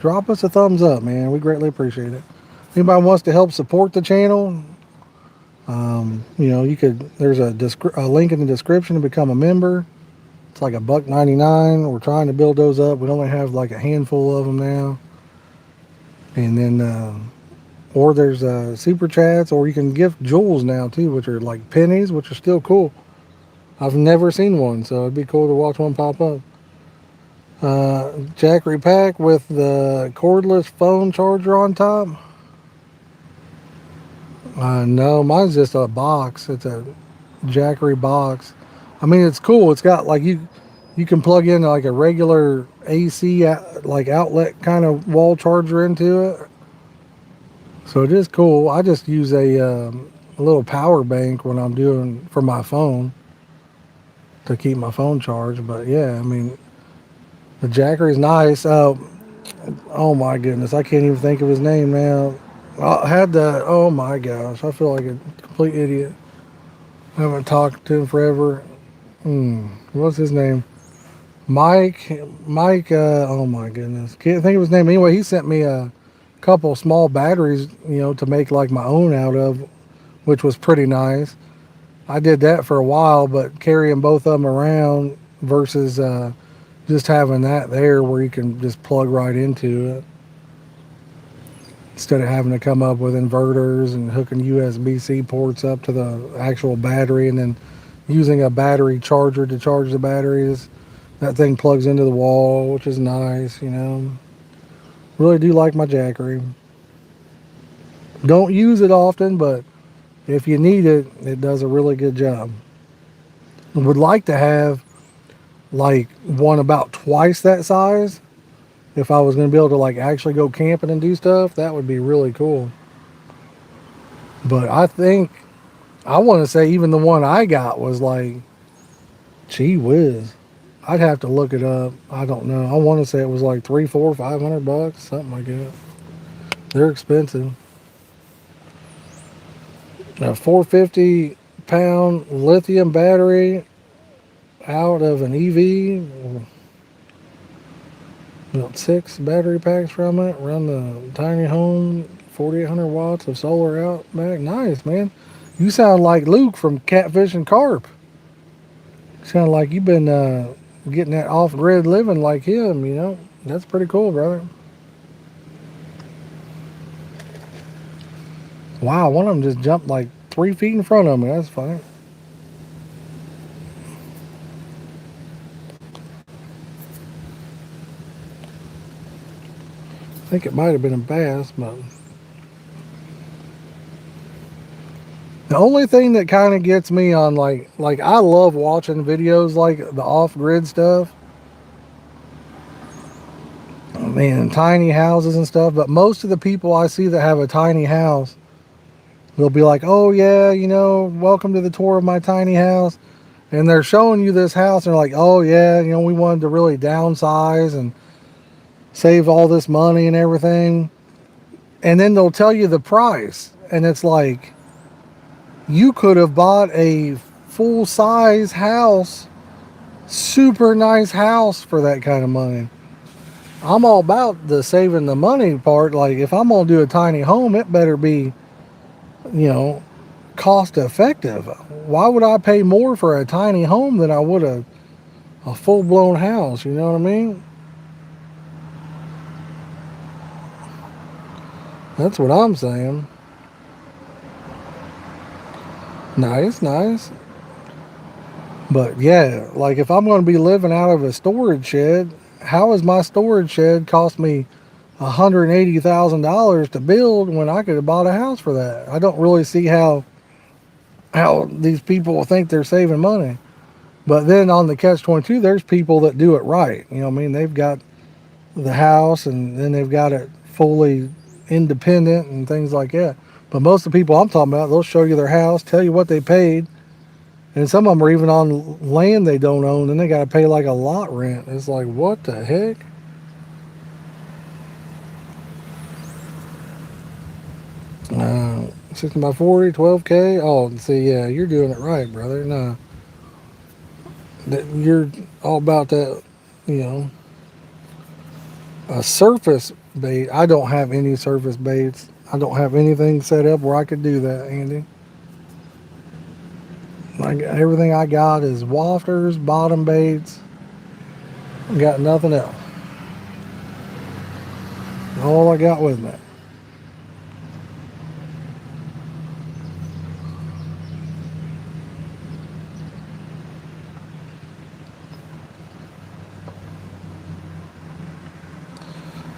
Drop us a thumbs up, man. We greatly appreciate it. Anybody wants to help support the channel, you could. There's a link in the description to become a member. It's like $1.99. We're trying to build those up. We only have like a handful of them now. And then, or there's super chats, or you can gift jewels now too, which are like pennies, which are still cool. I've never seen one, so it'd be cool to watch one pop up. Jackery pack with the cordless phone charger on top. No, mine's just a box. It's a Jackery box. I mean, it's cool. It's got like you can plug in like a regular AC like outlet kind of wall charger into it. So it is cool. I just use a little power bank when I'm doing for my phone to keep my phone charged. But yeah, I mean, the Jackery's nice. Oh my goodness, I can't even think of his name now. I had the, oh my gosh, I feel like a complete idiot. I haven't talked to him forever. What's his name? Mike, oh my goodness. Can't think of his name. Anyway, he sent me a couple small batteries, to make like my own out of, which was pretty nice. I did that for a while, but carrying both of them around versus just having that there where you can just plug right into it instead of having to come up with inverters and hooking USB-C ports up to the actual battery and then using a battery charger to charge the batteries. That thing plugs into the wall, which is nice, Really do like my Jackery. Don't use it often, but if you need it, it does a really good job. Would like to have like one about twice that size. If I was going to be able to like actually go camping and do stuff, that would be really cool. But I think, I want to say even the one I got was like, gee whiz. I'd have to look it up. I don't know. I want to say it was like $300, $400, $500, something like that. They're expensive. A 450-pound lithium battery out of an EV. Built 6 battery packs from it. Run the tiny home. 4,800 watts of solar out back. Nice, man. You sound like Luke from Catfish and Carp. Sound like you've been getting that off-grid living like him, That's pretty cool, brother. Wow, one of them just jumped like 3 feet in front of me. That's funny. I think it might have been a bass, but The only thing that kind of gets me on like I love watching videos like the off-grid stuff. I mean, tiny houses and stuff, but most of the people I see that have a tiny house, they'll be like, "Oh yeah, welcome to the tour of my tiny house." And they're showing you this house and they're like, "Oh yeah, we wanted to really downsize and save all this money and everything." And then they'll tell you the price, and it's like you could have bought a full size house, super nice house for that kind of money. I'm all about the saving the money part. Like if I'm gonna do a tiny home, it better be, you know, cost effective. Why would I pay more for a tiny home than I would a full blown house? You know what I mean? That's what I'm saying. Nice, nice. But yeah, like if I'm going to be living out of a storage shed, how is my storage shed cost me $180,000 to build when I could have bought a house for that? I don't really see how these people think they're saving money. But then on the catch 22, there's people that do it right. You know what I mean? They've got the house and then they've got it fully independent and things like that. But most of the people I'm talking about, they'll show you their house, tell you what they paid, and some of them are even on land they don't own, and they got to pay like a lot rent. It's like, what the heck? 60 by 40, 12K. Oh, see, yeah, you're doing it right, brother. No, you're all about that, you know, a surface bait. I don't have any surface baits. I don't have anything set up where I could do that, Andy. Like everything I got is wafters, bottom baits. I got nothing else. All I got with me.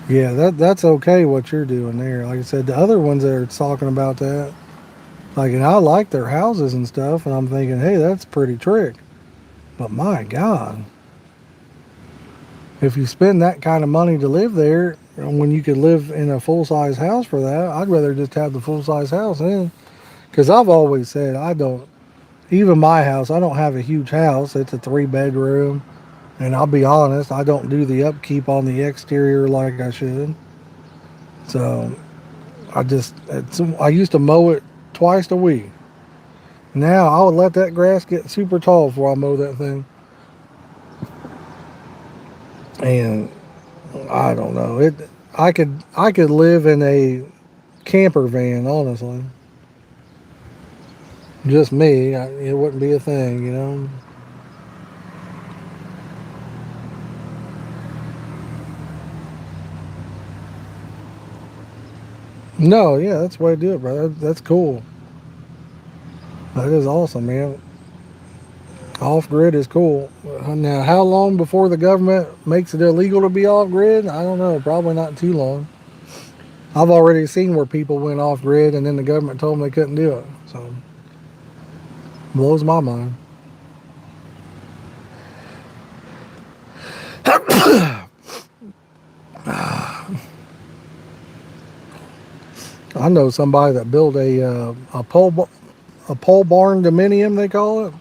Yeah, that's okay what you're doing there. Like I said, the other ones that are talking about that, like, and I like their houses and stuff, and I'm thinking, hey, that's a pretty trick. But my God, if you spend that kind of money to live there, when you could live in a full size house for that, I'd rather just have the full size house in. Because I've always said I don't, even my house, I don't have a huge house. It's a 3 bedroom. And I'll be honest, I don't do the upkeep on the exterior like I should. So I used to mow it twice a week. Now I would let that grass get super tall before I mow that thing. And I don't know. I could live in a camper van, honestly. Just me. It wouldn't be a thing, you know. No, yeah, that's the way to do it, brother. That's cool. That is awesome, man. Off grid is cool. Now, how long before the government makes it illegal to be off grid? I don't know. Probably not too long. I've already seen where people went off grid and then the government told them they couldn't do it. So, blows my mind. I know somebody that built a pole barn dominium, they call it.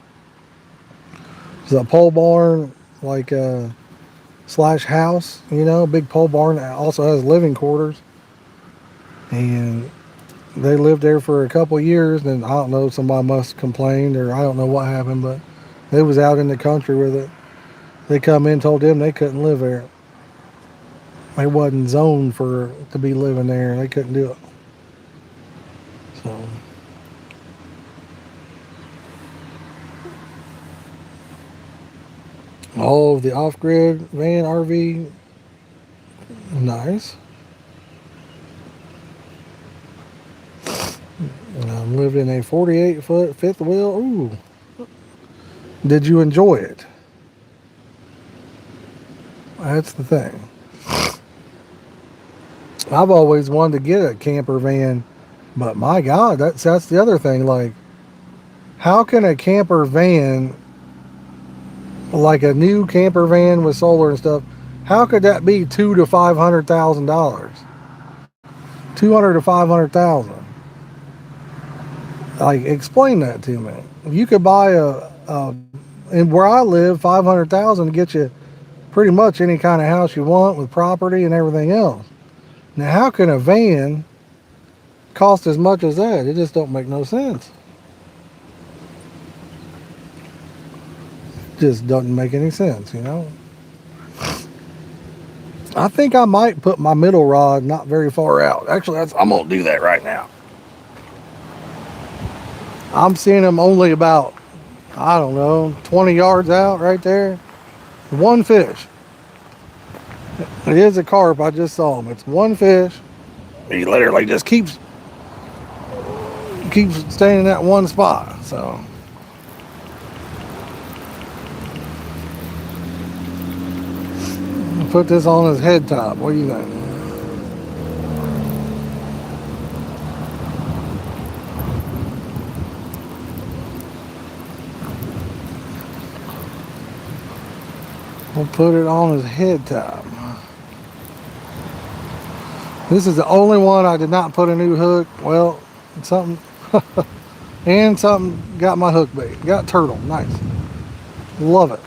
It's a pole barn like slash house, big pole barn that also has living quarters. And they lived there for a couple of years. Then I don't know, somebody must have complained or I don't know what happened, but they was out in the country with it. They come in, told them they couldn't live there. They wasn't zoned for to be living there. They couldn't do it. So all of the off-grid van RV, nice. Lived in a 48-foot fifth wheel. Ooh, did you enjoy it? That's the thing. I've always wanted to get a camper van, but my God, that's the other thing. Like, how can a camper van, like a new camper van with solar and stuff, how could that be $200,000 to $500,000? 200 to 500,000. Like, explain that to me. You could buy and where I live, 500,000 to get you pretty much any kind of house you want with property and everything else. Now, how can a van cost as much as that? It just don't make no sense. Just doesn't make any sense, you know. I think I might put my middle rod not very far out. Actually, I'm gonna do that right now. I'm seeing them only about, I don't know, 20 yards out right there. One fish. It is a carp. I just saw him. It's one fish. He literally just keeps staying in that one spot. So put this on his head top. What do you think? We'll put it on his head top. This is the only one I did not put a new hook. Well, something and something got my hook bait. Got turtle. Nice. Love it.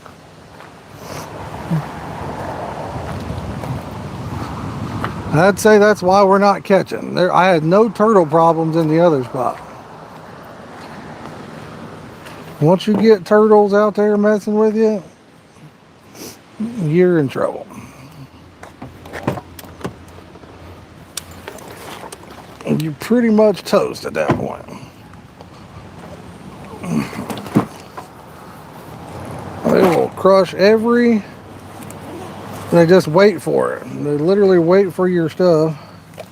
I'd say that's why we're not catching. I had no turtle problems in the other spot. Once you get turtles out there messing with you, you're in trouble. You're pretty much toast at that point. They will crush every... They just wait for it. They literally wait for your stuff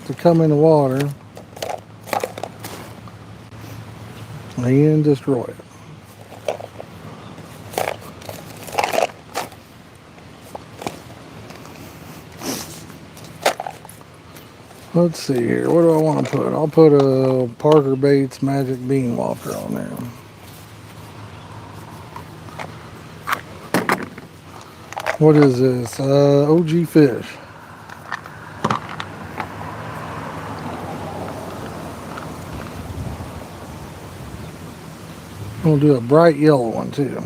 to come in the water and destroy it. Let's see here. What do I want to put? I'll put a Parker Baits Magic Bean Walker on there. What is this? OG Fish. I'm going to do a bright yellow one too.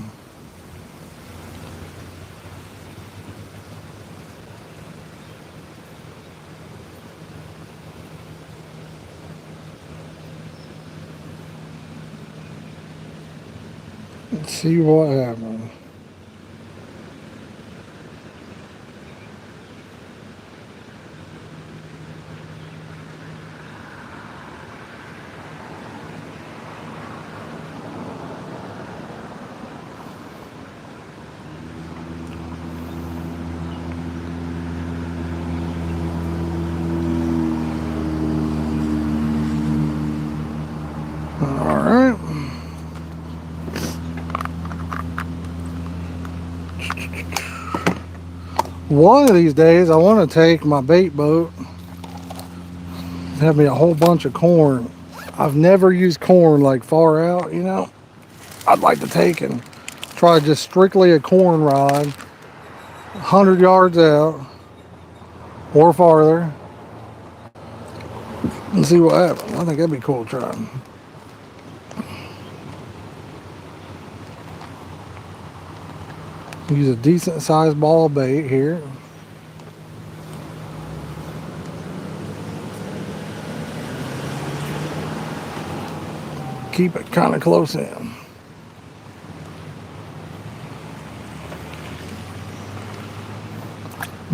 Let's see what happens. Alright. One of these days I want to take my bait boat, have me a whole bunch of corn. I've never used corn like far out, you know. I'd like to take and try just strictly a corn rod, 100 yards out or farther, and see what happens. I think that'd be cool to try. Use a decent sized ball of bait here. Keep it kind of close in.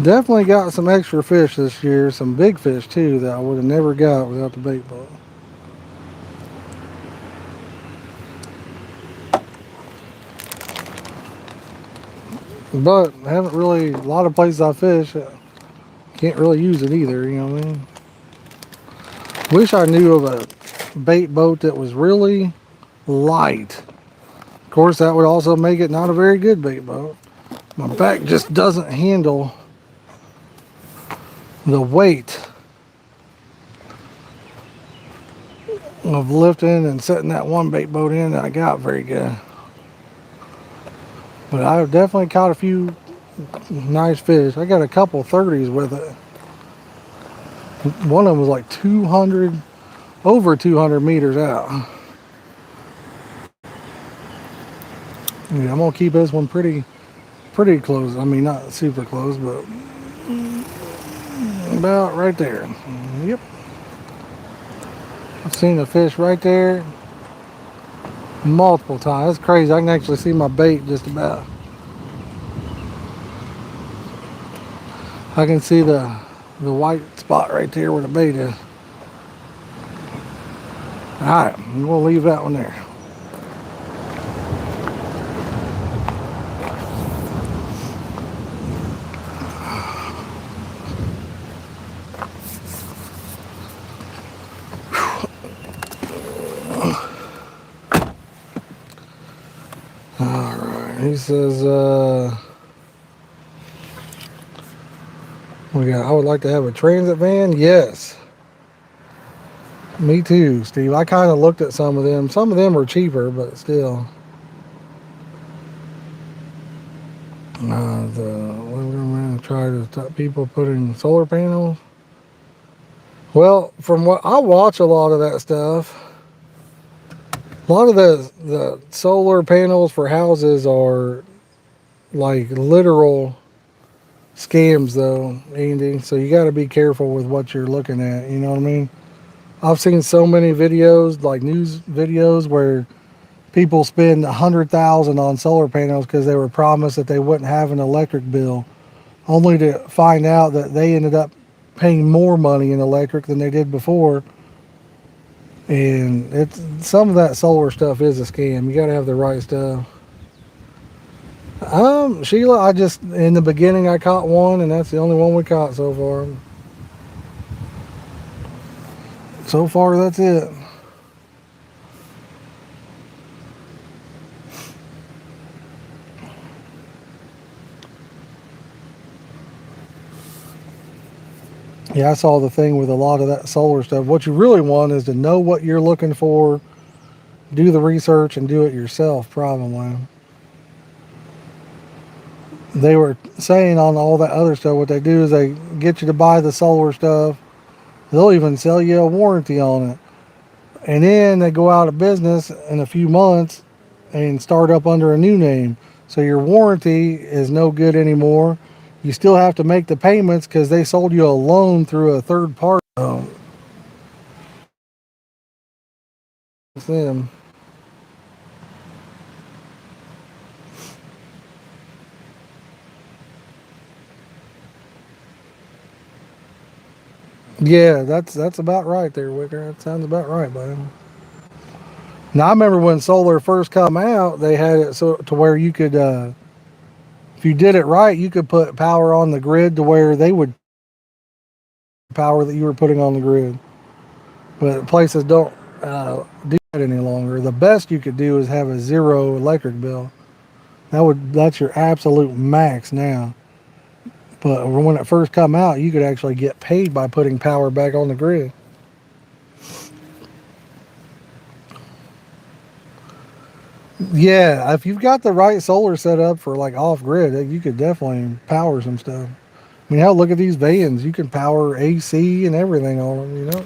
Definitely got some extra fish this year, some big fish too that I would have never got without the bait boat. But I haven't really, a lot of places I fish, can't really use it either, you know what I mean? Wish I knew of a bait boat that was really light. Of course, that would also make it not a very good bait boat. My back just doesn't handle the weight of lifting and setting that one bait boat in that I got very good. But I've definitely caught a few nice fish. I got a couple 30s with it. One of them was like 200, over 200 meters out. Yeah, I'm gonna keep this one pretty close. I mean, not super close, but about right there. Yep. I've seen a fish right there multiple times. It's crazy. I can actually see my bait just about. I can see the white spot right there where the bait is. All right, we'll leave that one there. All right, he says, I would like to have a transit van. Yes. Me too, Steve. I kind of looked at some of them. Some of them are cheaper, but still. We're going to try to stop people putting solar panels. Well, from what I watch, a lot of that stuff, a lot of the solar panels for houses are like literal scams, though, Andy. So you got to be careful with what you're looking at. You know what I mean? I've seen so many videos, like news videos, where people spend $100,000 on solar panels because they were promised that they wouldn't have an electric bill, only to find out that they ended up paying more money in electric than they did before. And it's some of that solar stuff is a scam. You got to have the right stuff. Sheila, I just in the beginning I caught one, and that's the only one we caught so far. So far, that's it. Yeah, I saw the thing with a lot of that solar stuff. What you really want is to know what you're looking for, do the research, and do it yourself, probably. They were saying on all that other stuff, what they do is they get you to buy the solar stuff. They'll even sell you a warranty on it. And then they go out of business in a few months and start up under a new name. So your warranty is no good anymore. You still have to make the payments because they sold you a loan through a third party. It's them. Yeah, that's about right there, Wicker. That sounds about right, buddy. Now I remember when solar first come out, they had it so to where you could, if you did it right, you could put power on the grid to where they would power that you were putting on the grid. But places don't do that any longer. The best you could do is have a zero electric bill. That's your absolute max now. But when it first come out, you could actually get paid by putting power back on the grid. Yeah, if you've got the right solar set up for like off grid, you could definitely power some stuff. I mean, hell, look at these vans. You can power AC and everything on them, you know?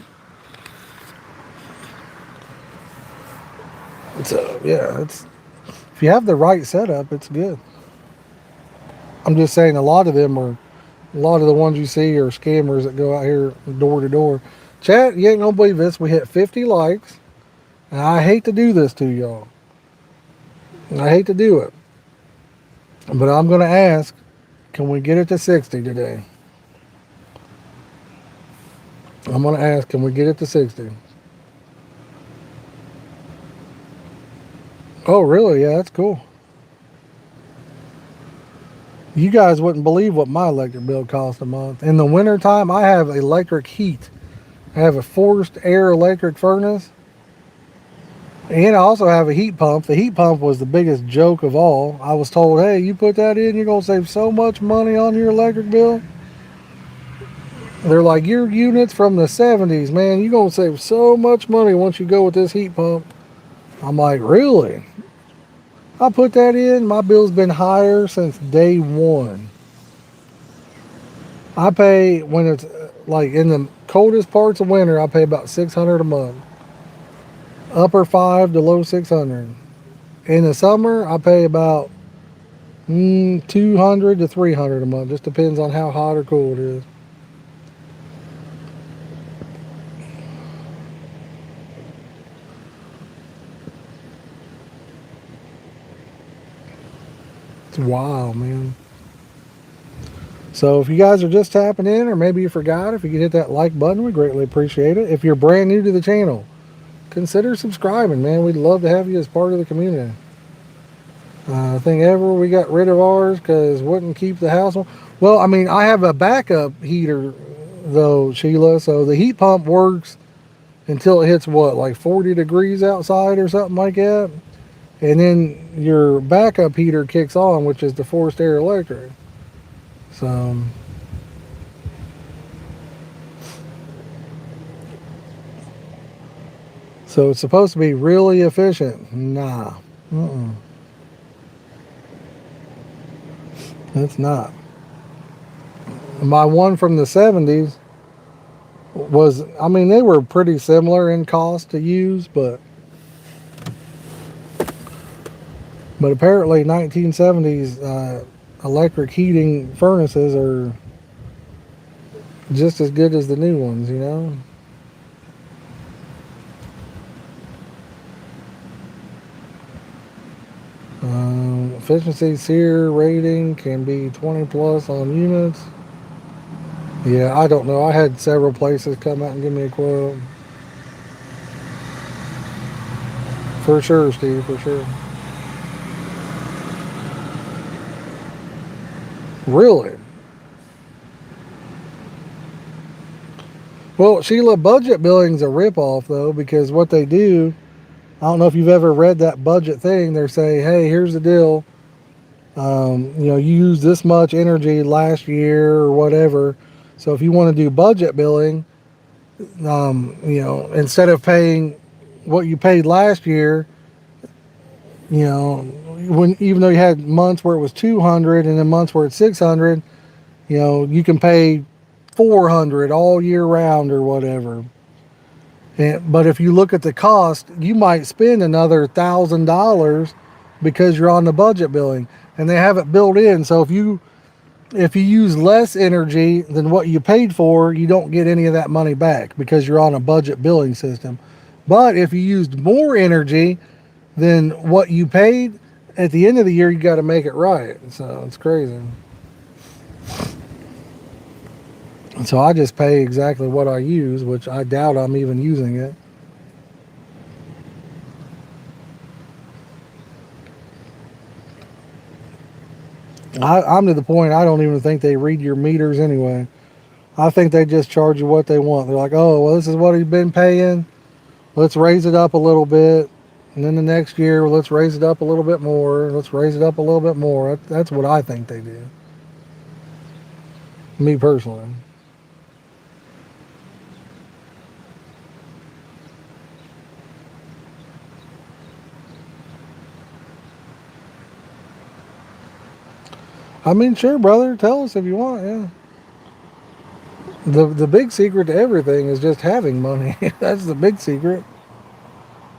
So, yeah, if you have the right setup, it's good. I'm just saying a lot of the ones you see are scammers that go out here door to door. Chat, you ain't gonna believe this. We hit 50 likes, and I hate to do this to y'all. I hate to do it. But I'm gonna ask, can we get it to 60 today? I'm gonna ask, can we get it to 60? Oh, really? Yeah, that's cool. You guys wouldn't believe what my electric bill costs a month. In the wintertime, I have electric heat. I have a forced air electric furnace. And I also have a heat pump. The heat pump was the biggest joke of all. I was told, hey, you put that in, you're going to save so much money on your electric bill. They're like, your unit's from the 70s, man. You're going to save so much money once you go with this heat pump. I'm like, really? I put that in. My bill's been higher since day one. I pay when it's like in the coldest parts of winter. I pay about 600 a month, upper five to low 600. In the summer, I pay about 200 to 300 a month. Just depends on how hot or cool it is. It's wild, man. So if you guys are just tapping in, or maybe you forgot, if you could hit that like button, we greatly appreciate it. If you're brand new to the channel, consider subscribing, man. We'd love to have you as part of the community. I think ever we got rid of ours because wouldn't keep the house on. Well, I mean, I have a backup heater though, Sheila. So the heat pump works until it hits what, like 40 degrees outside or something like that, and then your backup heater kicks on, which is the forced air electric. So it's supposed to be really efficient. Nah, mm-mm, it's not. My one from the 70s was, I mean, they were pretty similar in cost to use, but apparently 1970s electric heating furnaces are just as good as the new ones, you know. Efficiency SEER rating can be 20 plus on units. Yeah, I don't know. I had several places come out and give me a quote. For sure, Steve, for sure. Really? Well, Sheila, budget billing's a ripoff, though, because what they do, I don't know if you've ever read that budget thing. They're saying, hey, here's the deal. You used this much energy last year or whatever. So if you want to do budget billing, instead of paying what you paid last year, when even though you had months where it was 200 and then months where it's 600, you can pay 400 all year round or whatever. But if you look at the cost, you might spend another $1,000 because you're on the budget billing, and they have it built in. So if you use less energy than what you paid for, you don't get any of that money back because you're on a budget billing system. But if you used more energy than what you paid, at the end of the year, you got to make it right. So it's crazy. So I just pay exactly what I use, which I doubt I'm even using it. I'm to the point I don't even think they read your meters anyway. I think they just charge you what they want. They're like, oh, well, this is what he's been paying. Let's raise it up a little bit. And then the next year, well, let's raise it up a little bit more. Let's raise it up a little bit more. That's what I think they do. Me personally. I mean, sure, brother. Tell us if you want. Yeah. The big secret to everything is just having money. That's the big secret.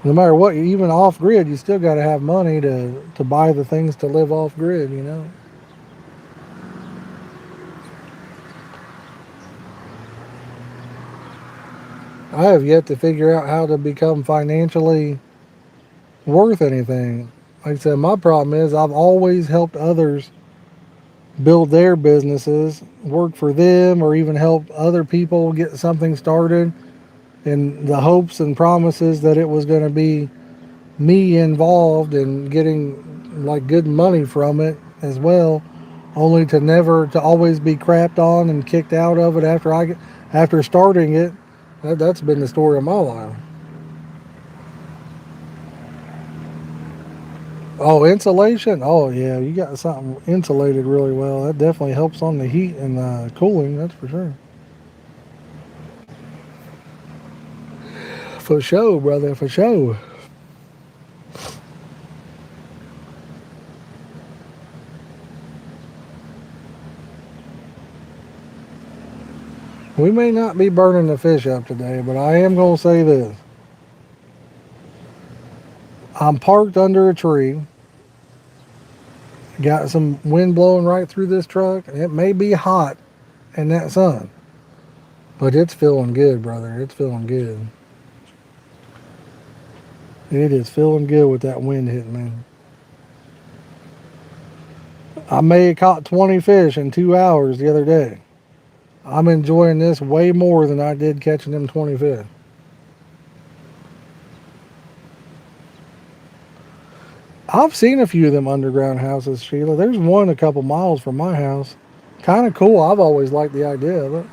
No matter what, even off grid, you still got to have money to buy the things to live off grid. I have yet to figure out how to become financially worth anything. Like I said, my problem is I've always helped others build their businesses, work for them, or even help other people get something started in the hopes and promises that it was going to be me involved in getting like good money from it as well, only to always be crapped on and kicked out of it after starting it. That's been the story of my life. Oh, insulation. Oh yeah, you got something insulated really well. That definitely helps on the heat and cooling. That's for sure. For sure, brother, for sure. We may not be burning the fish up today, but I am going to say this. I'm parked under a tree. Got some wind blowing right through this truck. It may be hot in that sun, but it's feeling good, brother. It's feeling good. It is feeling good with that wind hitting me. I may have caught 20 fish in 2 hours the other day. I'm enjoying this way more than I did catching them 20 fish. I've seen a few of them underground houses, Sheila. There's one a couple miles from my house. Kind of cool. I've always liked the idea of it.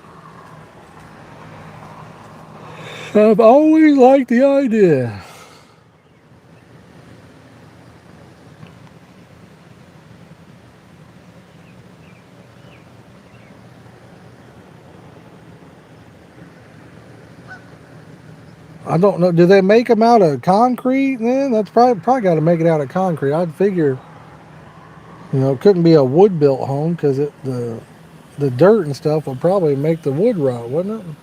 I've always liked the idea. I don't know. Do they make them out of concrete then? That's probably got to make it out of concrete. I'd figure, it couldn't be a wood built home because the dirt and stuff would probably make the wood rot, wouldn't it?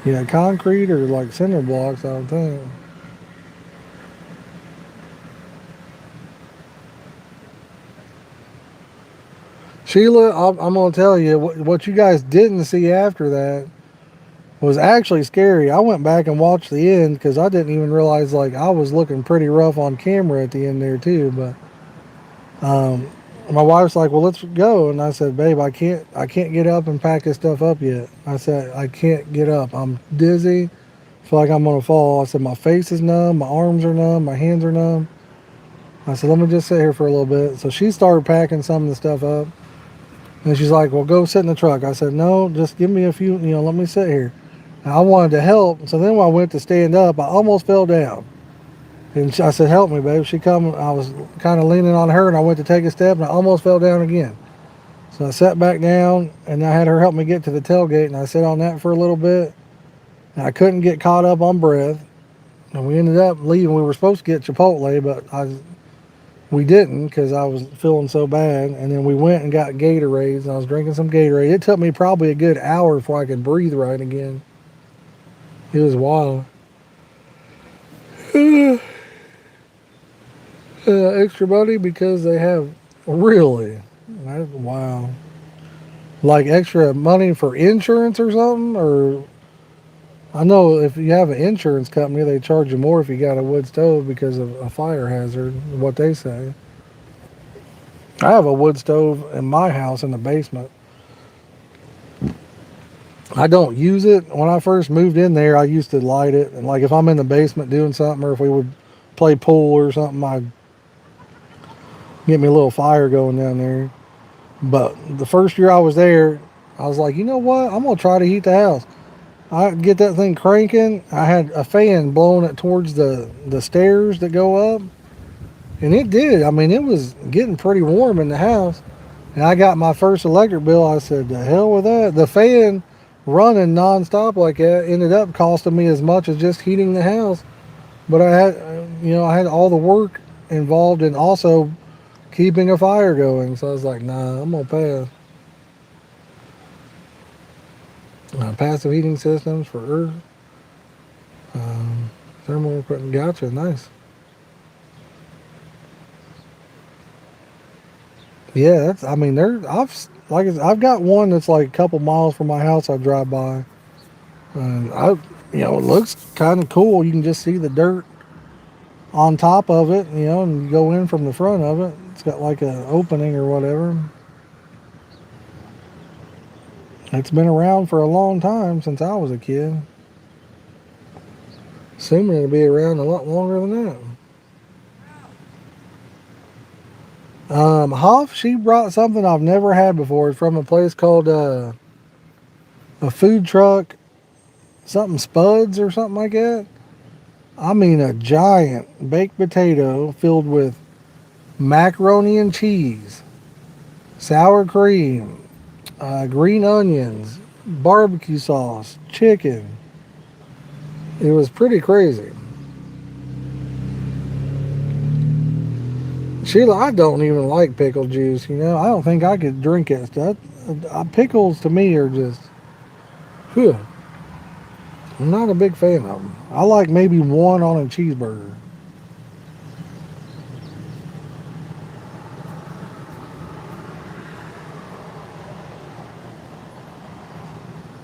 Yeah, concrete or like cinder blocks, I would think. Sheila, I'm going to tell you what you guys didn't see after that was actually scary. I went back and watched the end because I didn't even realize like I was looking pretty rough on camera at the end there too. But my wife's like, "Well, let's go," and I said, "Babe, I can't get up and pack this stuff up yet." I said, "I can't get up. I'm dizzy. I feel like I'm gonna fall." I said, "My face is numb, my arms are numb, my hands are numb." I said, "Let me just sit here for a little bit." So she started packing some of the stuff up. And she's like, "Well, go sit in the truck." I said, "No, just give me a few, let me sit here." And I wanted to help. So then when I went to stand up, I almost fell down. And I said, "Help me, babe." She come, I was kind of leaning on her and I went to take a step and I almost fell down again. So I sat back down and I had her help me get to the tailgate and I sat on that for a little bit. And I couldn't get caught up on breath. And we ended up leaving. We were supposed to get Chipotle, but we didn't because I was feeling so bad. And then we went and got Gatorades, and I was drinking some Gatorade. It took me probably a good hour before I could breathe right again. It was wild. Extra money because they have really, wow, like extra money for insurance or something. Or I know if you have an insurance company, they charge you more if you got a wood stove because of a fire hazard. What they say. I have a wood stove in my house in the basement. I don't use it. When I first moved in there, I used to light it. And like if I'm in the basement doing something or if we would play pool or something, I'd get me a little fire going down there. But the first year I was there, I was like, you know what? I'm going to try to heat the house. I get that thing cranking. I had a fan blowing it towards the stairs that go up. And it did. I mean, it was getting pretty warm in the house. And I got my first electric bill. I said, the hell with that. The fan running nonstop like that ended up costing me as much as just heating the house. But I had all the work involved in also keeping a fire going. So I was like, nah, I'm going to pass. Passive heating systems for Earth. Thermal equipment. Gotcha. Nice. Yeah, I've got one that's like a couple miles from my house I drive by. And it looks kind of cool. You can just see the dirt on top of it, and you go in from the front of it. It's got like an opening or whatever. It's been around for a long time since I was a kid. Assuming it'll be around a lot longer than that. Hoff, she brought something I've never had before. It's from a place called a food truck, something Spuds or something like that. I mean, a giant baked potato filled with macaroni and cheese, sour cream, green onions, barbecue sauce, chicken. It was pretty crazy. Sheila, I don't even like pickle juice. I don't think I could drink it. Pickles to me are just, whew, I'm not a big fan of them. I like maybe one on a cheeseburger.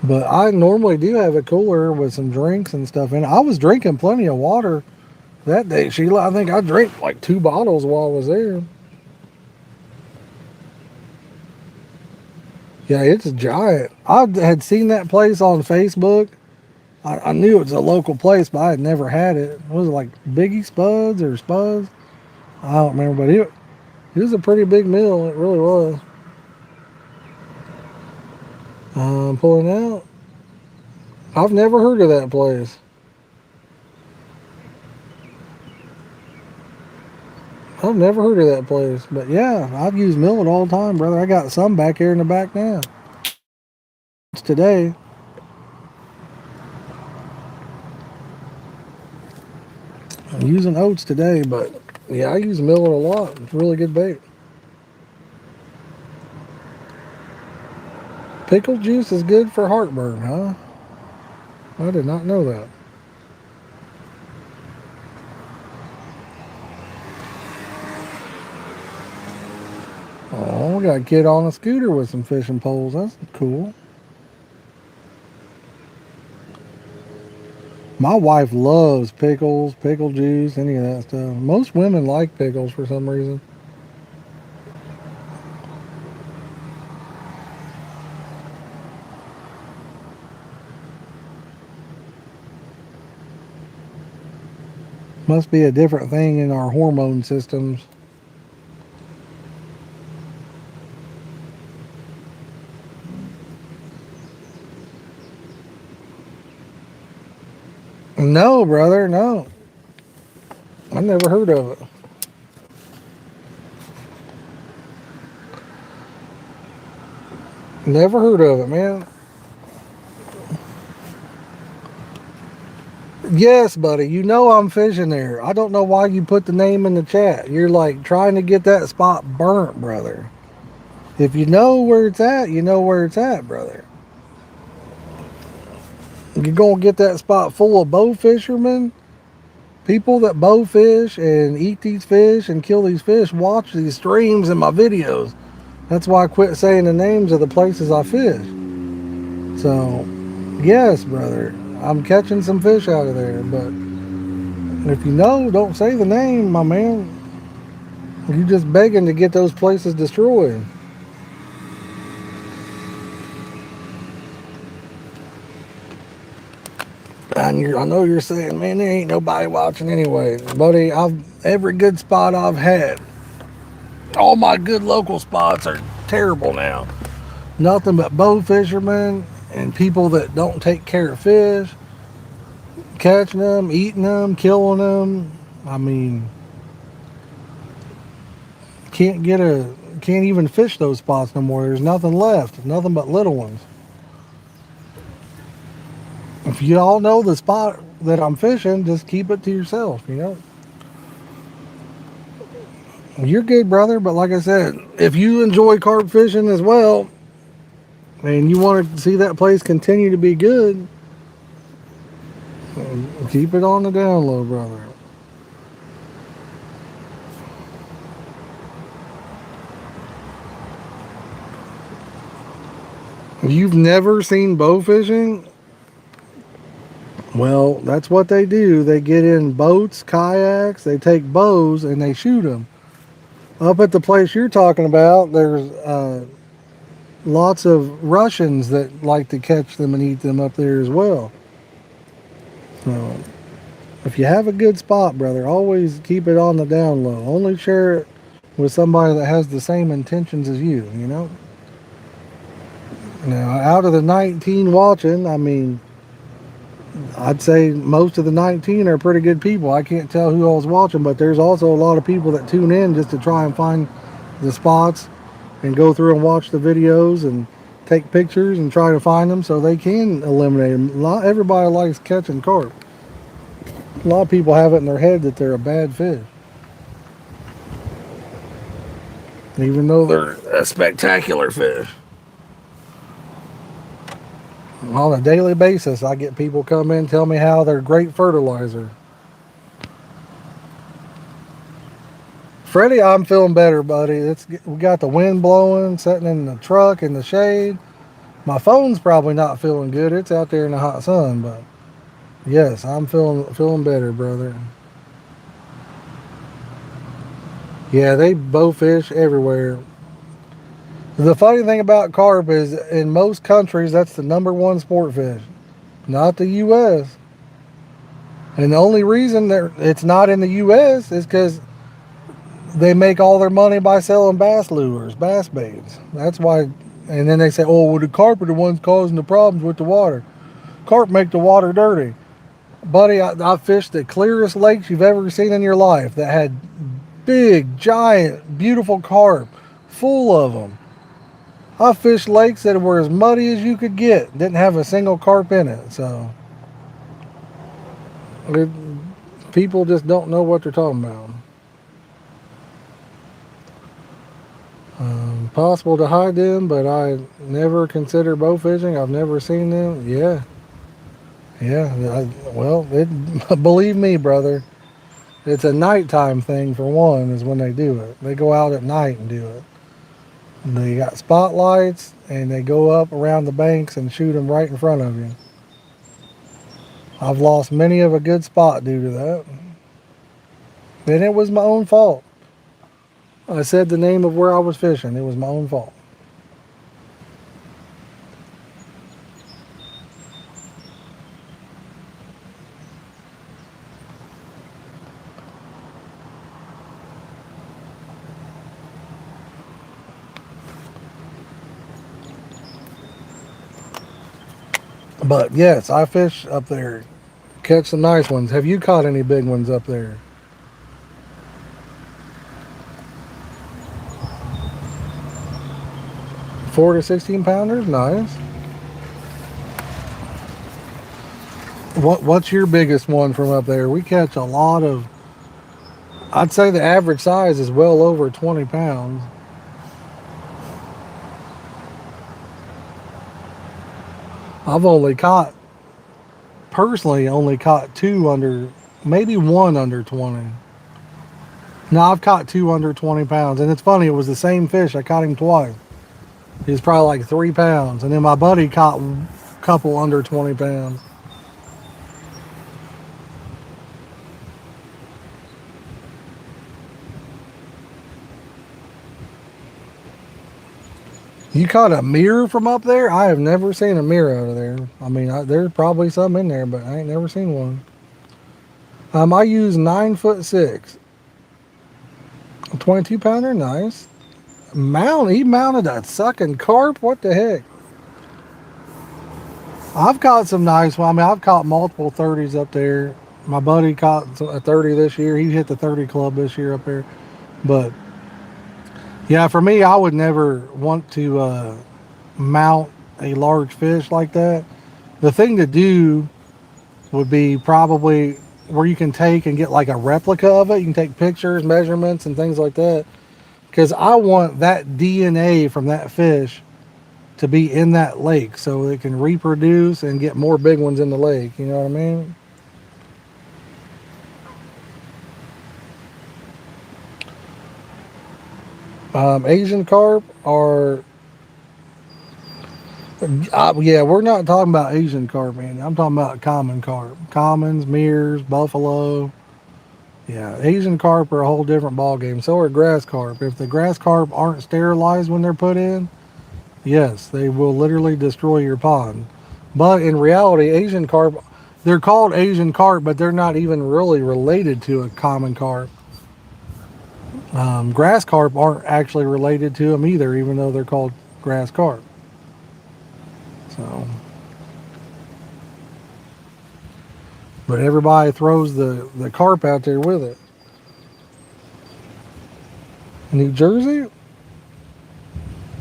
But I normally do have a cooler with some drinks and stuff in it. I was drinking plenty of water that day, Sheila. I think I drank like 2 bottles while I was there. Yeah, it's giant. I had seen that place on Facebook. I knew it was a local place, but I had never had it. Was it like Biggie Spuds or Spuds? I don't remember, but it was a pretty big meal. It really was. I'm pulling out. I've never heard of that place. I've never heard of that place. But yeah, I've used millet all the time, brother. I got some back here in the back now. It's today. I'm using oats today, but yeah, I use millet a lot. It's really good bait. Pickle juice is good for heartburn, huh? I did not know that. Oh, we got a kid on a scooter with some fishing poles. That's cool. My wife loves pickles, pickle juice, any of that stuff. Most women like pickles for some reason. Must be a different thing in our hormone systems. No, brother, no. I never heard of it. Never heard of it, man. Yes, buddy. You know I'm fishing there. I don't know why you put the name in the chat. You're like trying to get that spot burnt, brother. If you know where it's at, you know where it's at, brother. You're going to get that spot full of bow fishermen, people that bow fish and eat these fish and kill these fish, watch these streams and my videos. That's why I quit saying the names of the places I fish. So, yes, brother, I'm catching some fish out of there, but if you know, don't say the name, my man. You're just begging to get those places destroyed. And I know you're saying, man, there ain't nobody watching anyway. Buddy, every good spot I've had, all my good local spots are terrible now. Nothing but bow fishermen and people that don't take care of fish, catching them, eating them, killing them. I mean, can't even fish those spots no more. There's nothing left, nothing but little ones. If you all know the spot that I'm fishing, just keep it to yourself. You're good, brother, but like I said, if you enjoy carp fishing as well, and you want to see that place continue to be good, keep it on the down low, brother. You've never seen bow fishing? Well, that's what they do. They get in boats, kayaks, they take bows, and they shoot them. Up at the place you're talking about, there's lots of Russians that like to catch them and eat them up there as well. So, if you have a good spot, brother, always keep it on the down low. Only share it with somebody that has the same intentions as you. Now, out of the 19 watching, I mean, I'd say most of the 19 are pretty good people. I can't tell who I was watching, but there's also a lot of people that tune in just to try and find the spots and go through and watch the videos and take pictures and try to find them so they can eliminate them. Not everybody likes catching carp. A lot of people have it in their head that they're a bad fish, even though they're a spectacular fish. On a daily basis, I get people come in tell me how they're great fertilizer. Freddie, I'm feeling better, buddy. We got the wind blowing, sitting in the truck in the shade. My phone's probably not feeling good. It's out there in the hot sun, but yes, I'm feeling better, brother. Yeah, they bow fish everywhere. The funny thing about carp is, in most countries, that's the number one sport fish, not the U.S. And the only reason that it's not in the U.S. is because they make all their money by selling bass lures, bass baits. That's why. And then they say, "Oh, well, the carp are the ones causing the problems with the water. Carp make the water dirty." Buddy, I fished the clearest lakes you've ever seen in your life that had big, giant, beautiful carp, full of them. I fished lakes that were as muddy as you could get, didn't have a single carp in it. So it, people just don't know what they're talking about. Possible to hide them, but I never consider bow fishing. I've never seen them. Yeah, yeah. Believe me, brother, it's a nighttime thing for one. Is when they do it. They go out at night and do it. They got spotlights and they go up around the banks and shoot them right in front of you. I've lost many of a good spot due to that. And it was my own fault. I said the name of where I was fishing. It was my own fault. But yes, I fish up there. Catch some nice ones. Have you caught any big ones up there? 4 to 16 pounders? Nice. What's your biggest one from up there? We catch a lot of. I'd say the average size is well over 20 pounds. I've only caught, personally, only caught two under, maybe one under 20. No, I've caught two under 20 pounds. And it's funny, it was the same fish. I caught him twice. He was probably like 3 pounds. And then my buddy caught a couple under 20 pounds. You caught a mirror from up there? I have never seen a mirror out of there. I mean, there's probably some in there, but I ain't never seen one. I use 9'6", a 22 pounder, nice. He mounted a sucking carp. What the heck? I've caught some nice ones. I mean, I've caught multiple 30s up there. My buddy caught a 30 this year. He hit the 30 club this year up there. But yeah, for me, I would never want to mount a large fish like that. The thing to do would be probably where you can take and get like a replica of it. You can take pictures, measurements, and things like that. Because I want that DNA from that fish to be in that lake so it can reproduce and get more big ones in the lake. You know what I mean? Asian carp are, yeah, we're not talking about Asian carp, man. I'm talking about common carp. Commons, mirrors, buffalo. Yeah, Asian carp are a whole different ball game. So are grass carp. If the grass carp aren't sterilized when they're put in, yes, they will literally destroy your pond. But in reality, Asian carp, they're called Asian carp, but they're not even really related to a common carp. Grass carp aren't actually related to them either, even though they're called grass carp. So, But everybody throws the carp out there with it. New Jersey?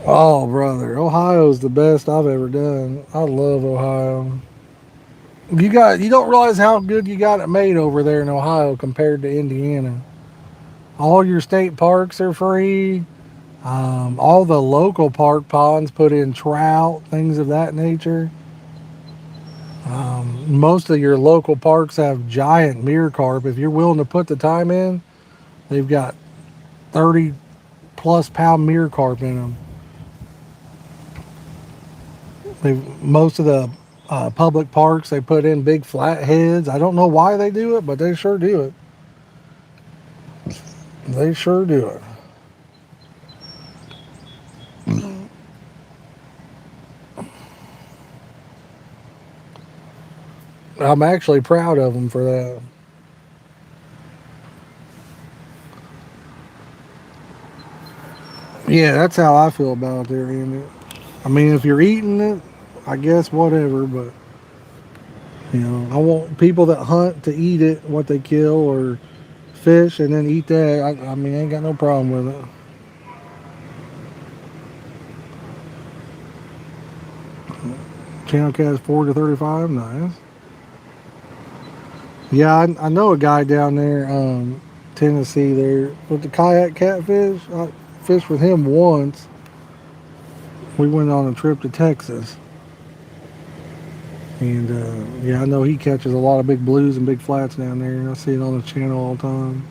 Oh, brother, Ohio's the best I've ever done. I love Ohio. You don't realize how good you got it made over there in Ohio compared to Indiana. All your state parks are free. All the local park ponds put in trout, things of that nature. Most of your local parks have giant mirror carp. If you're willing to put the time in, they've got 30 plus pound mirror carp in them. Most of the public parks, they put in big flat heads. I don't know why they do it, but they sure do it. They sure do it. I'm actually proud of them for that. Yeah, that's how I feel about it there, Andy. I mean, if you're eating it, I guess whatever, but I want people that hunt to eat it, what they kill, or fish, and then eat that. I mean, I ain't got no problem with it. Channel cast 4 to 35, nice. Yeah, I know a guy down there, Tennessee, there with the kayak catfish. I fished with him once. We went on a trip to Texas, and yeah, I know he catches a lot of big blues and big flats down there. I see it on the channel all the time.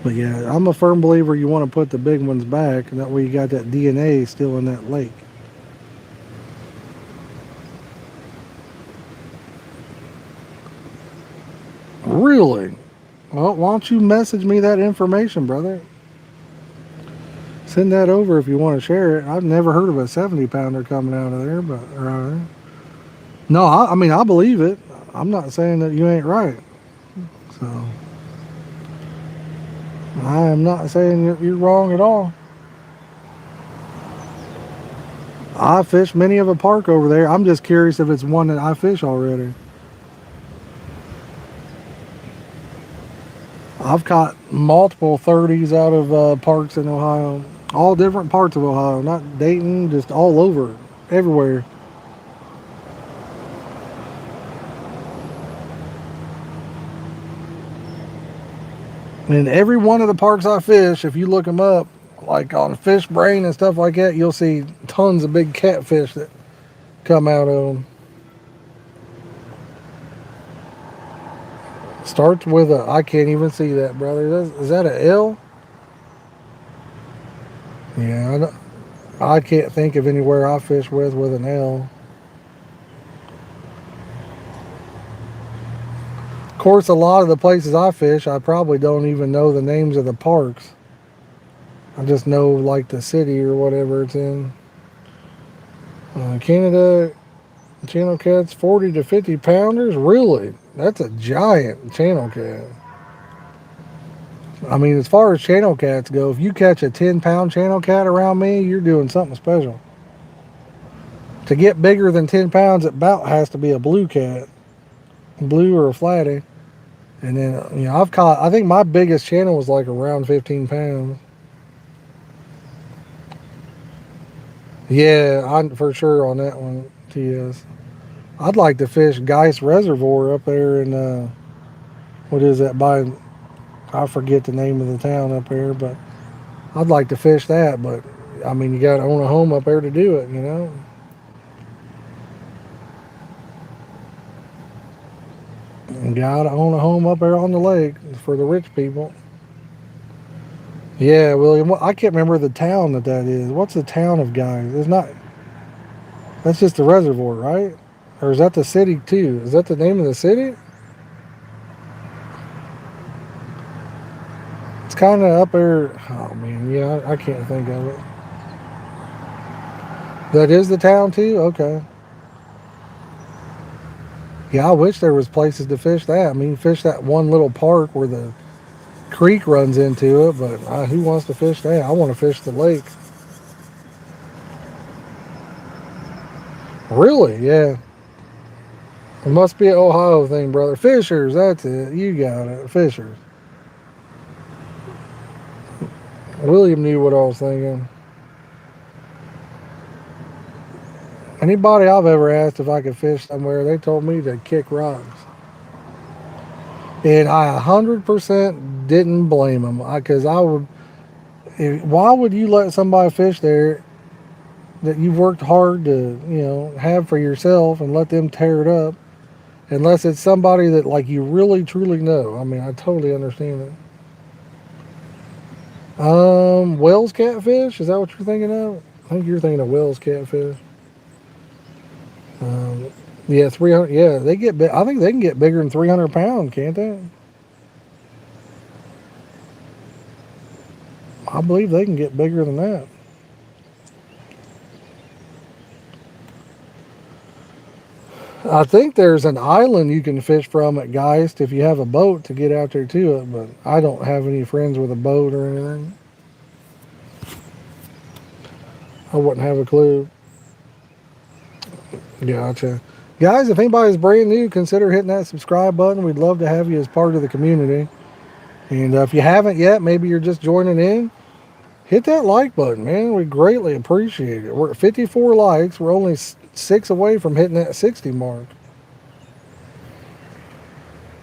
But yeah, I'm a firm believer you want to put the big ones back, and that way you got that DNA still in that lake. Really? Well, why don't you message me that information, brother? Send that over if you want to share it. I've never heard of a 70 pounder coming out of there, but right. No, I mean I believe it. I'm not saying that you ain't right. So I am not saying you're wrong at all. I fish many of a park over there. I'm just curious if it's one that I fish already. I've caught multiple 30s out of parks in Ohio, all different parts of Ohio, not Dayton, just all over, everywhere. And every one of the parks I fish, if you look them up, like on Fish Brain and stuff like that, you'll see tons of big catfish that come out of them. Starts with a, I can't even see that, brother. Is that an L? Yeah, I can't think of anywhere I fish with an L. Of course, a lot of the places I fish, I probably don't even know the names of the parks. I just know like the city or whatever it's in. Canada channel cats 40 to 50 pounders. Really? That's a giant channel cat. I mean, as far as channel cats go, if you catch a 10-pound channel cat around me, you're doing something special. To get bigger than 10 pounds, it about has to be a blue cat, blue or a flatty. And then, I've caught, I think my biggest channel was like around 15 pounds. Yeah, for sure on that one, TS. I'd like to fish Geist Reservoir up there in, what is that, by, I forget the name of the town up there, but I'd like to fish that. But, I mean, you got to own a home up there to do it, You got to own a home up there on the lake for the rich people. Yeah, William, I can't remember the town that is. What's the town of Guys? It's not, that's just the reservoir, right? Or is that the city too? Is that the name of the city? It's kind of up there. Oh man, yeah, I can't think of it. That is the town too. Okay. Yeah, I wish there was places to fish that. I mean, fish that one little park where the creek runs into it, but who wants to fish that? I want to fish the lake. Really? Yeah. It must be an Ohio thing, brother. Fishers, that's it. You got it. Fishers. William knew what I was thinking. Anybody I've ever asked if I could fish somewhere, they told me to kick rocks. And I 100% didn't blame them. Because I would. Why would you let somebody fish there that you've worked hard to, have for yourself and let them tear it up? Unless it's somebody that, like, you really, truly know. I mean, I totally understand it. Wells catfish? Is that what you're thinking of? I think you're thinking of Wells catfish. Um, yeah, 300. Yeah, they get. I think they can get bigger than 300 pounds, can't they? I believe they can get bigger than that. I think there's an island you can fish from at Geist if you have a boat to get out there to it, but I don't have any friends with a boat or anything. I wouldn't have a clue. Gotcha. Guys, if anybody's brand new, consider hitting that subscribe button. We'd love to have you as part of the community. And if you haven't yet, maybe you're just joining in, hit that like button, man. We greatly appreciate it. We're at 54 likes. We're only 6 away from hitting that 60 mark.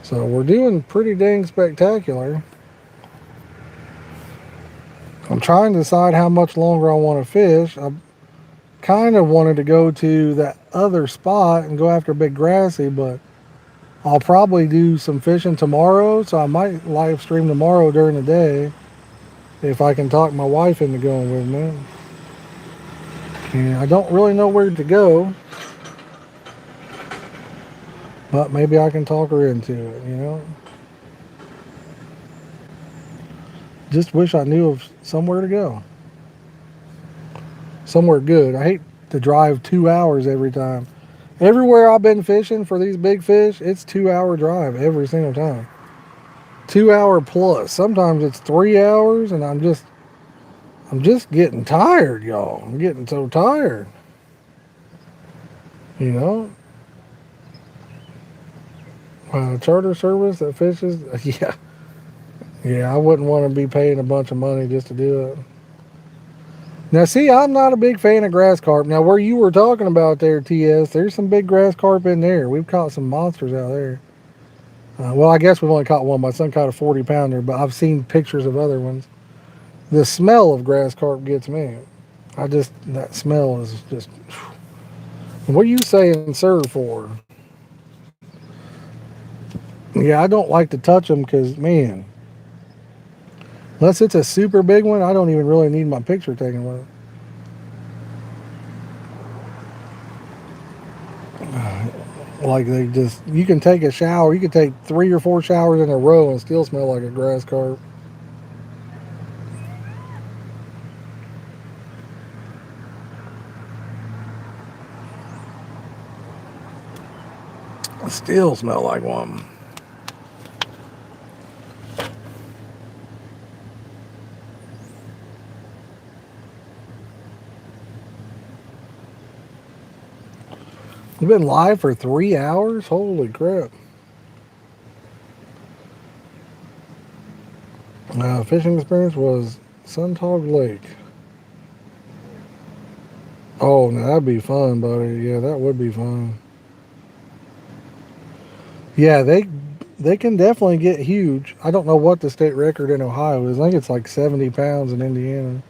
So we're doing pretty dang spectacular. I'm trying to decide how much longer I want to fish. I kind of wanted to go to that other spot and go after Big Grassy, but I'll probably do some fishing tomorrow, so I might live stream tomorrow during the day if I can talk my wife into going with me. And I don't really know where to go, but maybe I can talk her into it. Just wish I knew of somewhere to go. Somewhere good. I hate to drive 2 hours every time. Everywhere I've been fishing for these big fish, it's 2 hour drive every single time. 2 hour plus. Sometimes it's 3 hours, and I'm just getting tired, y'all. I'm getting so tired. You know? Charter service that fishes, yeah. Yeah, I wouldn't want to be paying a bunch of money just to do it. Now, see, I'm not a big fan of grass carp. Now, where you were talking about there, TS, there's some big grass carp in there. We've caught some monsters out there. Well, I guess we've only caught one. My son caught a 40-pounder, but I've seen pictures of other ones. The smell of grass carp gets me. That smell is just. What are you saying, sir, for? Yeah, I don't like to touch them because, man, unless it's a super big one, I don't even really need my picture taken with it. Like you can take a shower, you can take 3 or 4 showers in a row and still smell like a grass carp. Still smell like one. You've been live for 3 hours? Holy crap. Fishing experience was Suntog Lake. Oh, now that'd be fun, buddy. Yeah, that would be fun. Yeah, they can definitely get huge. I don't know what the state record in Ohio is. I think it's like 70 pounds in Indiana.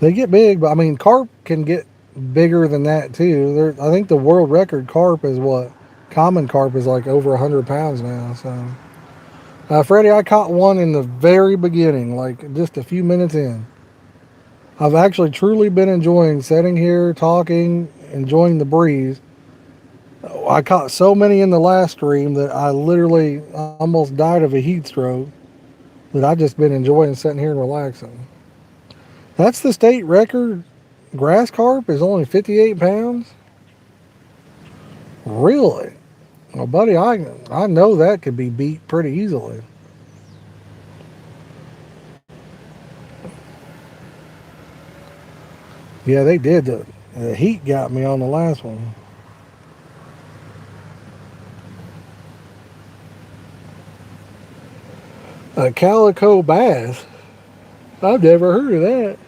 They get big, but I mean, carp can get bigger than that too. I think the world record carp is what? Common carp is like over 100 pounds now. So, Freddie, I caught one in the very beginning, like just a few minutes in. I've actually truly been enjoying sitting here, talking, enjoying the breeze. I caught so many in the last stream that I literally almost died of a heat stroke that I just been enjoying sitting here and relaxing. That's the state record. Grass carp is only 58 pounds. Really? Well, buddy, I know that could be beat pretty easily. Yeah, they did. The heat got me on the last one. A calico bass? I've never heard of that.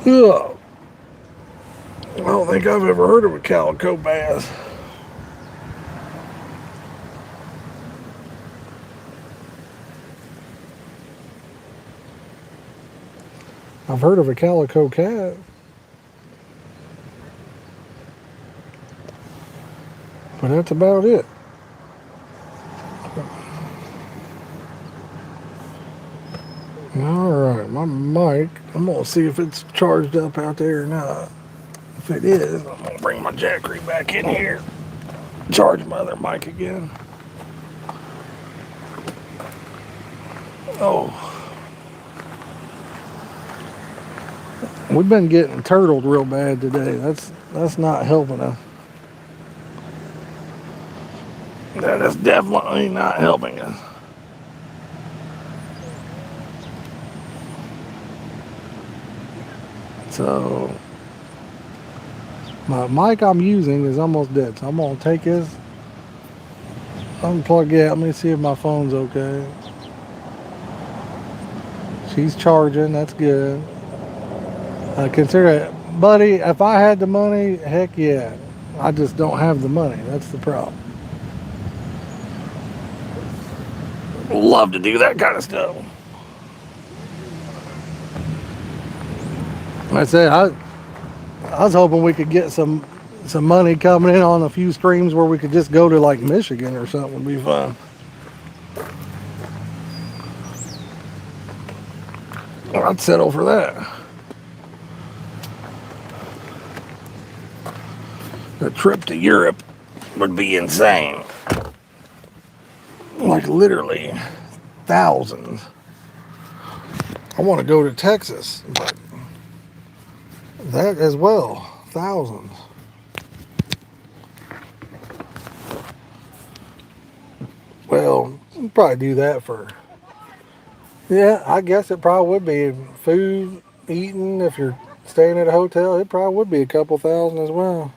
Ugh. I don't think I've ever heard of a calico bass. I've heard of a calico cat, but that's about it. Alright, my mic, I'm going to see if it's charged up out there or not. If it is, I'm going to bring my jackery back in here. Charge my other mic again. Oh, we've been getting turtled real bad today. That's not helping us. That is definitely not helping us. So my mic I'm using is almost dead. So I'm gonna take this, unplug it. Let me see if my phone's okay. She's charging. That's good. Consider it, buddy. If I had the money, heck yeah. I just don't have the money. That's the problem. Love to do that kind of stuff. I said I was hoping we could get some money coming in on a few streams where we could just go to like Michigan or something. Would be fun. I'd settle for that. A trip to Europe would be insane. Like literally thousands. I want to go to Texas, but that as well, thousands. Well, we'll probably do that for. Yeah, I guess it probably would be food, eating. If you're staying at a hotel, it probably would be a couple thousand as well.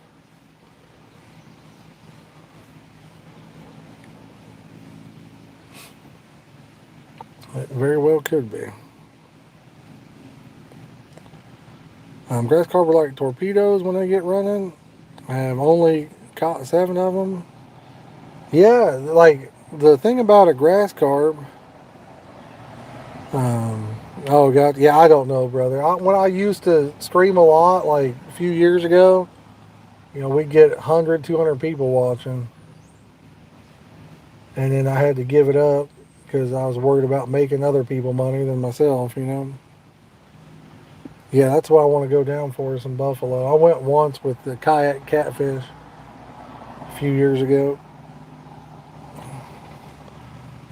It very well could be. Grass carp are like torpedoes when they get running. I have only caught 7 of them. Yeah, like the thing about a grass carp. Oh God, yeah, I don't know, brother. When I used to stream a lot, like a few years ago, we'd get 100, 200 people watching, and then I had to give it up because I was worried about making other people money than myself. Yeah, that's what I want to go down for is some buffalo. I went once with the kayak catfish a few years ago.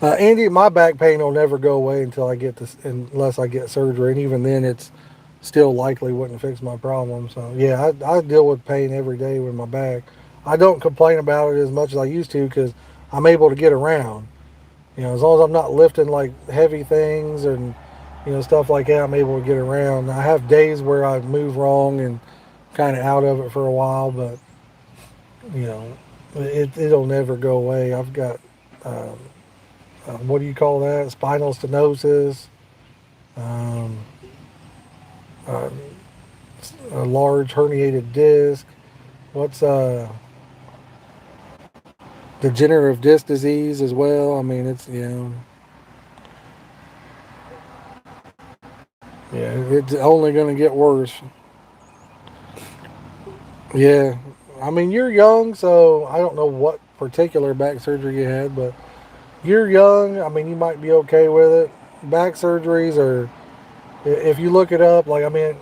Andy, my back pain will never go away until I get this, unless I get surgery, and even then, it's still likely wouldn't fix my problem. So yeah, I deal with pain every day with my back. I don't complain about it as much as I used to because I'm able to get around. As long as I'm not lifting like heavy things and stuff like that, I'm able to get around. I have days where I move wrong and kind of out of it for a while, but you know, it'll never go away. I've got what do you call that? Spinal stenosis, um, uh, a large herniated disc. What's degenerative disc disease as well? I mean, it's yeah, it's only going to get worse. Yeah, I mean, you're young, so I don't know what particular back surgery you had, but you're young. I mean, you might be okay with it. Back surgeries are, if you look it up, like, I mean,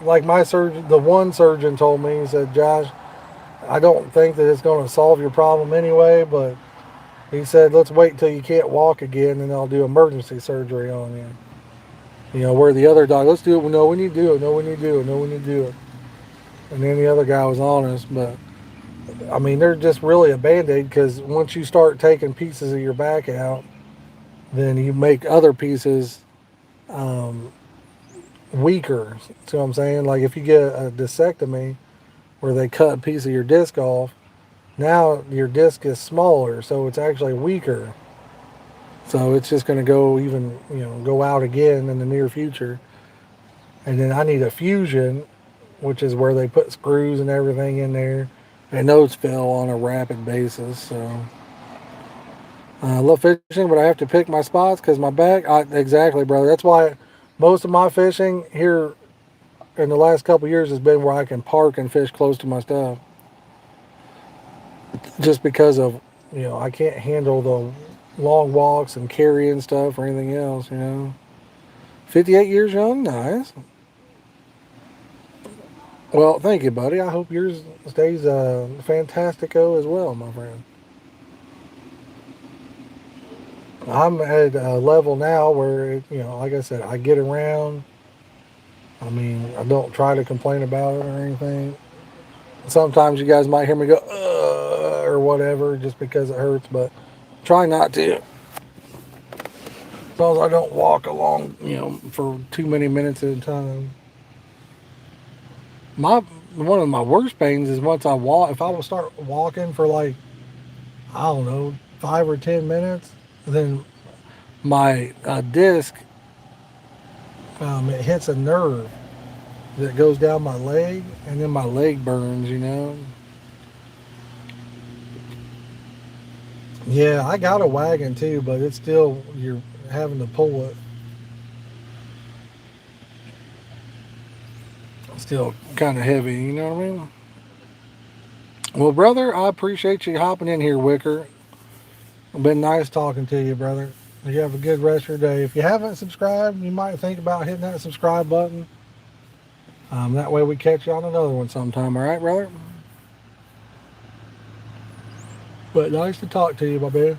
like my surgeon, the one surgeon told me, he said, Josh, I don't think that it's going to solve your problem anyway, but he said, let's wait until you can't walk again and I'll do emergency surgery on you. Where the other doc, let's do it. No, we need to do it. No, we need to do it. No, we need to do it. And then the other guy was honest, but I mean, they're just really a band-aid because once you start taking pieces of your back out, then you make other pieces um, weaker. See what I'm saying? Like if you get a discectomy where they cut a piece of your disc off, now your disc is smaller, so it's actually weaker. So it's just going to go even, go out again in the near future. And then I need a fusion, which is where they put screws and everything in there. And those fill on a rapid basis. So I love fishing, but I have to pick my spots because my back. Exactly, brother. That's why most of my fishing here in the last couple of years has been where I can park and fish close to my stuff. Just because of, I can't handle the long walks and carrying stuff or anything else. 58 years young, nice. Well, thank you, buddy. I hope yours stays fantastico as well, my friend. I'm at a level now where, like I said, I get around. I mean, I don't try to complain about it or anything. Sometimes you guys might hear me go, or whatever, just because it hurts, but try not to. As long as I don't walk along, for too many minutes at a time. My One of my worst pains is once I walk. If I will start walking for like, I don't know, 5 or 10 minutes, then my disc, it hits a nerve that goes down my leg, and then my leg burns. Yeah, I got a wagon too, but it's still, you're having to pull it. It's still kind of heavy, you know what I mean? Well, brother, I appreciate you hopping in here, Wicker. It's been nice talking to you, brother. You have a good rest of your day. If you haven't subscribed, you might think about hitting that subscribe button. That way we catch you on another one sometime, all right, brother? But nice to talk to you, my man.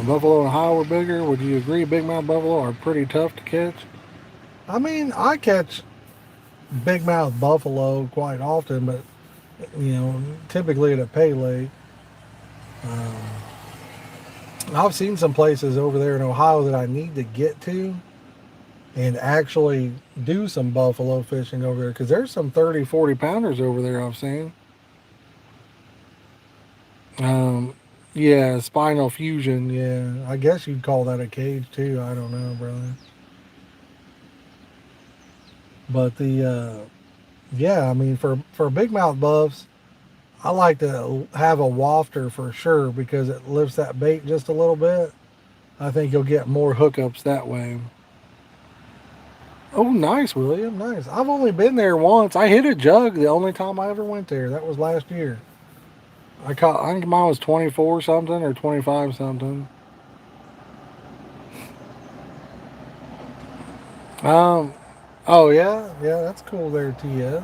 Buffalo and Ohio were bigger. Would you agree big mouth buffalo are pretty tough to catch? I mean, I catch big mouth buffalo quite often, but typically at a pay lake. Um, I've seen some places over there in Ohio that I need to get to and actually do some buffalo fishing over there because there's some 30, 40 pounders over there I've seen. Um, yeah, spinal fusion. Yeah, I guess you'd call that a cage too. I don't know, brother. But yeah, I mean, for big mouth buffs, I like to have a wafter for sure because it lifts that bait just a little bit. I think you'll get more hookups that way. Oh, nice, William. Nice. I've only been there once. I hit a jug the only time I ever went there. That was last year. I think mine was 24 something or 25 something. Um, oh yeah, yeah, that's cool there, TS.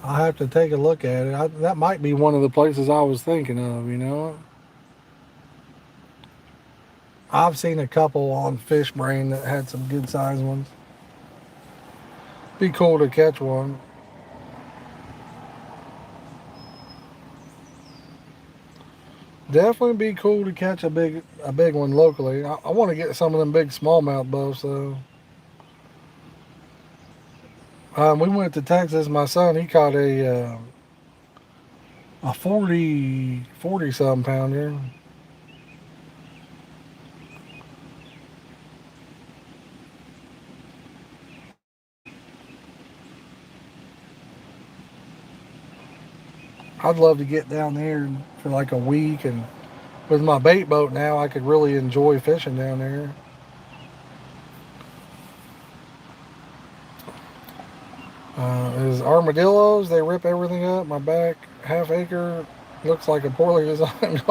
I'll have to take a look at it. That might be one of the places I was thinking of. I've seen a couple on Fish Brain that had some good sized ones. Be cool to catch one. Definitely be cool to catch a big one locally. I want to get some of them big smallmouth buffs though. We went to Texas. My son he caught a 40 some pounder. I'd love to get down there for like a week, and with my bait boat now, I could really enjoy fishing down there. Is armadillos? They rip everything up. My back half acre looks like a poorly designed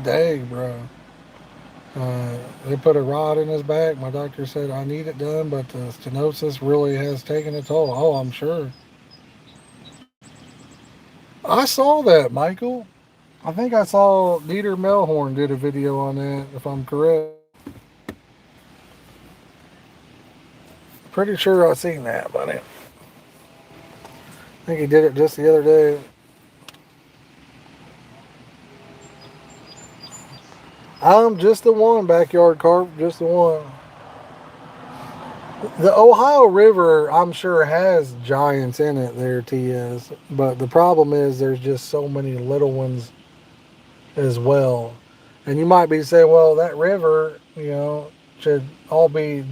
day, bro. They put a rod in his back. My doctor said I need it done, but the stenosis really has taken a toll. Oh, I'm sure. I saw that, Michael. I think I saw Dieter Melhorn did a video on that, if I'm correct. Pretty sure I seen that, buddy. I think he did it just the other day. I'm just the one, backyard carp, just the one. The Ohio River, I'm sure, has giants in it there, TS. But the problem is there's just so many little ones as well. And you might be saying, well, that river, should all be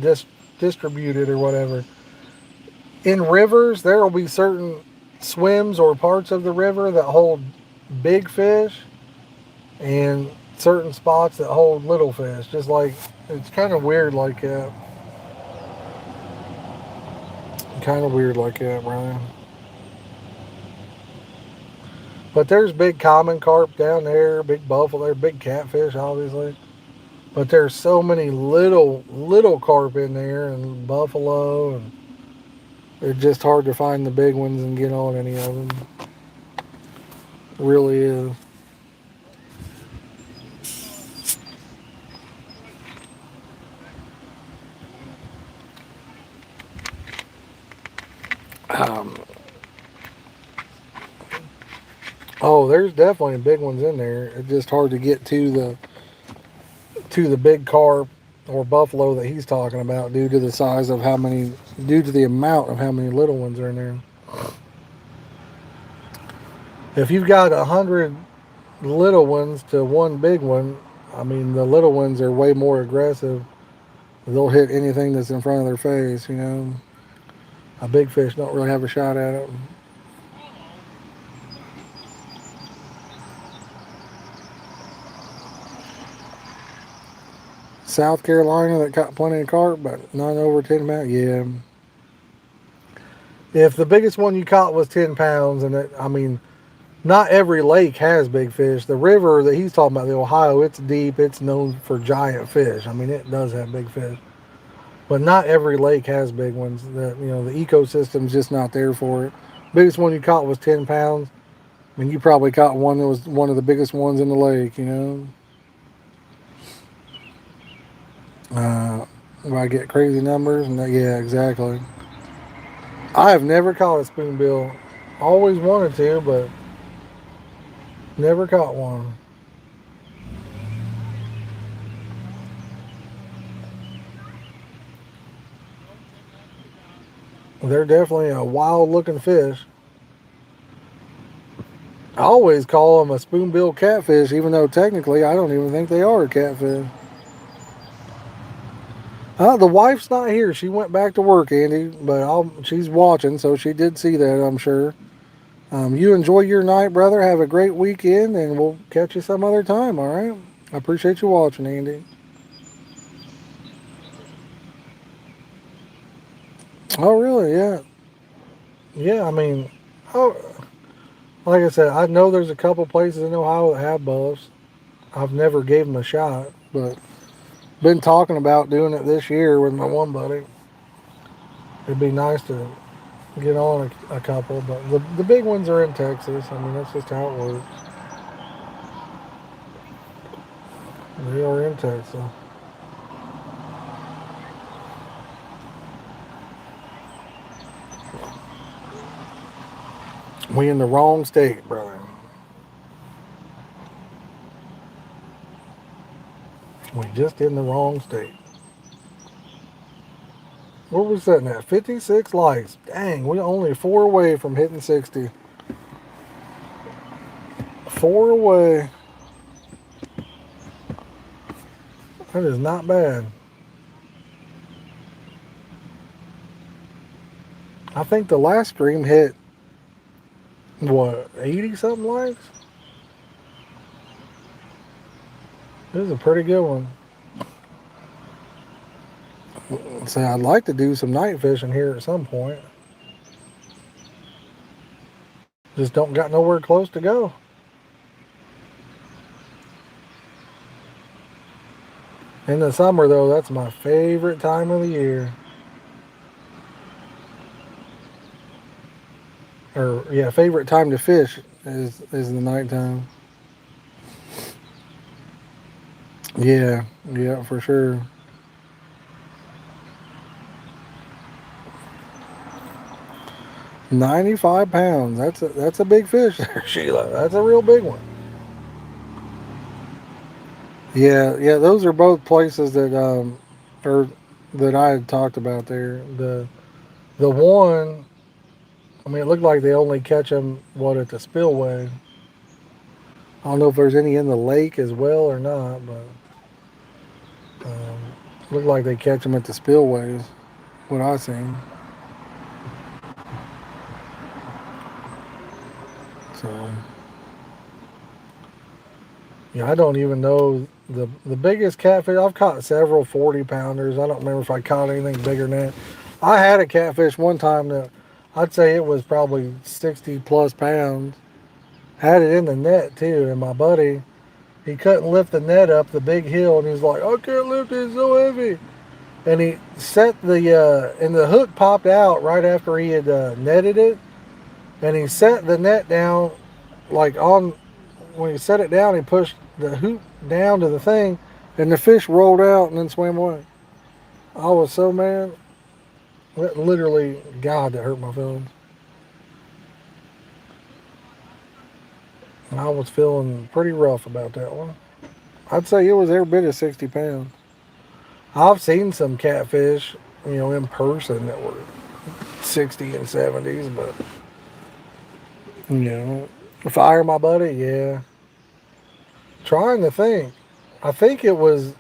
distributed or whatever. In rivers, there will be certain swims or parts of the river that hold big fish and certain spots that hold little fish. Just like it's kind of weird like that. Kind of weird like that, Brian. But there's big common carp down there, big buffalo there, big catfish, obviously. But there's so many little carp in there and buffalo, and it's just hard to find the big ones and get on any of them. It really is. Um, oh, there's definitely big ones in there. It's just hard to get to the big carp or buffalo that he's talking about due to the size of how many, due to the amount of how many little ones are in there. If you've got 100 little ones to one big one, I mean, the little ones are way more aggressive. They'll hit anything that's in front of their face. A big fish don't really have a shot at it. South Carolina that caught plenty of carp, but none over 10 pounds. Yeah. If the biggest one you caught was 10 pounds, and I mean, not every lake has big fish. The river that he's talking about, the Ohio, it's deep. It's known for giant fish. I mean, it does have big fish. But not every lake has big ones. The ecosystem's just not there for it. Biggest one you caught was 10 pounds. I mean, you probably caught one that was one of the biggest ones in the lake. Where I get crazy numbers, and yeah, exactly. I have never caught a spoonbill. Always wanted to, but never caught one. They're definitely a wild looking fish. I always call them a spoonbill catfish, even though technically I don't even think they are a catfish. The wife's not here. She went back to work, Andy, but she's watching, so she did see that, I'm sure. You enjoy your night, brother. Have a great weekend, and we'll catch you some other time, all right? I appreciate you watching, Andy. Oh, really? Yeah. Yeah, I mean, oh, like I said, I know there's a couple places in Ohio that have buffs. I've never gave them a shot, but been talking about doing it this year with my one buddy. It'd be nice to get on a couple, but the big ones are in Texas. I mean, that's just how it works. They are in Texas. We in the wrong state, brother. We just in the wrong state. Where we sitting at? 56 likes. Dang, we only 4 away from hitting 60. 4 away. That is not bad. I think the last stream hit, what, 80 something likes? This is a pretty good one. So I'd like to do some night fishing here at some point. Just don't got nowhere close to go. In the summer, though, that's my favorite time of the year. Or, yeah, favorite time to fish is the nighttime. Yeah, yeah, for sure. 95 pounds. That's a big fish there, Sheila. That's a real big one. Yeah, yeah. Those are both places that are that I had talked about there. The one, I mean, it looked like they only catch them at the spillway. I don't know if there's any in the lake as well or not, but looked like they catch them at the spillways. What I seen. So yeah, I don't even know the biggest catfish. I've caught several 40 pounders. I don't remember if I caught anything bigger than that. I had a catfish one time that I'd say it was probably 60 plus pounds. Had it in the net too, and my buddy, he couldn't lift the net up the big hill, and he's like, "I can't lift it, it's so heavy." And he set and the hook popped out right after he had netted it, and he set the net down like on when he set it down, he pushed the hoop down to the thing, and the fish rolled out and then swam away. I was so mad. Literally, God, that hurt my feelings. And I was feeling pretty rough about that one. I'd say it was every bit of 60 pounds. I've seen some catfish, in person that were 60 and 70s, but, fire my buddy, yeah. Trying to think. I think it was,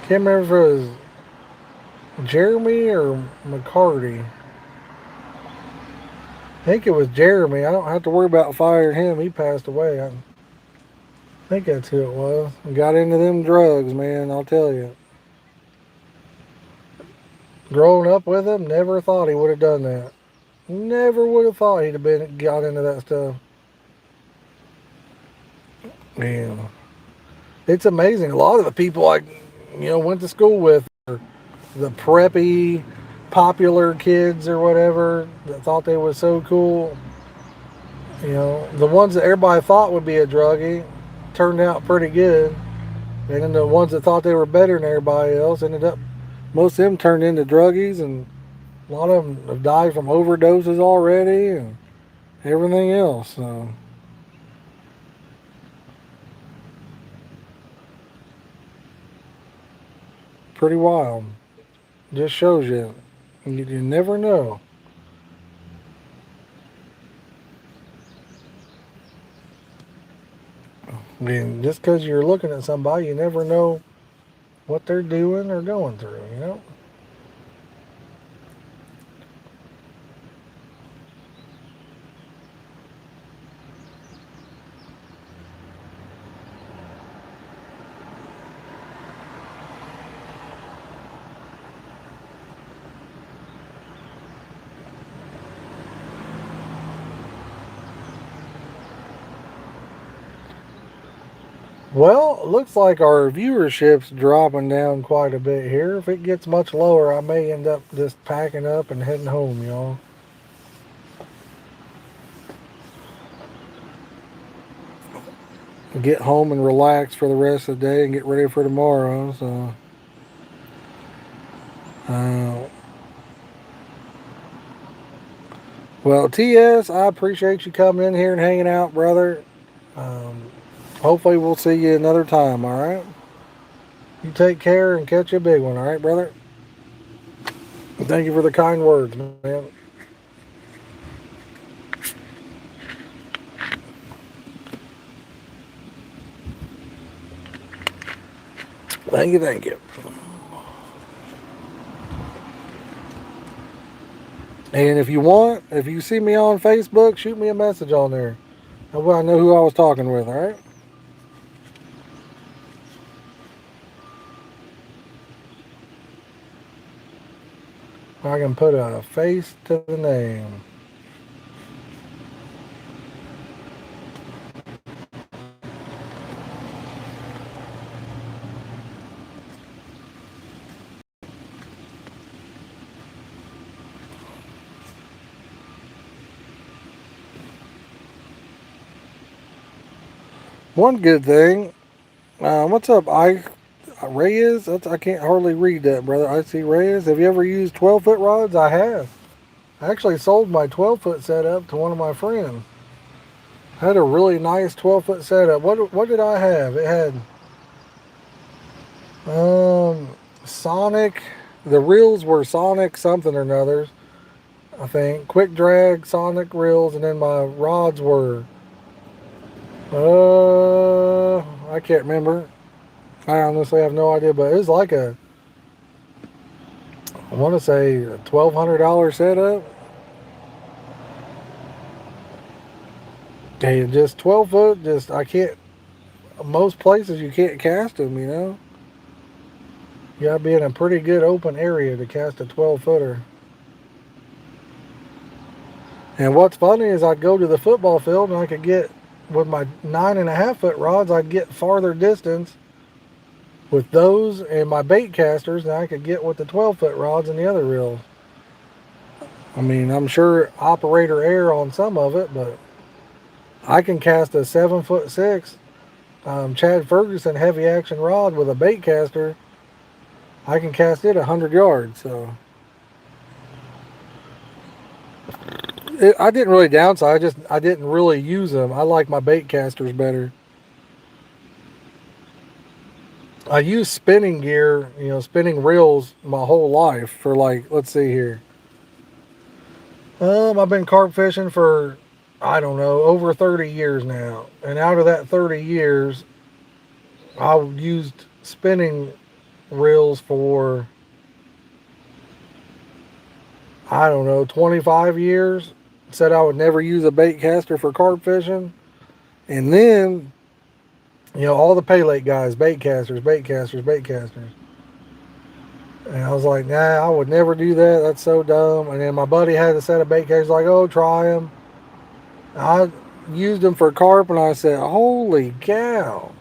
can't remember if it was Jeremy or McCarty. I think it was Jeremy. I don't have to worry about firing him. He passed away. I think that's who it was. Got into them drugs, man, I'll tell you. Growing up with him, never thought he would have done that. Never would have thought he'd have got into that stuff. Man, it's amazing. A lot of the people I, went to school with, are the preppy, popular kids or whatever that thought they was so cool. The ones that everybody thought would be a druggie turned out pretty good. And then the ones that thought they were better than everybody else most of them turned into druggies, and a lot of them have died from overdoses already and everything else. So, pretty wild. Just shows you never know. I mean, just because you're looking at somebody, you never know what they're doing or going through. Well, it looks like our viewership's dropping down quite a bit here. If it gets much lower, I may end up just packing up and heading home, y'all. Get home and relax for the rest of the day and get ready for tomorrow. So, uh, well, TS, I appreciate you coming in here and hanging out, brother. Um, Hopefully, we'll see you another time, all right? You take care and catch a big one, all right, brother? Thank you for the kind words, man. Thank you, thank you. And if you see me on Facebook, shoot me a message on there. That way I know who I was talking with, all right? I can put a face to the name. One good thing. What's up, Reyes? I can't hardly read that, brother. I see Reyes. Have you ever used 12-foot rods? I have. I actually sold my 12-foot setup to one of my friends. I had a really nice 12-foot setup. What did I have? Sonic. The reels were Sonic something or another. I think quick drag Sonic reels, and then my rods were. I can't remember. I honestly have no idea, but it was like I want to say a $1,200 setup. And just 12 foot. Just I can't. Most places you can't cast them. You know, you gotta be in a pretty good open area to cast a 12 footer. And what's funny is I'd go to the football field and I could get with my 9.5 foot rods. I'd get farther distance with those and my bait casters than I could get with the 12 foot rods and the other reels. I mean, I'm sure operator error on some of it, but I can cast a 7'6" Chad Ferguson heavy action rod with a bait caster. I can cast it 100 yards. So I didn't really downside. I didn't really use them. I like my bait casters better. I use spinning gear, spinning reels my whole life for like, let's see here. I've been carp fishing for, I don't know, over 30 years now. And out of that 30 years, I used spinning reels for, I don't know, 25 years. Said I would never use a bait caster for carp fishing. And then, all the pay lake guys, bait casters, bait casters, bait casters. And I was like, nah, I would never do that. That's so dumb. And then my buddy had a set of bait casters, like, oh, try them. I used them for carp, and I said, holy cow,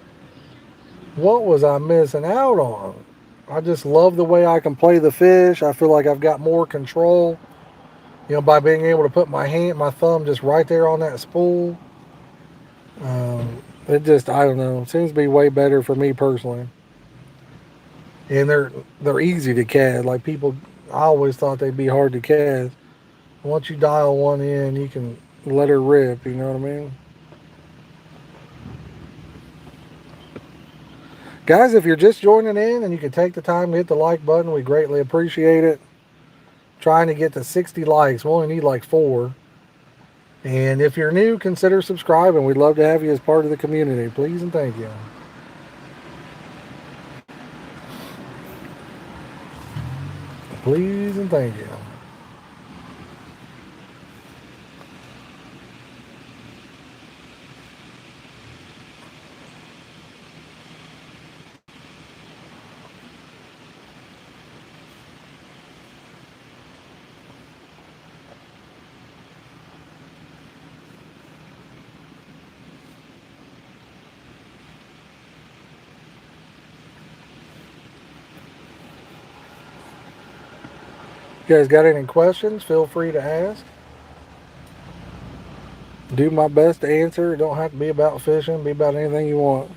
what was I missing out on? I just love the way I can play the fish. I feel like I've got more control, by being able to put my thumb just right there on that spool. It just, I don't know, it seems to be way better for me personally. And they're easy to cast. Like people, I always thought they'd be hard to cast. Once you dial one in, you can let her rip. You know what I mean? Guys, if you're just joining in and you can take the time to hit the like button, we greatly appreciate it. Trying to get to 60 likes. We only need like 4. And if you're new, consider subscribing. We'd love to have you as part of the community. Please and thank you. Please and thank you. You guys got any questions? Feel free to ask. Do my best to answer. It don't have to be about fishing. Be about anything you want.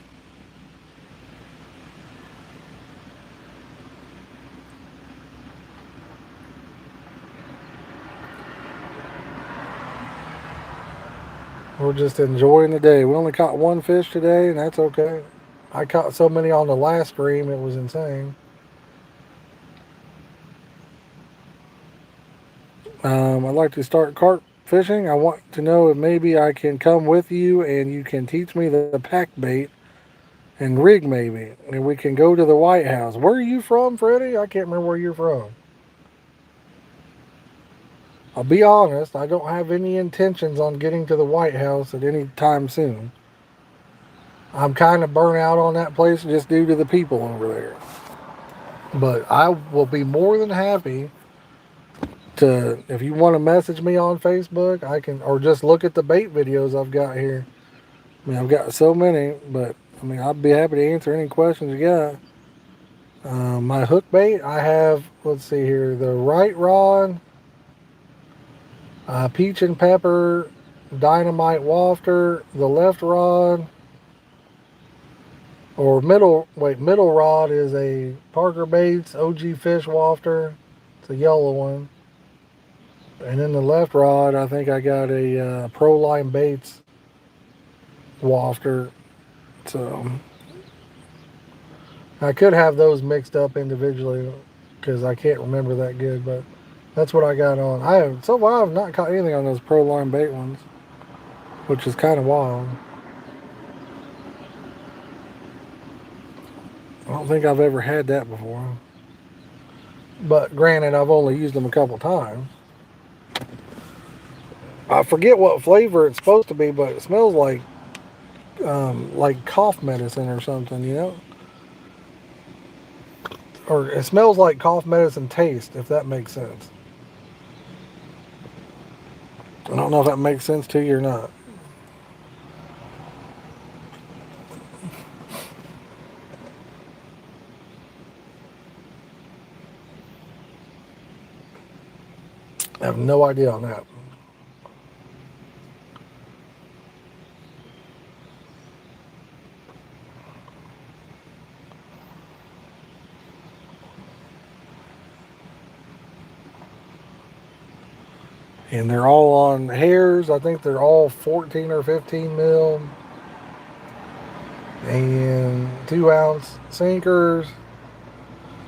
We're just enjoying the day. We only caught one fish today, and that's okay. I caught so many on the last stream, it was insane. I'd like to start carp fishing. I want to know if maybe I can come with you and you can teach me the pack bait and rig maybe. And we can go to the White House. Where are you from, Freddie? I can't remember where you're from. I'll be honest, I don't have any intentions on getting to the White House at any time soon. I'm kind of burnt out on that place just due to the people over there. But I will be more than happy to, if you want to message me on Facebook, I can, or just look at the bait videos I've got here. I mean, I've got so many, but I mean, I'd be happy to answer any questions you got. My hook bait, I have, let's see here, the right rod, peach and pepper, dynamite wafter, the left rod, or middle rod is a Parker Baits OG Fish wafter. It's a yellow one. And then the left rod, I think I got a Pro Line Baits wafter. So, I could have those mixed up individually because I can't remember that good, but that's what I got on. I have so far I have not caught anything on those Pro Line bait ones, which is kind of wild. I don't think I've ever had that before. But granted, I've only used them a couple times. I forget what flavor it's supposed to be, but it smells like cough medicine or something, you know? Or it smells like cough medicine taste, if that makes sense. I don't know if that makes sense to you or not. I have no idea on that. And they're all on hairs. I think they're all 14 or 15 mil and 2 ounce sinkers,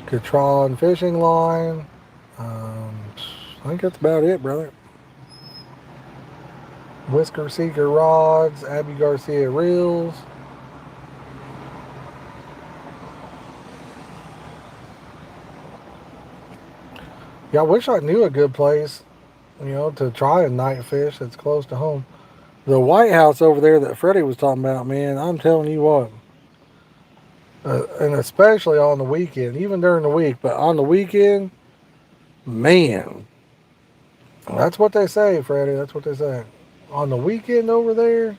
Catron fishing line. I think that's about it, brother. Whisker Seeker rods, Abby Garcia reels. Yeah, I wish I knew a good place, to try a night fish that's close to home. The White House over there that Freddie was talking about, man, I'm telling you what. And especially on the weekend, even during the week, but on the weekend, man, that's what they say, Freddie. That's what they say. On the weekend over there,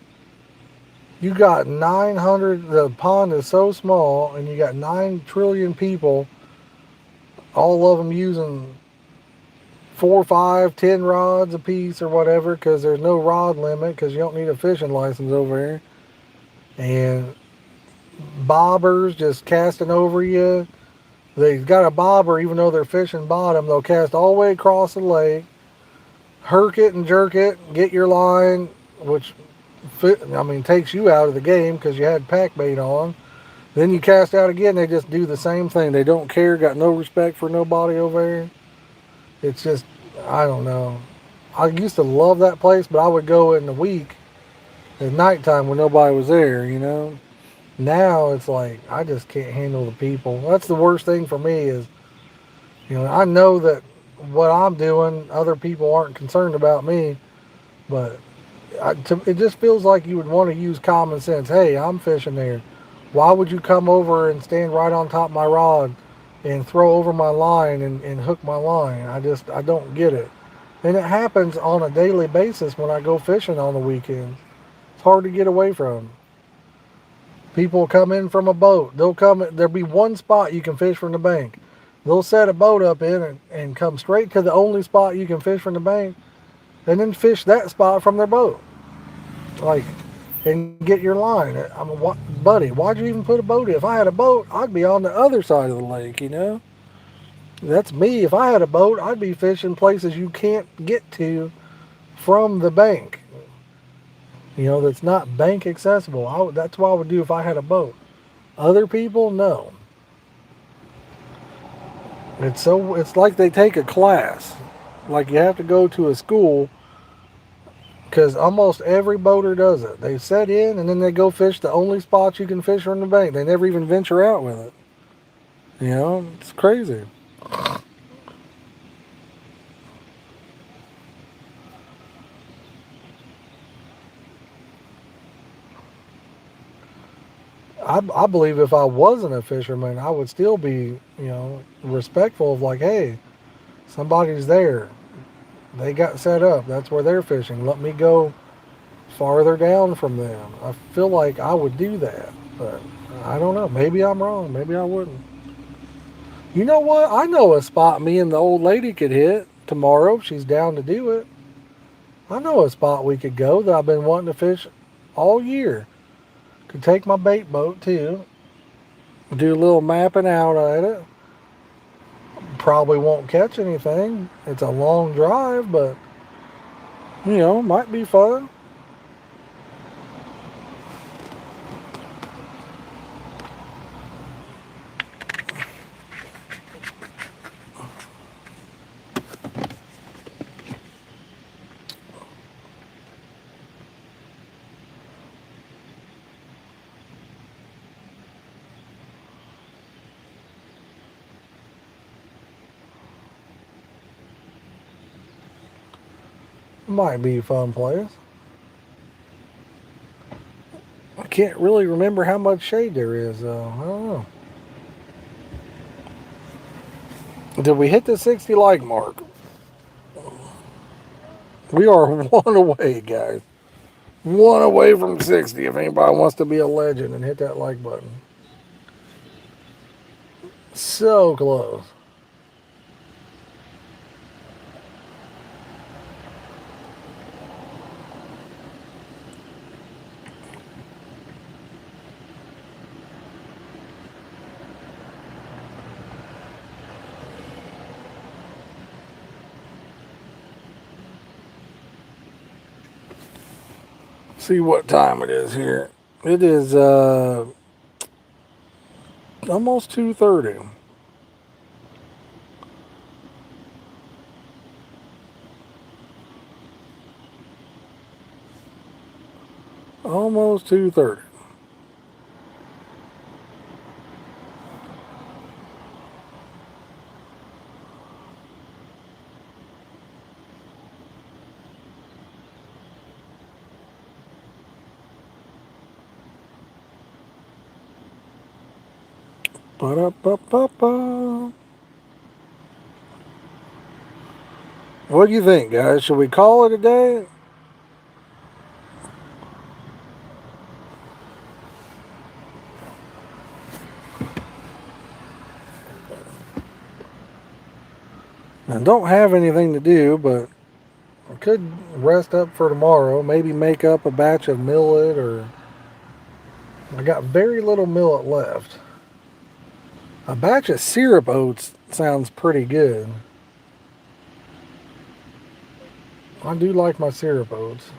you got 900. The pond is so small, and you got 9 trillion people, all of them using 4, 5, 10 rods a piece or whatever, because there's no rod limit, because you don't need a fishing license over here. And bobbers just casting over you. They've got a bobber, even though they're fishing bottom, they'll cast all the way across the lake, herk it and jerk it, get your line, which takes you out of the game because you had pack bait on. Then you cast out again, they just do the same thing. They don't care, got no respect for nobody over there. It's just, I don't know. I used to love that place, but I would go in the week at nighttime when nobody was there, Now it's like, I just can't handle the people. That's the worst thing for me is, I know that what I'm doing, other people aren't concerned about me, but it just feels like you would want to use common sense. Hey, I'm fishing there. Why would you come over and stand right on top of my rod and throw over my line and hook my line? I don't get it. And it happens on a daily basis when I go fishing on the weekends. It's hard to get away from. People come in from a boat. There'll be one spot you can fish from the bank. They'll set a boat up in and come straight to the only spot you can fish from the bank and then fish that spot from their boat. Like, and get your line. Buddy, why'd you even put a boat in? If I had a boat, I'd be on the other side of the lake, That's me. If I had a boat, I'd be fishing places you can't get to from the bank. That's not bank accessible. That's what I would do if I had a boat. Other people, no. It's like they take a class. Like you have to go to a school because almost every boater does it. They set in and then they go fish the only spots you can fish from the bank. They never even venture out with it. It's crazy. I believe if I wasn't a fisherman, I would still be, respectful of like, hey, somebody's there. They got set up. That's where they're fishing. Let me go farther down from them. I feel like I would do that, but I don't know. Maybe I'm wrong. Maybe I wouldn't. You know what? I know a spot me and the old lady could hit tomorrow if she's down to do it. I know a spot we could go that I've been wanting to fish all year. Could take my bait boat too. Do a little mapping out at it. Probably won't catch anything. It's a long drive, but might be fun. Might be a fun place. I can't really remember how much shade there is, though. I don't know. Did we hit the 60 like mark? We are one away, guys. One away from 60 if anybody wants to be a legend and hit that like button. So close. See what time it is here. It is almost 2:30. Almost 2:30. Ba-da-ba-ba-ba. What do you think, guys? Should we call it a day? I don't have anything to do, but I could rest up for tomorrow. Maybe make up a batch of millet, or I got very little millet left. A batch of syrup oats sounds pretty good. I do like my syrup oats.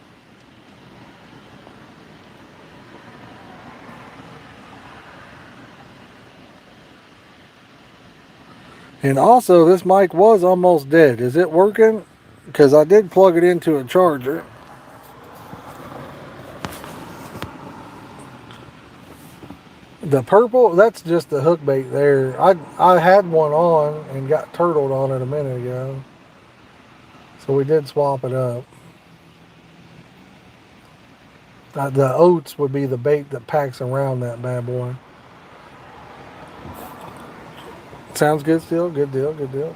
And also, this mic was almost dead. Is it working? Because I did plug it into a charger. The purple, that's just the hook bait there. I had one on and got turtled on it a minute ago. So we did swap it up. The oats would be the bait that packs around that bad boy. Sounds good still? Good deal, good deal.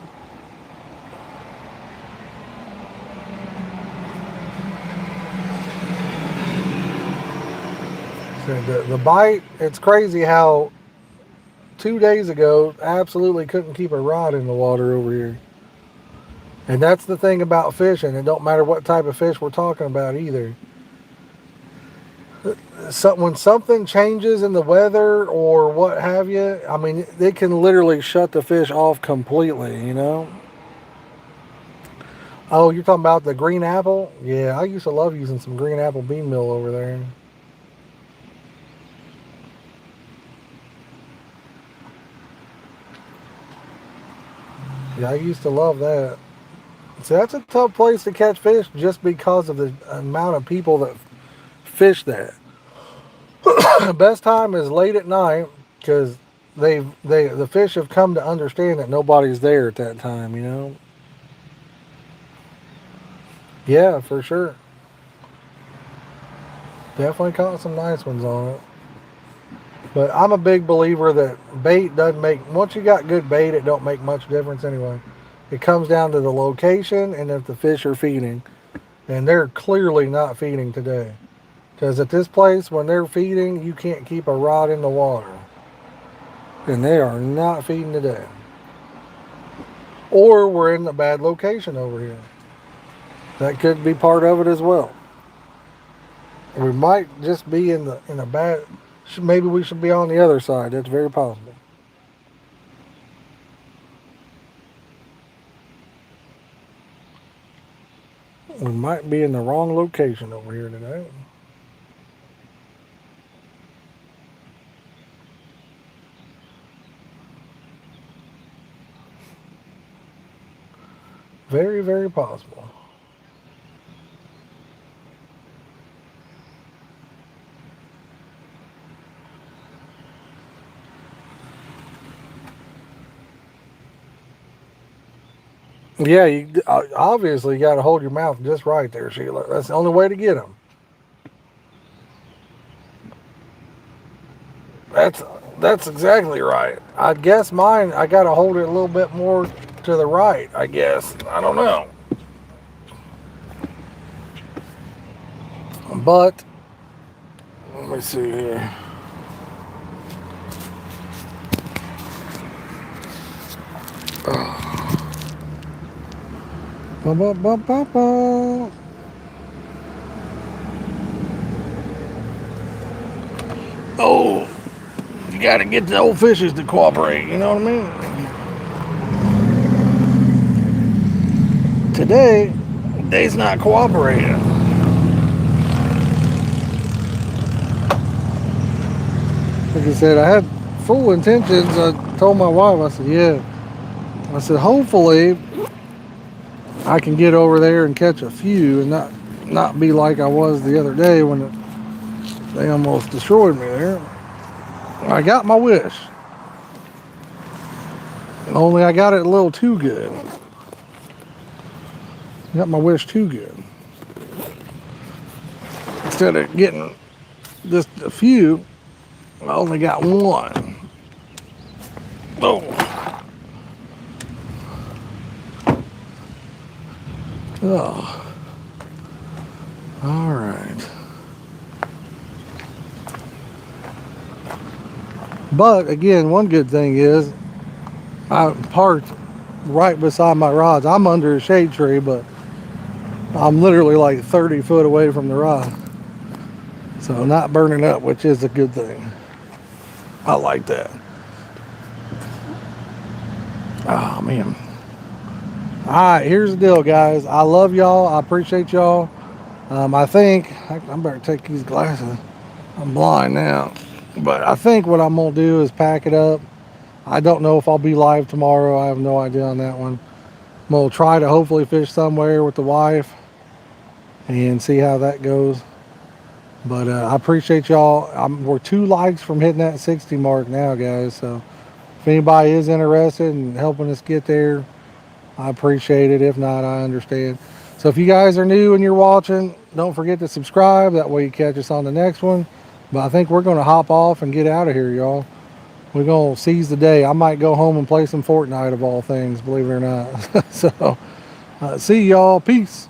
So the bite, it's crazy how 2 days ago, absolutely couldn't keep a rod in the water over here. And that's the thing about fishing. It don't matter what type of fish we're talking about either. When something changes in the weather or what have you, I mean, it can literally shut the fish off completely, you know? Oh, you're talking about the green apple? Yeah, I used to love using some green apple bean meal over there. Yeah, I used to love that. So that's a tough place to catch fish just because of the amount of people that fish that. The best time is late at night because the fish have come to understand that nobody's there at that time, you know? Yeah, for sure. Definitely caught some nice ones on it. But I'm a big believer that bait doesn't make, once you got good bait, it don't make much difference anyway. It comes down to the location and if the fish are feeding. And they're clearly not feeding today. Because at this place, when they're feeding, you can't keep a rod in the water. And they are not feeding today. Or we're in a bad location over here. That could be part of it as well. We might just be in a bad. Maybe we should be on the other side. That's very possible. We might be in the wrong location over here today. Very, very possible. Yeah, you obviously got to hold your mouth just right there, Sheila. That's the only way to get them. That's that's exactly right. I guess mine, I got to hold it a little bit more to the right. I guess I don't know, but let me see here. Ba, ba, ba, ba, ba. Oh, you got to get the old fishes to cooperate. You know what I mean? Today, they's not cooperating. Like I said, I had full intentions. I told my wife, I said, yeah. I said, hopefully I can get over there and catch a few and not be like I was the other day when they almost destroyed me there. I got my wish. Only I got it a little too good. Got my wish too good. Instead of getting just a few, I only got one. Oh. Oh. All right. But again, one good thing is I parked right beside my rods. I'm under a shade tree, but I'm literally like 30 foot away from the rod. So not burning up, which is a good thing. I like that. Oh, man. All right, here's the deal, guys. I love y'all. I appreciate y'all. I think I better take these glasses. I'm blind now. But I think what I'm going to do is pack it up. I don't know if I'll be live tomorrow. I have no idea on that one. I'm going to try to hopefully fish somewhere with the wife and see how that goes. But I appreciate y'all. We're 2 likes from hitting that 60 mark now, guys. So if anybody is interested in helping us get there, I appreciate it. If not, I understand. So if you guys are new and you're watching, don't forget to subscribe. That way you catch us on the next one. But I think we're going to hop off and get out of here, y'all. We're going to seize the day. I might go home and play some Fortnite of all things, believe it or not. So see y'all. Peace.